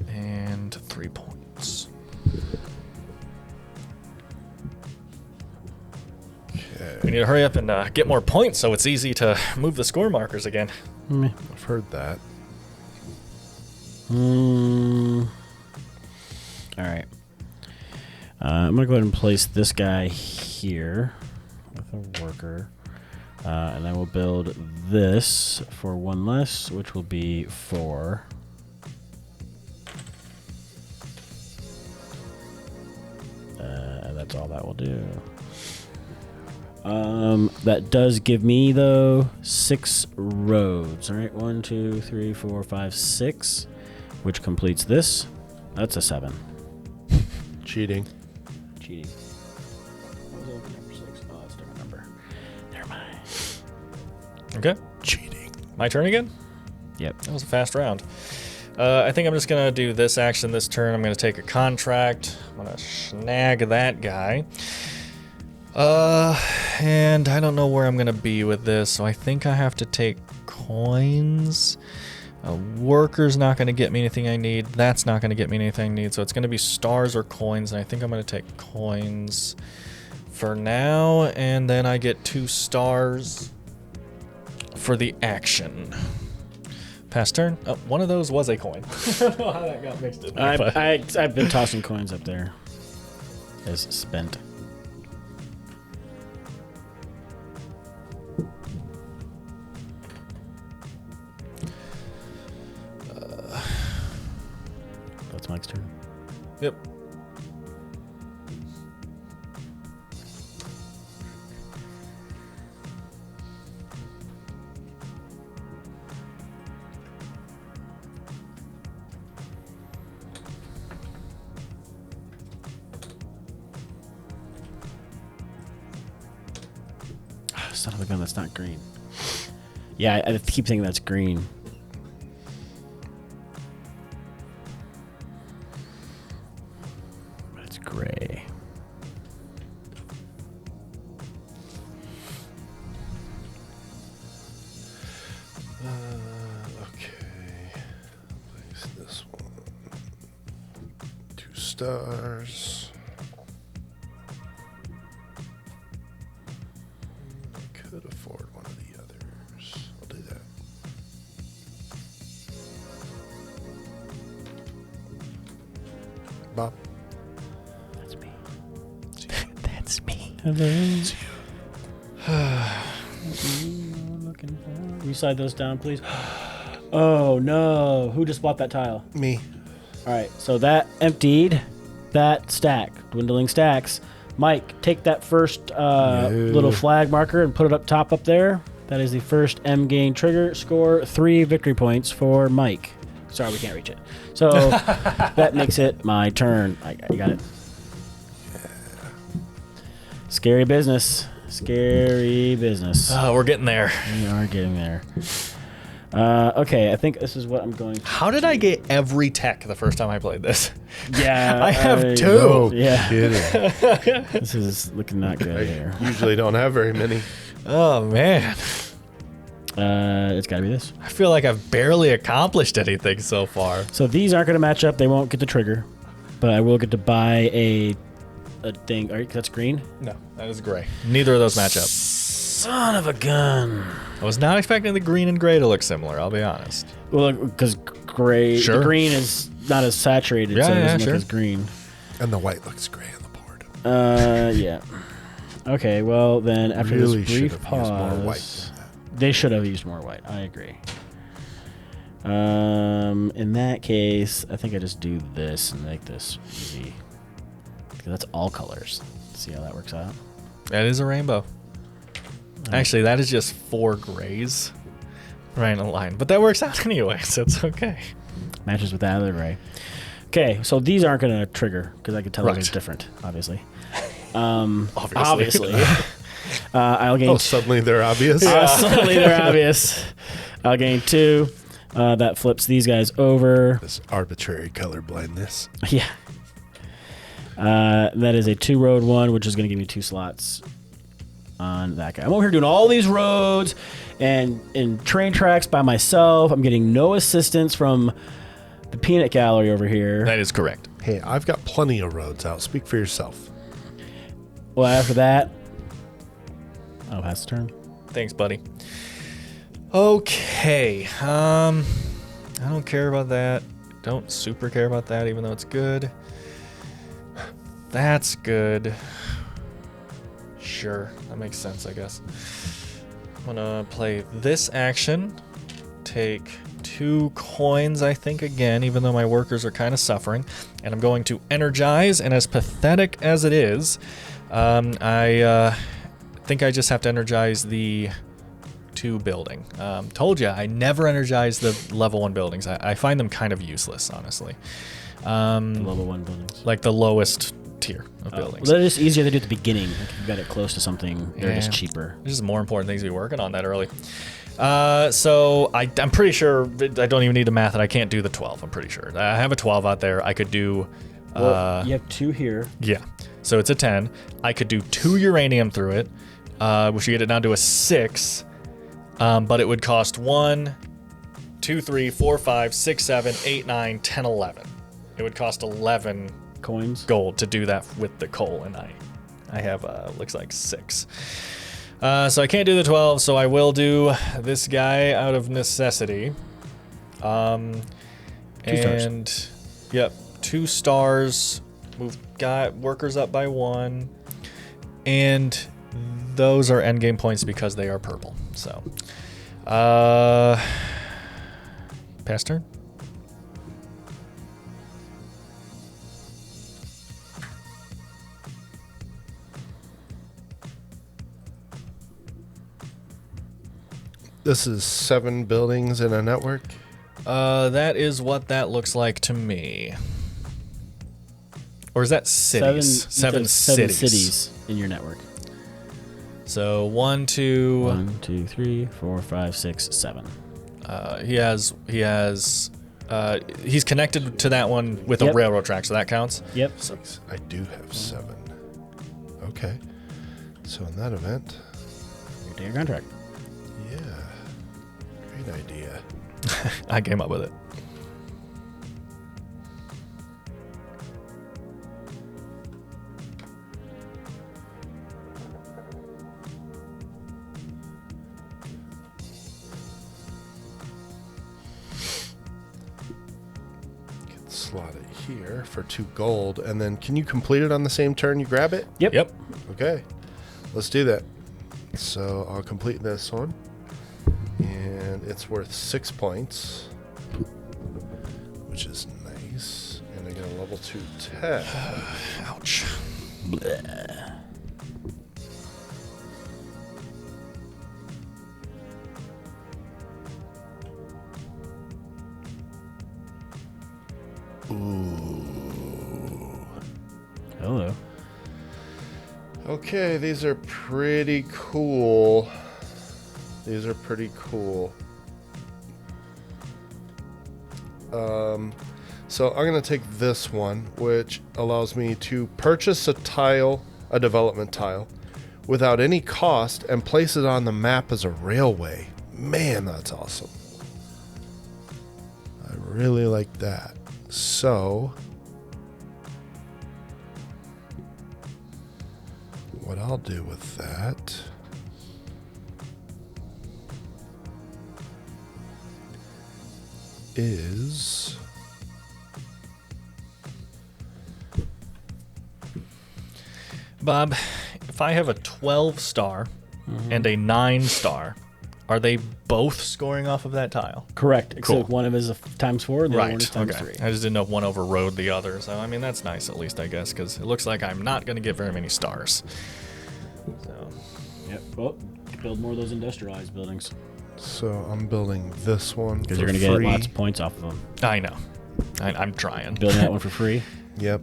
And 3 points. Okay. We need to hurry up and get more points so it's easy to move the score markers again. I've heard that. All right. I'm going to go ahead and place this guy here with a worker. And then we'll build this for 1 less, which will be 4. That's all that will do. That does give me, though, 6 roads. All right, 1, 2, 3, 4, 5, 6, which completes this. That's a 7. Cheating. Cheating. What was number 6? Oh, that's a different number. Never mind. Okay. Cheating. My turn again? Yep. That was a fast round. I think I'm just going to do this action this turn. I'm going to take a contract. I'm going to snag that guy. And I don't know where I'm going to be with this, so I think I have to take coins. A worker's not going to get me anything I need. That's not going to get me anything I need, so it's going to be stars or coins, and I think I'm going to take coins for now, and then I get 2 stars for the action. Pass turn. Oh, one of those was a coin. I don't know how that got mixed in. I've been tossing coins up there as spent. That's Mike's turn. Yep. Son of a gun, that's not green. Yeah, I keep thinking that's green. But it's gray. Okay. Place this one. 2 stars. Could afford one of the others. I'll do that. Bob. That's me. That's me. Hello. Looking for. Reside those down, please. Oh, no. Who just bought that tile? Me. All right, so that emptied that stack, dwindling stacks. Mike, take that first little flag marker and put it up top up there. That is the first M gain trigger. Score 3 victory points for Mike. Sorry, we can't reach it. So that makes it my turn. I got it. Scary business. Scary business. We're getting there. We are getting there. Okay, I think this is what I'm going to How did I get every tech the first time I played this? Yeah. I have 2. Oh, Yeah. kidding. This is looking not good here. Usually don't have very many. Oh, man. It's got to be this. I feel like I've barely accomplished anything so far. So these aren't going to match up. They won't get the trigger, but I will get to buy a thing. All right, that's green. No, that is gray. Neither of those match up. Son of a gun. I was not expecting the green and gray to look similar, I'll be honest. Well, because gray, Sure. the green is not as saturated, Yeah, so it yeah, doesn't sure. look as green. And the white looks gray on the board. Yeah. Okay, well then after Really this should brief have used more pause, white. they should have used more white. I agree. In that case, I think I just do this and make this easy. Because that's all colors. See how that works out? That is a rainbow. Actually, that is just 4 grays right in a line. But that works out anyway, so it's okay. Matches with that other gray. Okay, so these aren't going to trigger because I can tell Right. it's different, obviously. Obviously. I'll gain Oh, suddenly they're obvious. suddenly they're obvious. I'll gain 2. That flips these guys over. This arbitrary color blindness. Yeah. That is a 2-road one, which is going to give me 2 slots on that guy. I'm over here doing all these roads and train tracks by myself. I'm getting no assistance from the peanut gallery over here. That is correct. Hey, I've got plenty of roads out. Speak for yourself. Well, after that, I'll pass the turn. Thanks, buddy. Okay. I don't care about that. Don't super care about that, even though it's good. That's good. Sure, that makes sense, I guess. I'm gonna play this action. Take 2 coins, I think, again, even though my workers are kind of suffering. And I'm going to energize, and as pathetic as it is, I think I just have to energize the 2 building. Told you, I never energize the level 1 buildings. I find them kind of useless, honestly. Level 1 buildings. Like the lowest tier of buildings. Well, they're just easier to do at the beginning. Like if you've got it close to something, they're just cheaper. There's just more important things to be working on that early. So I'm pretty sure I don't even need to math it. I can't do the 12. I'm pretty sure. I have a 12 out there. I could do. Well, you have 2 here. Yeah. So it's a 10. I could do 2 uranium through it, which would get it down to a 6. But it would cost 1, 2, 3, 4, 5, 6, 7, 8, 9, 10, 11. It would cost 11 Coins. gold to do that with the coal, and I have looks like 6. So I can't do the 12, so I will do this guy out of necessity. 2 stars. And yep, 2 stars. Move workers up by 1, and those are endgame points because they are purple. So, pass turn. This is 7 buildings in a network. That is what that looks like to me. Or is that cities? 7 cities in your network. So 1, 2. 1, 2, 3, 4, 5, 6, 7. He's connected to that one with a Yep. railroad track, so that counts. Yep. 6. I do have 7. Okay. So in that event, You take your contract. yeah, great idea. I came up with it. Slot it here for 2 gold, and then can you complete it on the same turn you grab it? Yep. Okay, let's do that. So I'll complete this one, and it's worth 6 points, which is nice. And I get a level 2 tech. Ouch. Bleh. Ooh. Hello. Okay, these are pretty cool. These are pretty cool. So I'm going to take this one, which allows me to purchase a development tile, without any cost and place it on the map as a railway. Man, that's awesome. I really like that. So what I'll do with that is Bob, if I have a 12 star and a 9 star, are they both scoring off of that tile? Correct. Except Cool. one of is a times 4, and the other one is times Okay. 3. I just didn't know if one overrode the other. So, I mean, that's nice at least, I guess, because it looks like I'm not going to get very many stars. So, Yep. Well, build more of those industrialized buildings so I'm building this one because for you're going to get free. lots of points off of them. I know. I'm trying. Building that one for free. Yep.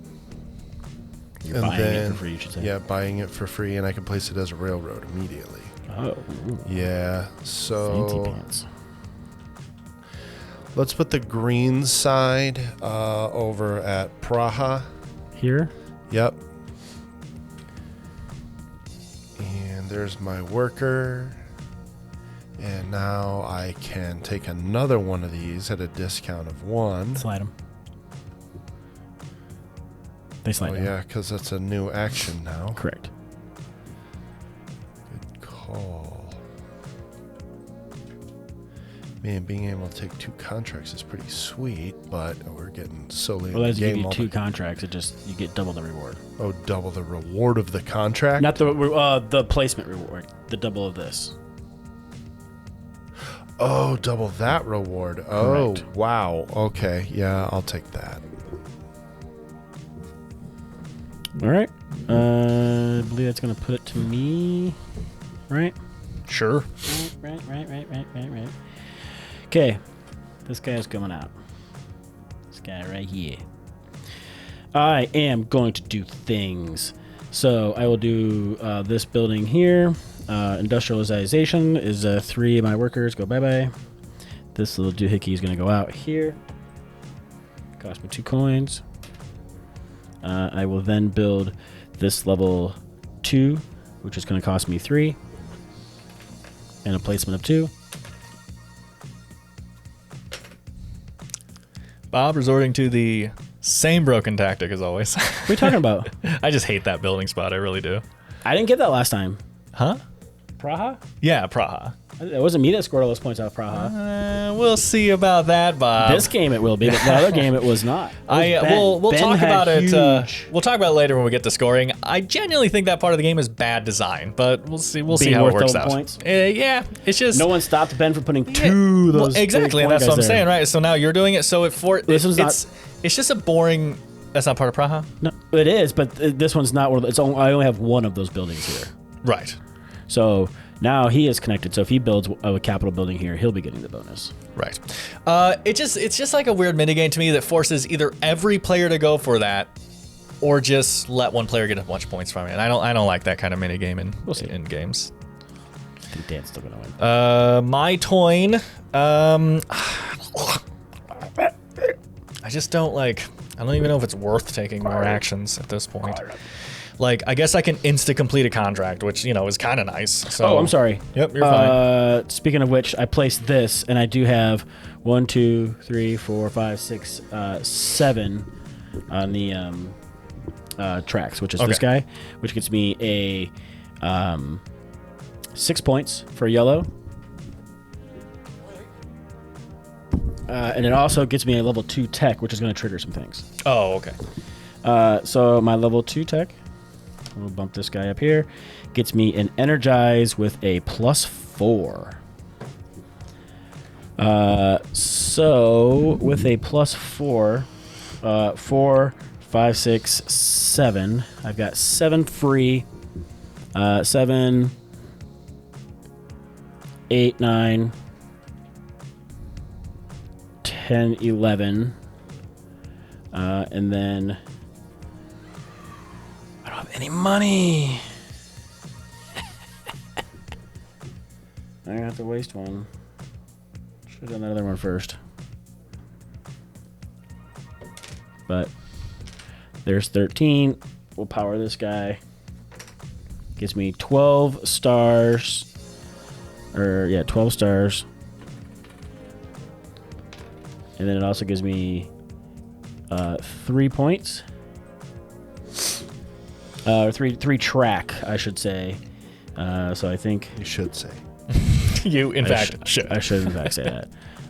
You're buying it for free, you should say. Yeah, buying it for free, and I can place it as a railroad immediately. Oh. Ooh. Yeah, Fancy so pants. let's put the green side over at Praha. Here. Yep. And there's my worker. And now I can take another one of these at a discount of 1. Slide them. They slide Oh, down. yeah, because that's a new action now. Correct. Good call. Man, being able to take 2 contracts is pretty sweet, but we're getting so late Well, in as the you give game. you 2 contracts, you get double the reward. Oh, double the reward of the contract? Not the placement reward. The double of this. Oh, double that reward. Oh, Correct. wow. Okay, yeah, I'll take that. All right. I believe that's going to put it to me. Right? Sure. Right. Okay. This guy's coming out. This guy right here. I am going to do things. So I will do this building here. Industrialization is 3 of my workers. Go bye-bye. This little doohickey is going to go out here. Cost me 2 coins. I will then build this level 2, which is going to cost me 3. And a placement of 2. Bob resorting to the same broken tactic as always. What are you talking about? I just hate that building spot. I really do. I didn't get that last time. Huh? Praha? Yeah, Praha. It wasn't me that scored all those points out of Praha. We'll see about that, Bob. This game it will be, but the other game it was not. It was Ben. We'll Ben talk had about it. huge- We'll talk about it later when we get to scoring. I genuinely think that part of the game is bad design, but we'll see. We'll see Being how it worth works double out. points? Yeah, it's just No one stopped Ben from putting Yeah, 2 of those. exactly, and point that's what I'm guys there. saying, right? So now you're doing it. So This is not- it's just a boring. That's not part of Praha, No, it is, but this one's not. I only have 1 of those buildings here. right? So now he is connected. So if he builds a capital building here, he'll be getting the bonus. Right. It's just like a weird minigame to me that forces either every player to go for that, or just let one player get a bunch of points from it. And I don't like that kind of minigame in games. I think Dan's still gonna win. My Toyn. I just don't like. I don't even know if it's worth taking more actions at this point. Like, I guess I can insta-complete a contract, which, is kind of nice. So. Oh, I'm sorry. Yep, you're fine. Speaking of which, I placed this, and I do have 1, 2, 3, 4, 5, 6, 7 on the tracks, which is this guy, which gets me a 6 points for yellow. And it also gets me a level 2 tech, which is going to trigger some things. Oh, okay. So my level 2 tech, we'll bump this guy up here, gets me an energize with a +4. So with a +4, 4, 5, 6, 7. I've got 7 free. 7, 8, 9, 10, 11. And then I don't have any money. I'm gonna have to waste one. Should have done that other one first. But there's 13. We'll power this guy. Gives me 12 stars. 12 stars. And then it also gives me 3 points. Three track, I should say. So I think You should say. You, in fact, should. I should in fact say that.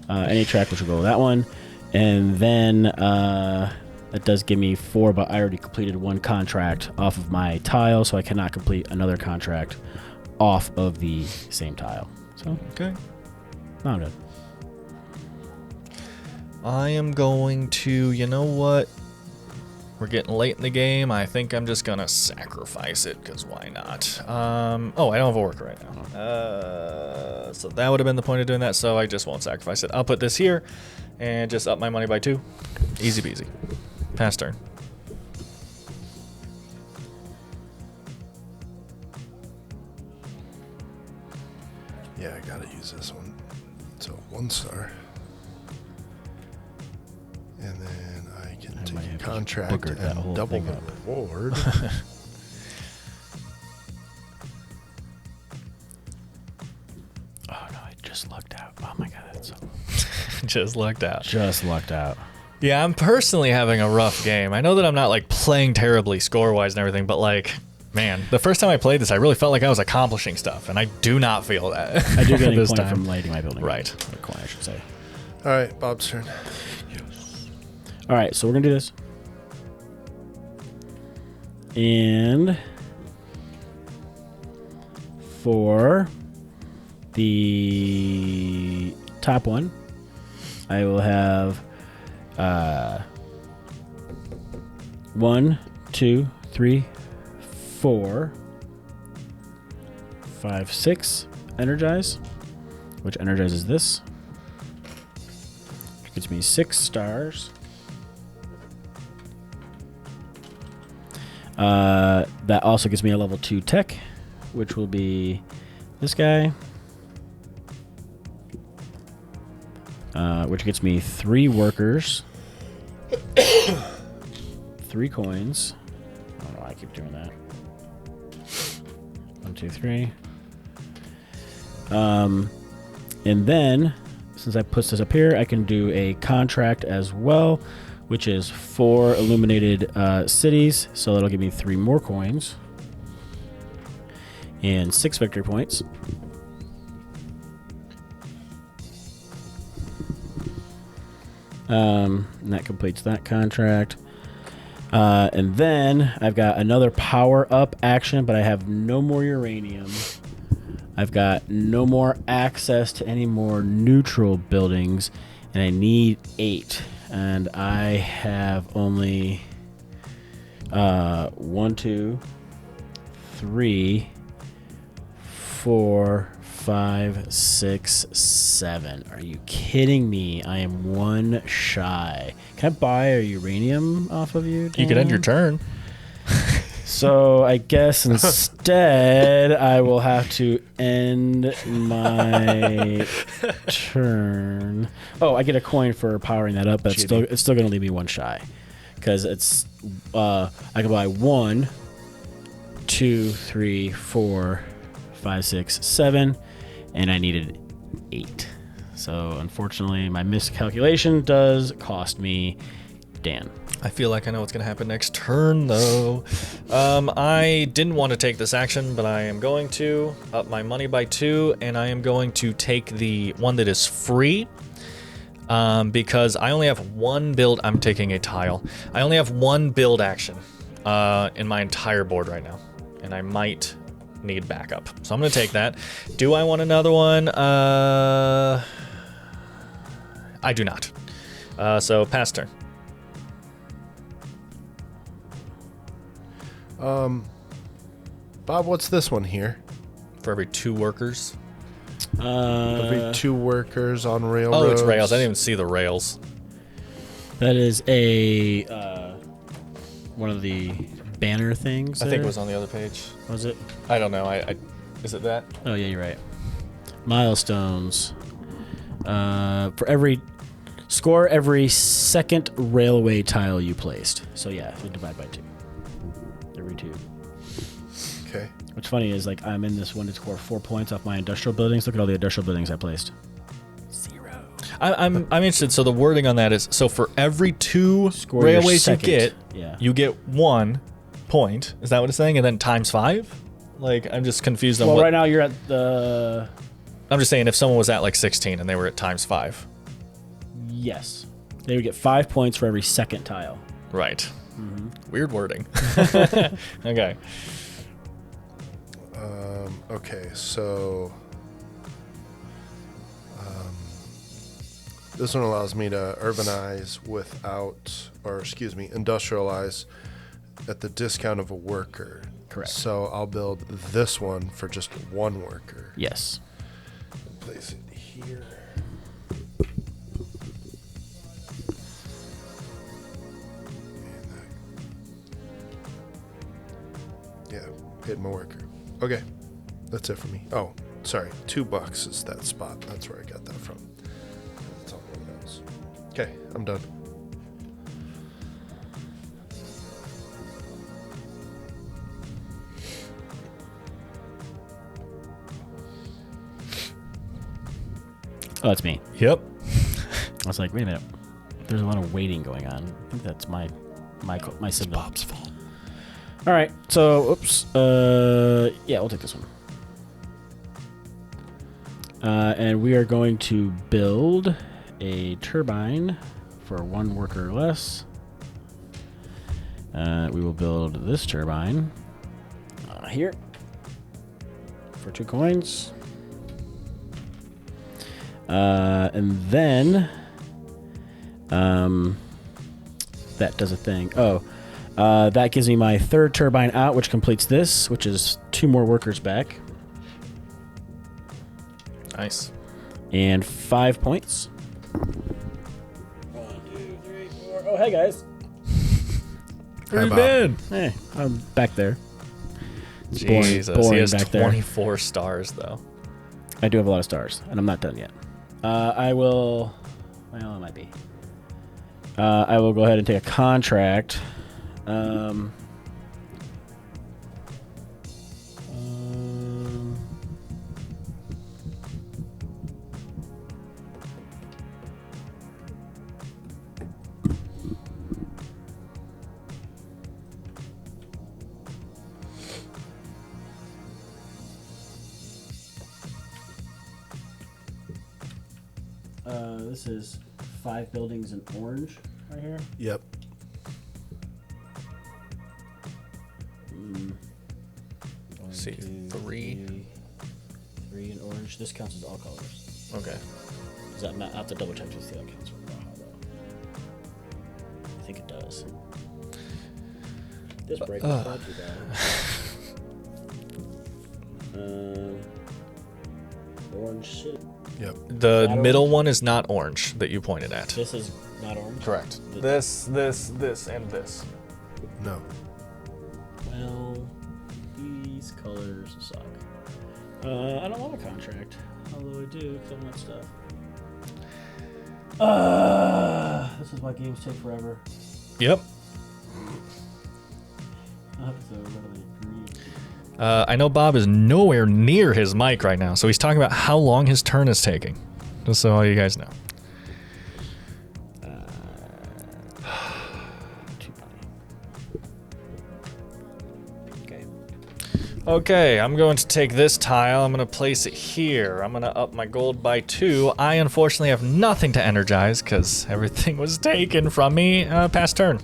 Any track which will go with that one. And then that does give me 4, but I already completed 1 contract off of my tile, so I cannot complete another contract off of the same tile. So, Okay. not good. I am going to, you know what? We're getting late in the game. I think I'm just going to sacrifice it, because why not? I don't have a worker right now. So that would have been the point of doing that, so I just won't sacrifice it. I'll put this here and just up my money by 2. Easy peasy. Pass turn. Yeah, I gotta use this one. So 1 star. And then I can might take a have contract boogered that whole and double thing the up. reward. Oh, no, I just lucked out. Oh, my God. That's so... Just lucked out. Just lucked out. Yeah, I'm personally having a rough game. I know that I'm not like playing terribly score-wise and everything, but like, man, the first time I played this, I really felt like I was accomplishing stuff, and I do not feel that. I do get a this point time. from lighting my building. Right. Or coin, I should say. All right, Bob's turn. All right, so we're going to do this. And for the top one, I will have 1, 2, 3, 4, 5, 6 energize, which energizes this. Which gives me 6 stars. That also gives me a level 2 tech, which will be this guy. Which gets me 3 workers, 3 coins. I don't know why I keep doing that. 1, 2, 3. And then, since I put this up here, I can do a contract as well, which is 4 illuminated cities. So that'll give me 3 more coins and 6 victory points. And that completes that contract. And then I've got another power up action, but I have no more uranium. I've got no more access to any more neutral buildings, and I need 8. And I have only 1, 2, 3, 4, 5, 6, 7. Are you kidding me? I am 1 shy. Can I buy a uranium off of you, Dan? You could end your turn. So I guess instead I will have to end my turn. Oh, I get a coin for powering that up, but it's still going to leave me 1 shy, because it's I can buy 1, 2, 3, 4, 5, 6, 7, and I needed 8. So unfortunately, my miscalculation does cost me Dan. I feel like I know what's going to happen next turn, though. I didn't want to take this action, but I am going to up my money by 2, and I am going to take the one that is free, because I only have 1 build. I'm taking a tile. I only have 1 build action in my entire board right now, and I might need backup. So I'm going to take that. Do I want another one? I do not. So pass turn. Bob, what's this one here? For every 2 workers. Every 2 workers on railroads. Oh, it's rails. I didn't even see the rails. That is a one of the banner things. I think there. it was on the other page. Was it? I don't know. Is it that? Oh yeah, you're right. Milestones. For every score, every second railway tile you placed. So yeah, we divide by 2. Every 2. Okay. What's funny is like I'm in this one to score 4 points off my industrial buildings. Look at all the industrial buildings I placed. 0. I'm interested. So the wording on that is so for every 2 Score railways your you get, yeah. you get 1 point. Is that what it's saying? And then times 5? Like I'm just confused on Well, what. right now you're at the. I'm just saying if someone was at like 16 and they were at times 5. Yes, they would get 5 points for every second tile. Right. Mm-hmm. Weird wording. Okay. Okay, so this one allows me to urbanize industrialize at the discount of a worker. Correct. So I'll build this one for just 1 worker. Yes. Place it here. Yeah, paid my worker. Okay, that's it for me. Oh, sorry, $2 is that spot. That's where I got that from. That's all one else. Okay, I'm done. Oh, it's me. Yep. I was like, wait a minute. There's a lot of waiting going on. I think that's my signal. Bob's fault. All right. So, oops. Yeah, we'll take this one. And we are going to build a turbine for 1 worker less. We will build this turbine here for 2 coins. And then that does a thing. Oh, that gives me my 3rd turbine out, which completes this, which is 2 more workers back. Nice. And 5 points. 1, 2, 3, 4. Oh, hey, guys. Where you Bob. been? Hey, I'm back there. It's Jesus, boring he has back there. 24 stars though. I do have a lot of stars, and I'm not done yet. I will. Well, it might be. I will go ahead and take a contract. This is 5 buildings in orange right here. Yep. See, 3. 3 in orange. This counts as all colors. Okay. Does that not? I have to double check to see that counts for Baja, though. I think it does. This break is brought to you by Orange City. Yep. The Not middle orange? one is not orange that you pointed at. This is not orange. Correct. The- This, and this. No. Well, these colors suck. I don't want a contract, although I do because I want stuff. This is why games take forever. Yep. I have to really agree. I know Bob is nowhere near his mic right now, so he's talking about how long his turn is taking. Just so all you guys know. Too funny. Okay. Okay, I'm going to take this tile. I'm going to place it here. I'm going to up my gold by 2. I unfortunately have nothing to energize because everything was taken from me past turn.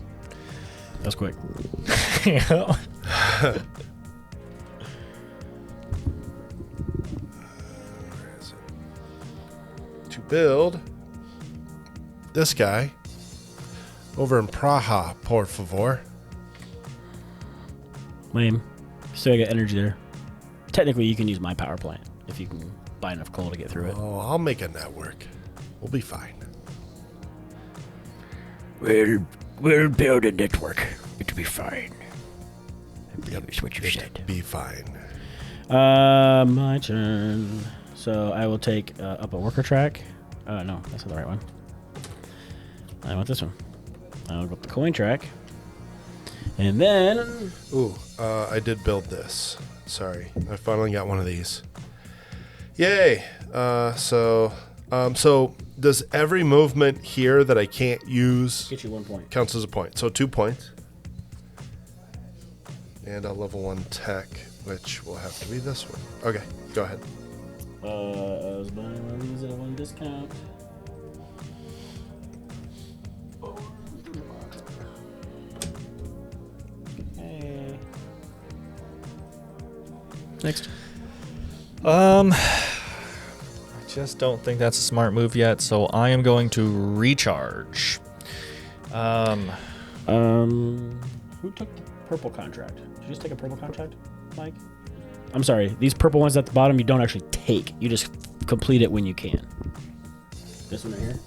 That's quick. Yeah. Where is it? To build this guy over in Praha, por favor. Lame. Still got energy there. Technically, you can use my power plant if you can buy enough coal to get through it. Oh, I'll make a network. We'll be fine. We'll build a network. It'll be fine. I believe it's what you said. Be fine. My turn. So I will take up a worker track. No, that's not the right one. I want this one. I'll go up the coin track. And then... Ooh, I did build this. Sorry. I finally got one of these. Yay! So does every movement here that I can't use Get you 1 point. counts as a point? So 2 points. And a level 1 tech, which will have to be this one. Okay, go ahead. I was buying one of these at a 1 discount. Okay. Next. I just don't think that's a smart move yet, so I am going to recharge. Who took the purple contract? Did you just take a purple contract, Mike? I'm sorry. These purple ones at the bottom, you don't actually take. You just complete it when you can. This one right here.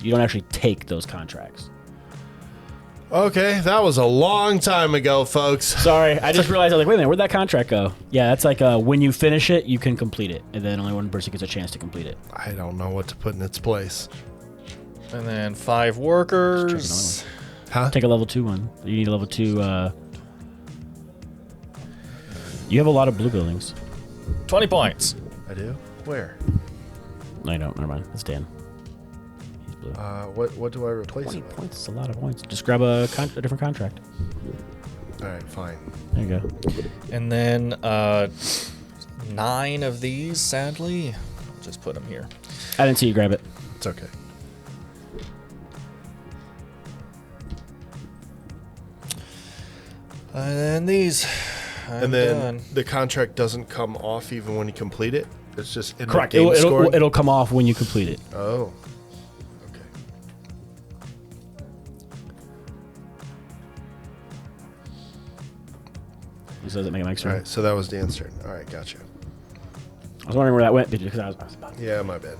You don't actually take those contracts. Okay, that was a long time ago, folks. Sorry, I just realized, I was like, wait a minute, where'd that contract go? Yeah, that's like when you finish it, you can complete it. And then only one person gets a chance to complete it. I don't know what to put in its place. And then 5 workers. Huh? Take a level 2 one. You need a level 2. You have a lot of blue buildings. 20 points. I do? Where? No, you don't. Never mind. That's Dan. He's blue. What do I replace 20 it with? points is a lot of points. Just grab a different contract. All right, fine. There you go. And then 9 of these, sadly. I'll just put them here. I didn't see you grab it. It's okay. And then these. And then the contract doesn't come off even when you complete it? It's just in Correct. the game scoring? It'll come off when you complete it. Oh. Okay. So does it make Mike's All turn? right, so that was Dan's turn. All right, gotcha. I was wondering where that went because I was about to. Yeah, my bad.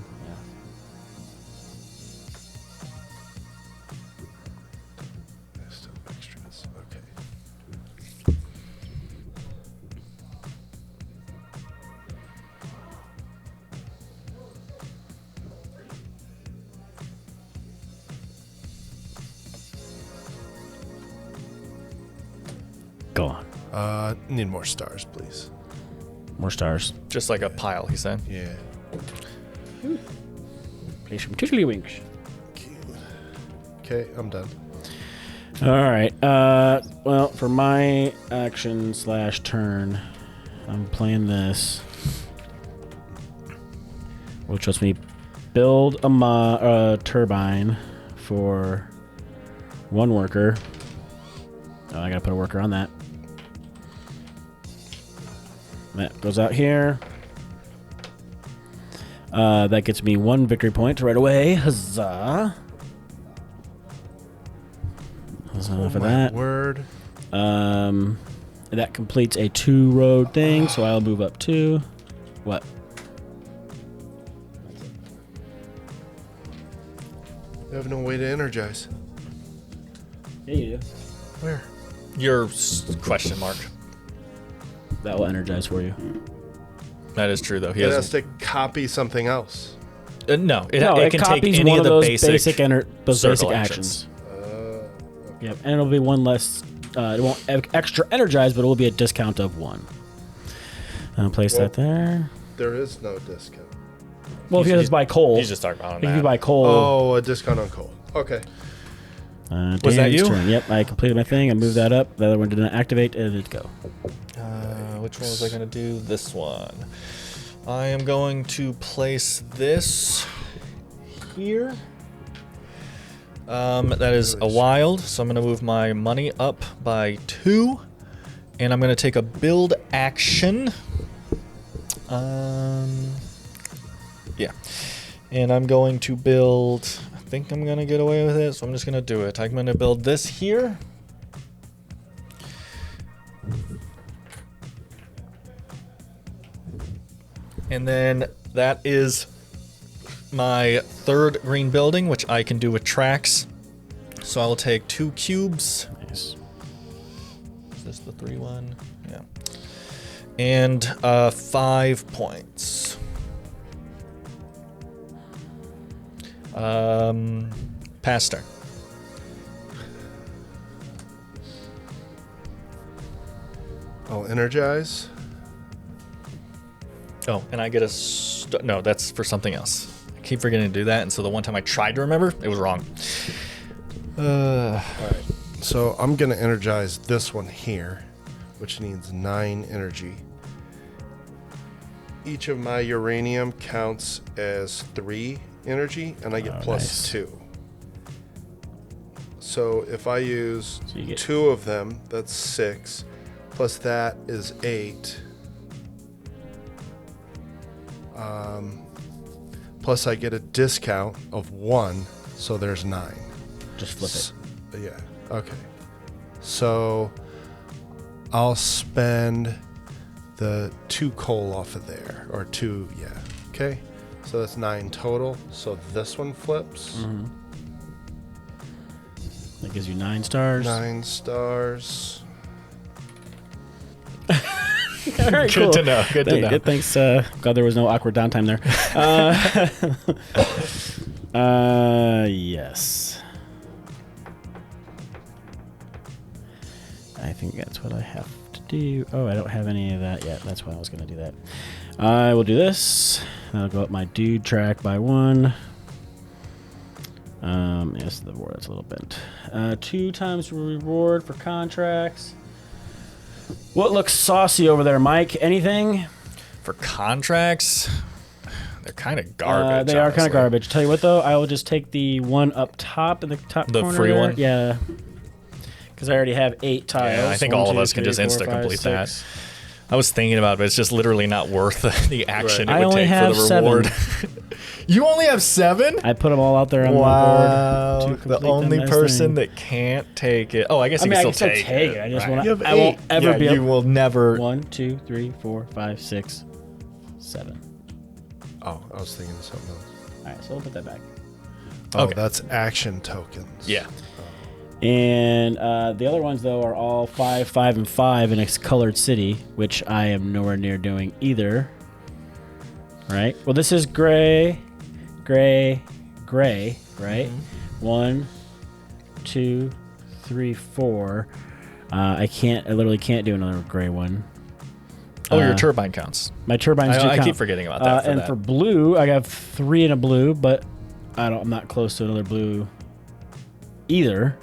Still extras. Okay. Go on. Need more stars, please. More stars. just like a pile, he said. Yeah. Play some tiddlywinks. Okay, I'm done. All right. Well, for my action / turn, I'm playing this, which lets me build a turbine for 1 worker. Oh, I gotta put a worker on that. That goes out here. That gets me 1 victory point right away. Huzzah! Huzzah for that. Word. That completes a 2-road thing, so I'll move up 2. What? You have no way to energize. Yeah, you do. Where? Your question mark. That will energize for you. That is true, though. He It has has to copy something else. no. It No, it can take copies any one of the those basic those circle basic actions. actions. Yep, and it'll be 1 less. It won't extra energize, but it will be a discount of 1. I'll place that there. There is no discount. Well, if you just buy coal, He's just talking about on if you that. buy coal, Oh, a discount on coal. Okay. Was that Dan's you? turn. Yep, I completed my thing. I moved that up. The other one did not activate, and it go. Which one was I going to do? This one. I am going to place this here. That is a wild, so I'm going to move my money up by 2. And I'm going to take a build action. Yeah. And I'm going to build, I think I'm going to get away with it, so I'm just going to do it. I'm going to build this here. And then that is my third green building, which I can do with tracks. So I will take 2 cubes. Nice. Is this the 3 one? Yeah. And 5 points. Pass turn. I'll energize. Oh, and I get a... no, that's for something else. I keep forgetting to do that, and so the one time I tried to remember, it was wrong. All right. So I'm going to energize this one here, which needs 9 energy. Each of my uranium counts as 3 energy, and I get plus nice. 2. So if I use So you get 2 of them, that's 6. Plus that is 8. Plus I get a discount of 1, so there's 9. just flip it. Yeah. Okay. So I'll spend the 2 coal off of there, or 2. Yeah. Okay. So that's 9 total. So this one flips. Mm-hmm. That gives you 9 stars. 9 stars. All right, Good to know. Good to know. Good, thanks. Glad there was no awkward downtime there. Yes. I think that's what I have to do. Oh, I don't have any of that yet. That's why I was going to do that. I will do this. I'll go up my dude track by 1. Yes, the reward, that's a little bent. 2 times reward for contracts. What looks saucy over there, Mike? Anything? For contracts, they're kind of garbage. They are kind honestly. of garbage. Tell you what, though, I will just take the one up top in the top The corner free there. one? Yeah. Because I already have 8 tiles. Yeah, I think 1, all of 2, us can 3, just 4, insta-complete 5, that. 6. I was thinking about it, but it's just literally not worth the action Right. it I would only take have for the 7. reward. You only have 7? I put them all out there on Wow. the board. To The complete only them as person thing. that can't take it. Oh, I guess I you mean, I can can still still take take it. it. I just Right. want You have to. I won't 8. ever Yeah, be you able. will never. 1, 2, 3, 4, 5, 6, 7. Oh, I was thinking of something else. All right, so we'll put that back. Oh, Okay. that's action tokens. Yeah. And the other ones, though, are all 5, 5, and 5 in a colored city, which I am nowhere near doing either. Right? Well, this is gray, gray, gray, right? 1, 2, 3, 4. I literally can't do another gray one. Oh, your turbine counts. My turbines do I count. keep forgetting about that. And that. for blue, I have 3 in a blue, but I'm not close to another blue either.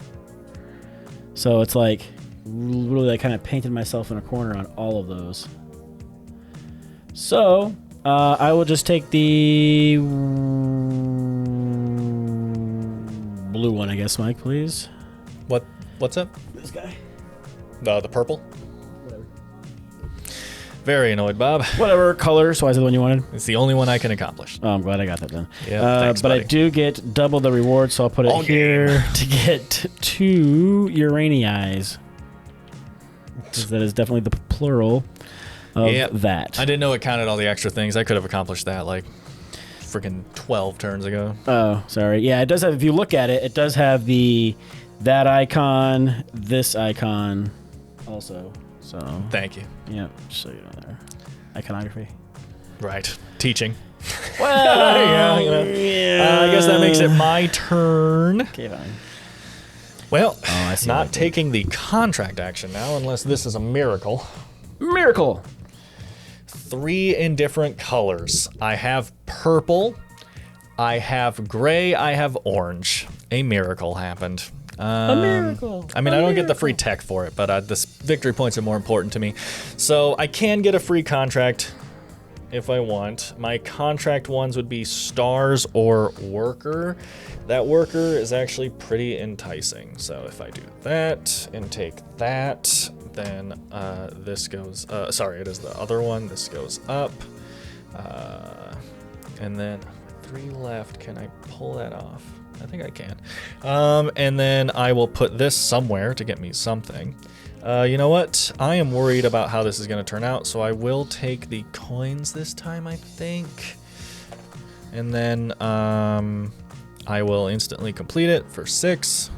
So it's like really I kind of painted myself in a corner on all of those. So I will just take the blue one, I guess, Mike, please. What's up? This guy. The purple. Whatever. Very annoyed, Bob. Whatever color. So is it the one you wanted? It's the only one I can accomplish. Oh, I'm glad I got that then. Yeah, thanks, but I buddy. do get double the reward, so I'll put it All here to get 2 Uranii's. That is definitely the plural of Yep. that. I didn't know it counted all the extra things. I could have accomplished that like freaking 12 turns ago. Oh, sorry. Yeah, it does have. If you look at it, it does have that icon, this icon, also. So Thank you. yeah, just so you know there. Iconography. Right. Teaching. Well, Yeah, you know. I guess that makes it my turn. Okay, fine. Well, I see what I not did. taking the contract action now unless this is a miracle. Miracle. 3 in different colors. I have purple. I have gray. I have orange. A miracle happened. A miracle. I mean, I don't get the free tech for it, but this victory points are more important to me. So I can get a free contract if I want. My contract ones would be stars or worker. That worker is actually pretty enticing. So if I do that and take that, then this goes, sorry, it is the other one. This goes up. And then 3 left. Can I pull that off? I think I can. And then I will put this somewhere to get me something. You know what? I am worried about how this is going to turn out, so I will take the coins this time, I think. And then I will instantly complete it for 6.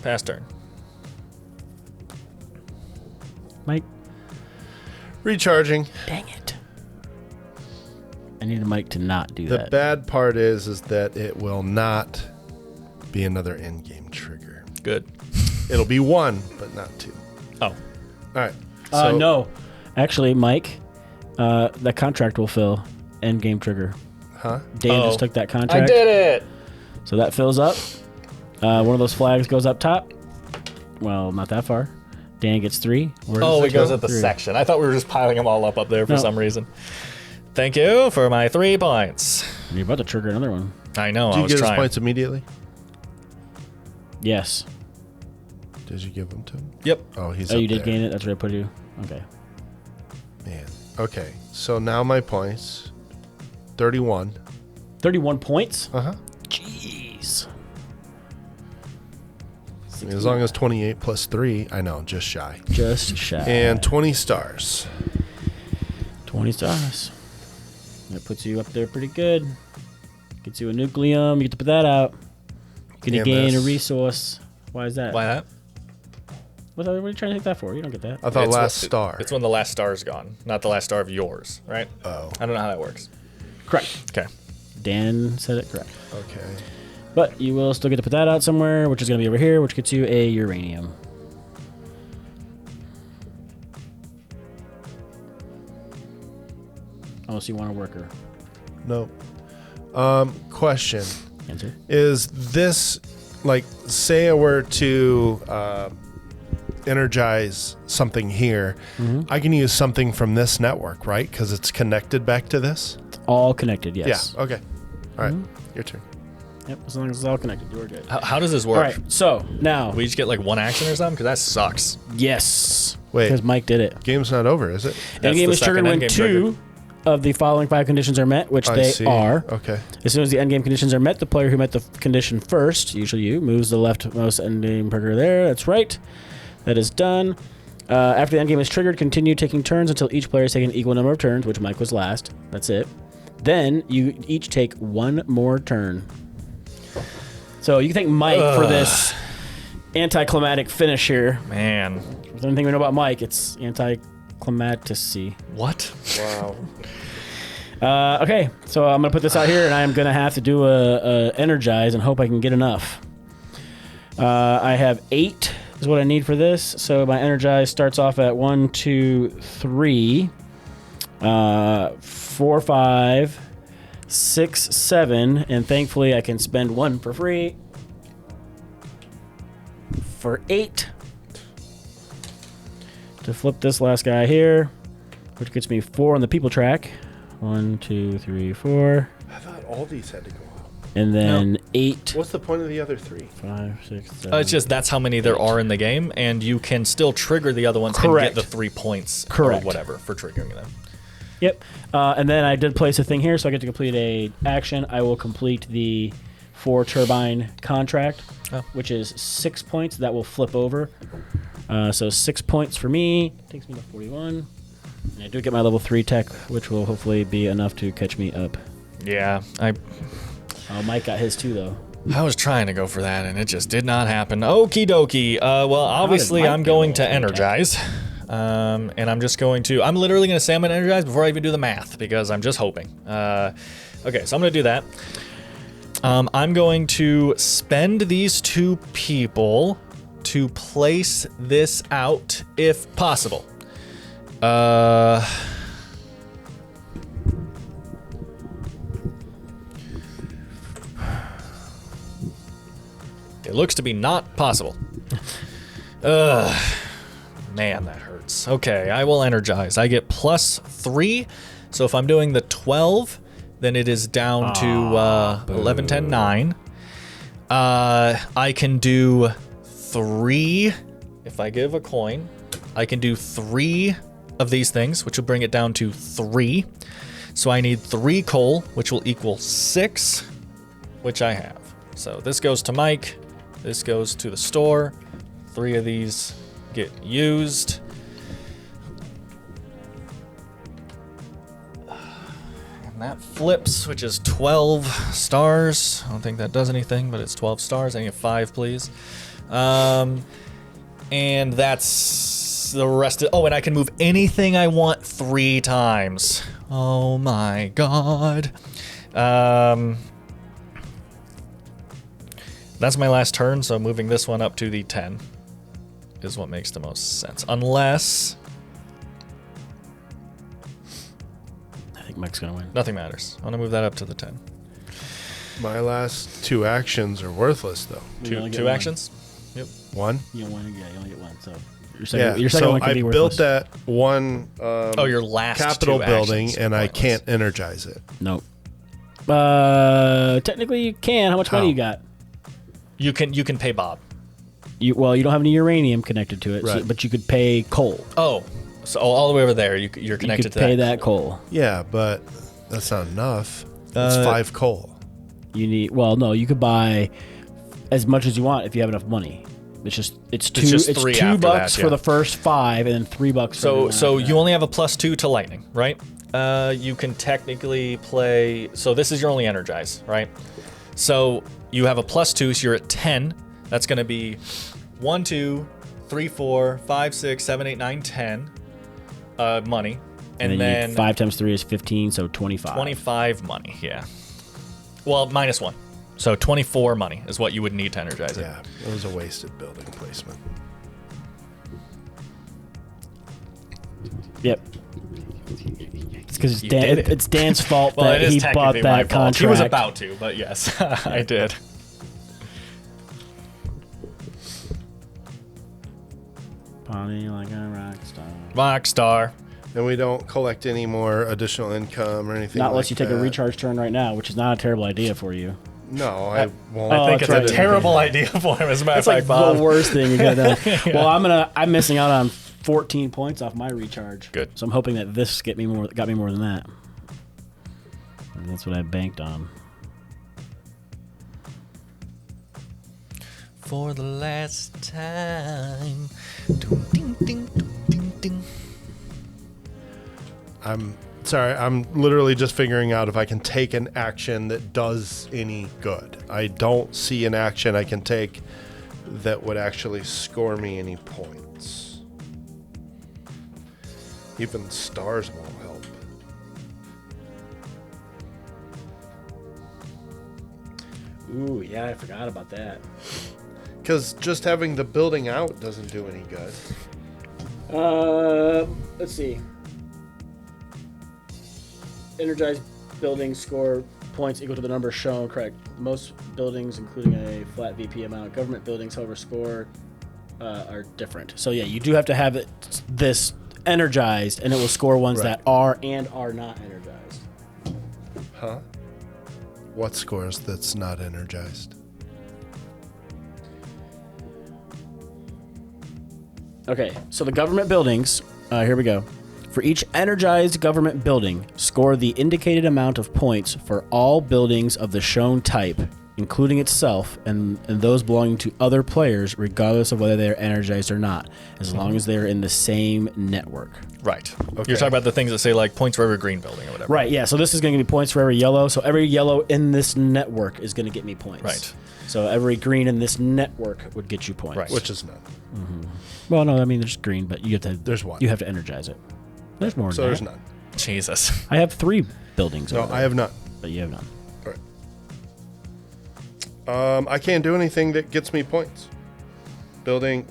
Pass turn. Mike. Recharging. Dang it. I need a Mike to not do The that. bad part is that it will not be another in-game trigger. Good. It'll be 1, but not 2. Oh. All right. So No. Actually, Mike, that contract will fill. End game trigger. Huh? Dan just took that contract. I did it! So that fills up. One of those flags goes up top. Well, not that far. Dan gets 3. Where does It goes go? at the 3. section. I thought we were just piling them all up there for No. some reason. Thank you for my 3 points. You're about to trigger another one. I know, Did I you was get his trying. points immediately? Yes. Did you give them to him? Yep. Oh, he's Oh, up you did there. gain it? That's where I put you. Okay. Man. Okay. So now my points. 31. 31 points? Uh-huh. Jeez. I mean, as long as 28 plus 3, I know, just shy. Just shy. And 20 stars. 20 stars. That puts you up there pretty good. Gets you a nucleum. You get to put that out. You're going to And gain a this. resource. Why is that? Why that? What are you trying to take that for? You don't get that. I thought It's last when- star. It's when the last star is gone, not the last star of yours, right? Oh. I don't know how that works. Correct. Okay. Dan said it correct. Okay. But you will still get to put that out somewhere, which is going to be over here, which gets you a uranium. Unless you want a worker. No. Question. Answer. Is this, like, say I were to energize something here, I can use something from this network, right? Because it's connected back to this? All connected, yes. Yeah. Okay. All right. Your turn. Yep, as long as it's all connected, you are good. How does this work? All right, so now, We each get like 1 action or something? Because that sucks. yes. Wait. Because Mike did it. Game's not over, is it? That's Endgame the is triggered second when endgame 2 trigger. of the following 5 conditions are met, which I they see. are. Okay. As soon as the endgame conditions are met, the player who met the condition first, usually you, moves the leftmost endgame trigger there. That's right. That is done. After the endgame is triggered, continue taking turns until each player has taken an equal number of turns, which Mike was last. That's it. Then you each take 1 more turn. So you can thank Mike for this anticlimactic finish here. Man. If there's anything we know about Mike, it's anticlimacticy. What? Wow. Okay, so I'm gonna put this out here, and I'm gonna have to do a energize and hope I can get enough. I have 8 is what I need for this. So my energize starts off at 1, 2, 3, 4, 5, 6, 7, and thankfully I can spend 1 for free for 8 to flip this last guy here, which gets me 4 on the people track. 1, 2, 3, 4, I thought all these had to go out. and then 8, What's the point of the other 3? 5, 6, 7. It's just that's how many there are in the game, and you can still trigger the other ones Correct. and get the 3 points Correct. or whatever for triggering them. Yep. And then I did place a thing here, so I get to complete a action. I will complete the 4 turbine contract, which is 6 points. That will flip over. So 6 points for me. Takes me to 41. And I do get my level 3 tech, which will hopefully be enough to catch me up. Yeah, Oh, Mike got his too, though. I was trying to go for that, and it just did not happen. Okie dokie. Well, obviously, Mike I'm get going all to three energize. And I'm just going to... I'm literally going to say I'm going to energize before I even do the math, because I'm just hoping. Okay, so I'm going to do that. I'm going to spend these 2 people to place this out, if possible. It looks to be not possible. Man, that hurts. Okay, I will energize. I get +3. So if I'm doing the 12, then it is down to 11, 10, 9. I can do 3 if I give a coin. I can do 3 of these things, which will bring it down to 3. So I need 3 coal, which will equal 6, which I have. So this goes to Mike. This goes to the store. 3 of these get used. And that flips, which is 12 stars. I don't think that does anything, but it's 12 stars. I need 5, please. And that's the rest of... Oh, and I can move anything I want 3 times. Oh my god. That's my last turn, so moving this one up to the 10 is what makes the most sense. Unless... I think Mike's going to win. Nothing matters. I want to move that up to the 10. My last 2 actions are worthless, though. Two actions? Yep. 1? You only get one, so... Your second so one can I be built worthless. that one your last capital 2 building, actions and are I pointless. can't energize it. Nope. Technically you can. How much money you got? You can pay Bob. You don't have any uranium connected to it, Right. but you could pay coal. Oh, so all the way over there, you're connected You could to pay that. that coal. Yeah, but that's not enough. It's 5 coal. You need. Well, no, you could buy as much as you want if you have enough money. It's just two. just It's 3 $2 after that, for yeah. the first 5, and then $3 for So everyone after you that. only have a +2 to lightning, right? You can technically play. So this is your only energize, right? So you have a +2, so you're at 10. That's going to be 1, 2, 3, 4, 5, 6, 7, 8, 9, 10 money, And then you need 5 times 3 is 15, so 25. 25 money. Yeah. Well, -1. So 24 money is what you would need to energize it. Yeah, it was a wasted building placement. Yep. It's because You did it. it's Dan's fault Well, it that is he bought technically my that fault. contract. He was about to, but yes, I did. Party like a rock star. Rockstar. And we don't collect any more additional income or anything. Not like unless you take a that. recharge turn right now, which is not a terrible idea for you. No, I won't. I think it's that's a right. terrible idea for him, as a matter of It's like fact, Bob. the worst thing you could have done. Well, I'm missing out on 14 points off my recharge. Good. So I'm hoping that this got me more than that. And that's what I banked on. For the last time. Ding, ding, ding, ding, ding. I'm sorry. I'm literally just figuring out if I can take an action that does any good. I don't see an action I can take that would actually score me any points. Even stars won't help. Ooh, yeah, I forgot about that. Because just having the building out doesn't do any good. Let's see. Energized buildings score points equal to the number shown. Correct. Most buildings, including a flat VP amount. Government buildings, however, score are different. So yeah, you do have to have this energized, and it will score ones Right. that are and are not energized. Huh? What scores that's not energized? Okay, so the government buildings, here we go. For each energized government building, score the indicated amount of points for all buildings of the shown type, including itself and those belonging to other players, regardless of whether they are energized or not, as long as they're in the same network. Right. Okay. You're talking about the things that say like points for every green building or whatever. Right, yeah, so this is going to give me points for every yellow. So every yellow in this network is going to get me points. Right. So every green in this network would get you points. Right. Which is none. Well, no, I mean, there's green, but you have to. There's one. You have to energize it. There's more. So than there's that. none. Jesus. I have 3 buildings. No, over I there, have none. but you have none. All right. I can't do anything that gets me points. Building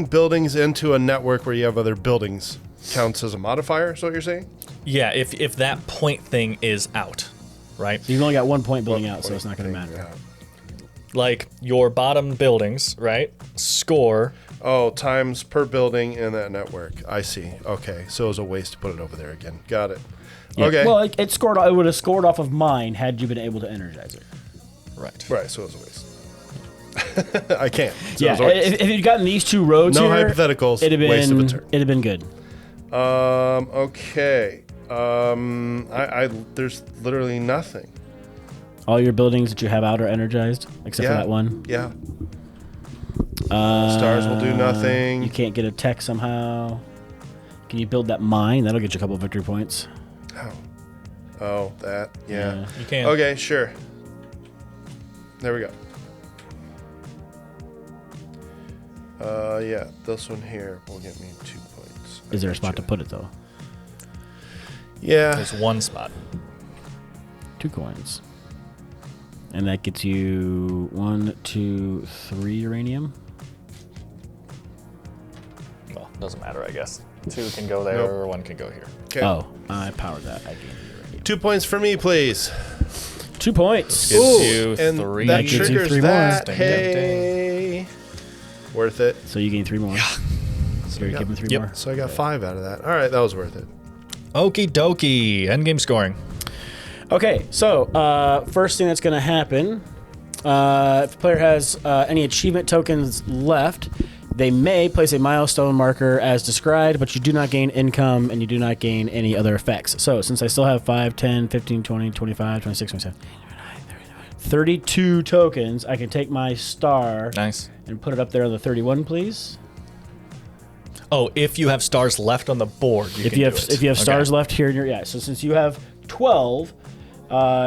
buildings into a network where you have other buildings counts as a modifier. Is what you're saying? Yeah, if that point thing is out, right? You've only got 1 point building What out, so it's not going to point matter. out? Like your bottom buildings, right? Score. Oh, times per building in that network. I see. Okay, so it was a waste to put it over there again. Got it. Yeah. Okay. Well, it scored. It would have scored off of mine had you been able to energize it. Right. Right, so it was a waste. I can't. So Yeah. it was a waste. If you'd gotten these 2 roads No here, hypotheticals, it'd have waste of a been turn. it'd have been good. Okay. There's literally nothing. All your buildings that you have out are energized, except for that one. Yeah. Stars will do nothing. You can't get a tech somehow. Can you build that mine? That'll get you a couple of victory points. Oh, that. Yeah. You can. Okay, sure. There we go. Yeah, this one here will get me 2 points. Is there a spot to put it, though? Yeah. There's one spot. 2 coins. And that gets you 1, 2, 3 uranium. Well, doesn't matter, I guess. 2 can go there, Nope. or 1 can go here. Okay. Oh, I powered that. I gained the uranium. 2 points for me, please. 2 points. Gives you and 3. that gives you triggers 3 more. that. Ding, Hey. Worth it. So you gain 3 more. So you're got- giving 3 Yep. more. So I got 5 out of that. All right, that was worth it. Okie dokie. Endgame scoring. Okay, so first thing that's going to happen, if the player has any achievement tokens left, they may place a milestone marker as described, but you do not gain income and you do not gain any other effects. So since I still have 5, 10, 15, 20, 25, 26, 27, 32 tokens, I can take my star Nice. and put it up there on the 31, please. Oh, if you have stars left on the board, If you have stars left here in your so since you have 12,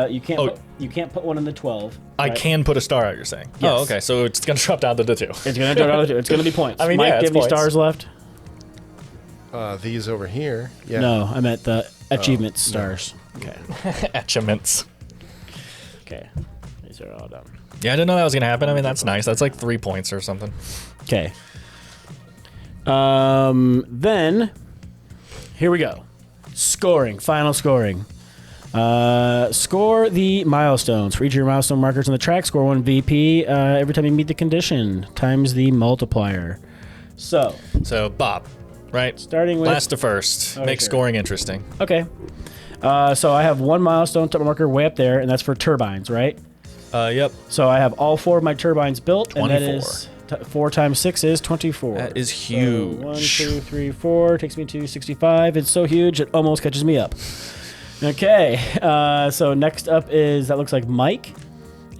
you can't put one in the 12. I right? can put a star out, you're saying? Yes. Oh, okay. So it's going to drop down to the 2. It's gonna drop down to 2. It's gonna be points. I mean, Mike, yeah, do you it's have any points. stars left? These over here. Yeah. No, I meant the achievement stars. Okay. Achievements. Okay. These are all done. Yeah, I didn't know that was going to happen. I mean, that's nice. That's like 3 points or something. Okay. Then here we go. Scoring. Final scoring. Score the milestones. For each of your milestone markers on the track, score 1 VP every time you meet the condition, times the multiplier. So, Bob, right? starting with... Last to first. Okay, Make sure. scoring interesting. Okay. So I have 1 milestone marker way up there, and that's for turbines, right? Yep. So I have all 4 of my turbines built, and that 24. is 4 times 6 is 24. That is So huge. 1, 2, 3, 4 takes me to 65. It's so huge it almost catches me up. Okay. So next up is that looks like Mike.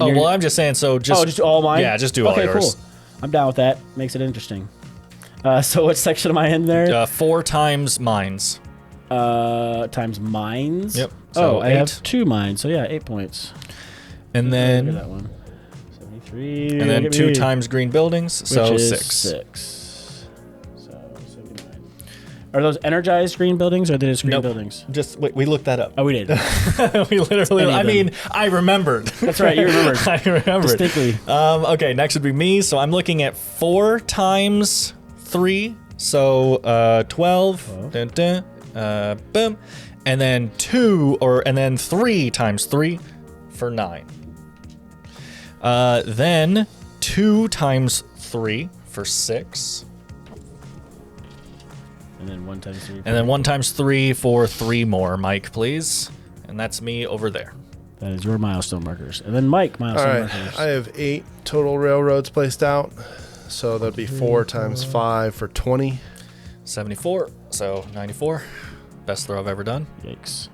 Oh, well, I'm just saying, so just... just all mine. Yeah, just do all okay, yours. cool. I'm down with that. Makes it interesting. So what section am I in there? 4 times mines. Times mines. Yep. So I 8. have 2 mines. So yeah, 8 points. And Look at then... that one. 73. And then look at 2 me. times green buildings, so Which is 6. 6. So 79. Are those energized green buildings or are they just green Nope. buildings? Just wait, we looked that up. Oh, we did. We literally. Any of I them. mean, I remembered. That's right, you remembered. I remembered Distinctly. Okay, next would be me. So I'm looking at 4 times 3, so 12. Dun, dun, boom, and then 2 and then 3 times 3 for 9. Then 2 times 3 for 6. And then 1 times 3. And then 1 times 3 for 3 more, Mike, please. And that's me over there. That is your milestone markers. And then Mike, All milestone right. markers. I have 8 total railroads placed out. So that'd be 4 times 5 for 20. 74, so 94. Best throw I've ever done. Yikes.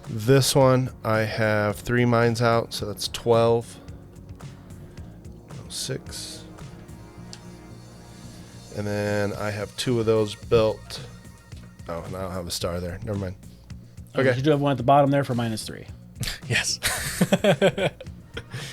This one, I have 3 mines out, so that's 12. 6. And then I have 2 of those built. Oh, and I don't have a star there. Never mind. Okay. You do have one at the bottom there for -3. Yes.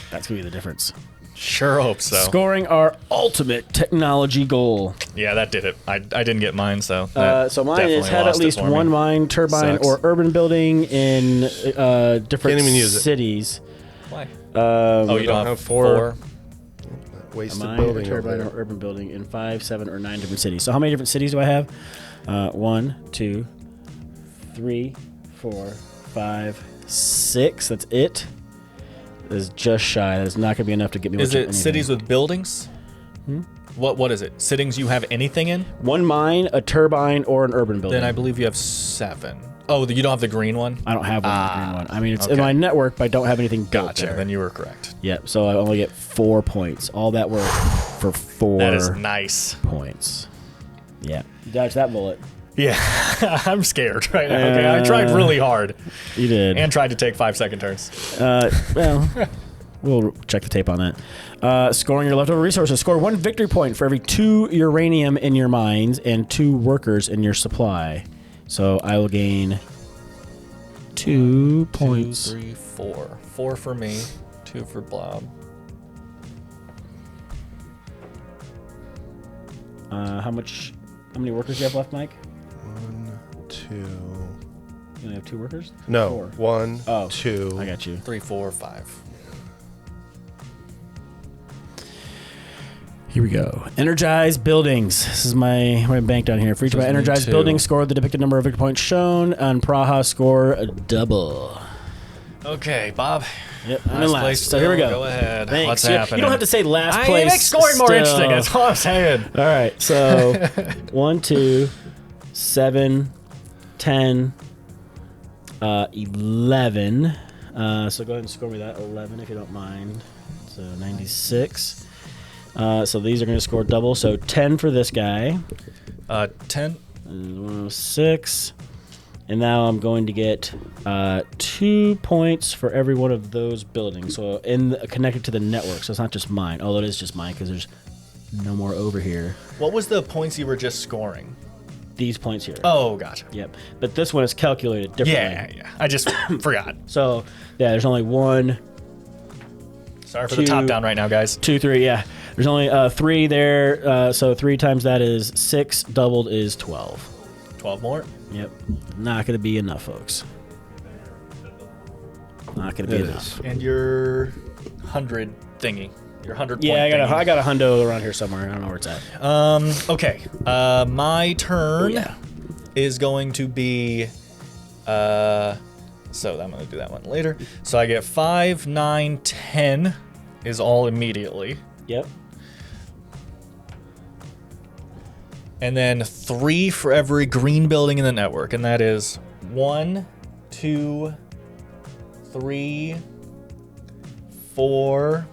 That's going to be the difference. Sure hope so. Scoring our ultimate technology goal. Yeah, that did it. I didn't get mine, so. So mine is definitely had at lost it least for 1 me. mine, turbine, Sucks. or urban building in different Can't even use it. cities. Why? Oh, You don't have 4. a Wasted mine, building a turbine, over or urban building in 5, 7, or 9 different cities. So how many different cities do I have? 1, 2, 3, 4, 5, 6. That's it. That is just shy. That is not going to be enough to get me. Is much it anything. cities with buildings? What is it? Cities you have anything in? 1 mine, a turbine, or an urban building. Then I believe you have 7. Oh, you don't have the green one? I don't have one with the green one. I mean, it's in okay. my network, but I don't have anything built Gotcha. there. Then you were correct. Yep. So I only get 4 points. All that work for 4 That is nice. points. Yeah. You dodged that bullet. Yeah, I'm scared right now. Okay, I tried really hard You did. and tried to take 5-second turns. Well, we'll check the tape on that. Scoring your leftover resources. Score 1 victory point for every 2 uranium in your mines and 2 workers in your supply. So I will gain 2 points. 2, 3, 4. 4 for me, 2 for Blob. How many workers do you have left, Mike? 1, 2. You only have 2 workers? No, 4. 1, Oh, 2. I got you. 3, 4, 5. Here we go. Energized buildings. This is my bank down here. For each of my This is me energized too. buildings, score the depicted number of victory points shown. On Praha, score a double. Okay, Bob. Yep, I'm in Last last. place So here we still. go. Go ahead. Thanks. What's you, happening? You don't have to say last I place. make scoring more still. interesting. That's all I'm saying. All right. So 1, 2, 7, 10, 11. So go ahead and score me that 11 if you don't mind. So 96. So these are going to score double. So 10 for this guy. 10. 106. And now I'm going to get 2 points for every one of those buildings. So connected to the network. So it's not just mine. Although it is just mine because there's no more over here. What was the points you were just scoring? These points here. Oh, gotcha. Yep. But this one is calculated differently. Yeah. I just forgot. So, yeah, there's only 1, Sorry for 2, the top down right now, guys. 2, 3. Yeah. There's only 3 there. So 3 times that is 6. Doubled is 12. 12 more. Yep. Not going to be enough, folks. Not going to be It enough. is. And your 100 thingy. Your 100 Yeah, point I got thingy. a hundo around here somewhere. I don't know where it's at. Okay. My turn Yeah. is going to be. So I'm going to do that one later. So I get 5, 9, 10 is all immediately. Yep. And then 3 for every green building in the network. And that is 1, 2, 3, 4,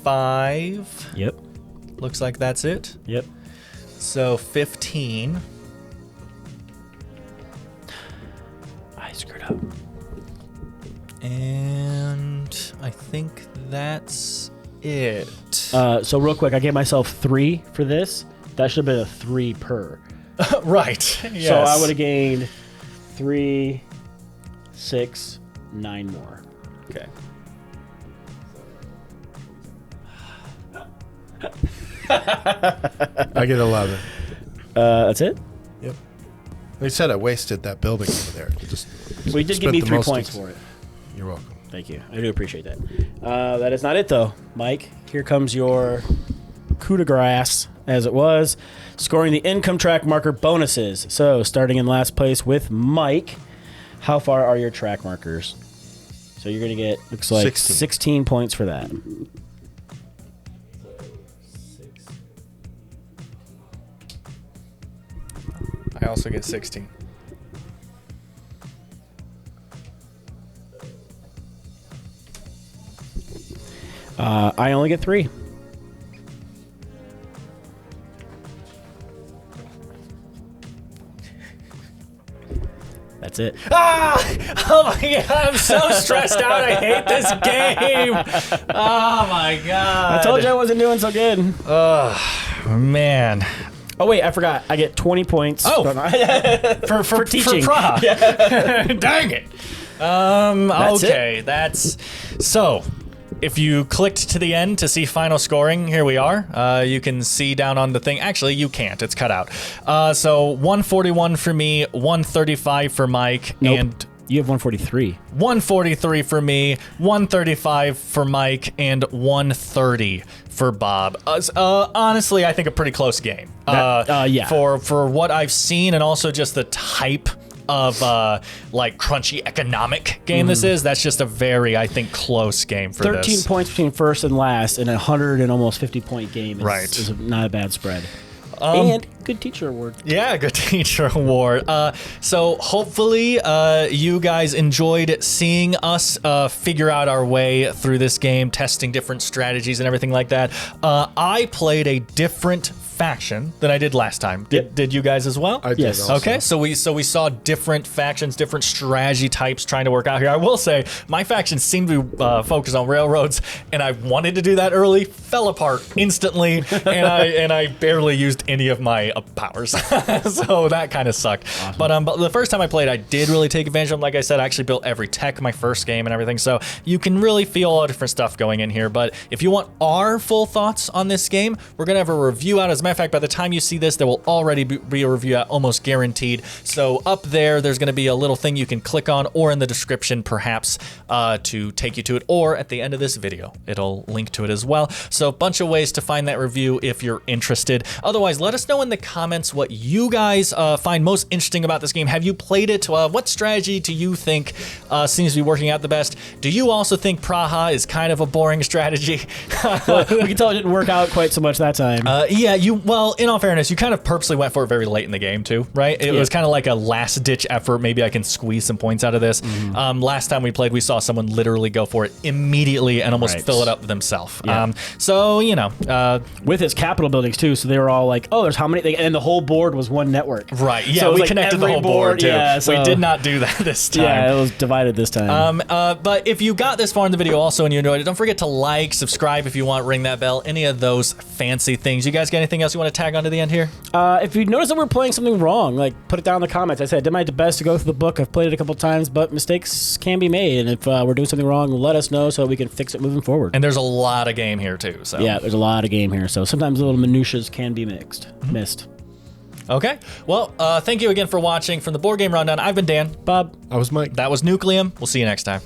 5. Yep. Looks like that's it. Yep. So 15. I screwed up. And I think that's it. So real quick, I gave myself 3 for this. That should have been a 3 per. Right. Yes. So I would have gained 3, 6, 9 more. Okay. I get 11. That's it? Yep. They said I wasted that building over there. Just Well, you did give spent me the 3 most points ex- for it. You're welcome. Thank you. I do appreciate that. That is not it, though. Mike, here comes your coup de grace, as it was. Scoring the income track marker bonuses. So, starting in last place with Mike, how far are your track markers? So, you're going to get, looks like 16 points for that. I also get 16. I only get 3. That's it. Ah! Oh my god, I'm so stressed out. I hate this game. Oh my god. I told you I wasn't doing so good. Man. Oh, wait, I forgot. I get 20 points. Oh. For teaching. For Praha. Dang it. That's okay, that's so. If you clicked to the end to see final scoring, here we are. You can see down on the thing. Actually, you can't. It's cut out. So 141 for me, 135 for Mike, Nope. and You have 143. 143 for me, 135 for Mike, and 130 for Bob. Honestly, I think a pretty close game. Yeah. For what I've seen, and also just the type of like crunchy economic game this is, that's just a very, I think, close game for 13 this. points between first and last, and a 100 and almost 50 point game is, Right. is not a bad spread. And good teacher award. Yeah, good teacher award. So hopefully you guys enjoyed seeing us figure out our way through this game, testing different strategies and everything like that. I played a different faction than I did last time. Did you guys as well? I did. Yes. Also. Okay, so we saw different factions, different strategy types trying to work out here. I will say my faction seemed to be focused on railroads, and I wanted to do that early, fell apart instantly, and I barely used any of my powers, so that kind of sucked. Awesome. But the first time I played, I did really take advantage of them. Like I said, I actually built every tech my first game and everything, so you can really feel all the different stuff going in here. But if you want our full thoughts on this game, we're gonna have a review out. As a matter of fact, by the time you see this, there will already be a review out, almost guaranteed. So up there's going to be a little thing you can click on, or in the description perhaps, to take you to it, or at the end of this video, it'll link to it as well. So a bunch of ways to find that review if you're interested. Otherwise, let us know in the comments what you guys find most interesting about this game. Have you played it? What strategy do you think seems to be working out the best? Do you also think Praha is kind of a boring strategy? Well, we can tell it didn't work out quite so much that time. Yeah, well, in all fairness, you kind of purposely went for it very late in the game too, right? It was kind of like a last-ditch effort. Maybe I can squeeze some points out of this. Last time we played, we saw someone literally go for it immediately and almost fill it up themselves. Yeah. So, you know. With its capital buildings too, so they were all like, oh, there's how many, and the whole board was one network. Right, yeah, so we like connected the whole board too. Yeah, so, we did not do that this time. Yeah, it was divided this time. But if you got this far in the video also and you enjoyed it, don't forget to like, subscribe if you want, ring that bell, any of those fancy things. You guys got anything else you want to tag onto the end here? If you notice that we're playing something wrong, like put it down in the comments. I said I did my best to go through the book. I've played it a couple times, but mistakes can be made. And if we're doing something wrong, let us know so we can fix it moving forward. And there's a lot of game here too. So yeah, there's a lot of game here. So sometimes little minutiae can be missed. Okay. Well, thank you again for watching. From the Board Game Rundown, I've been Dan. Bob. I was Mike. That was Nucleum. We'll see you next time.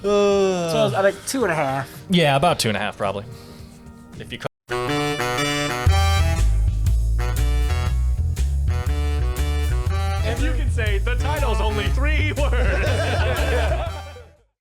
So I think 2.5. Yeah, about 2.5 probably. If you. If you can say the title's only 3 words.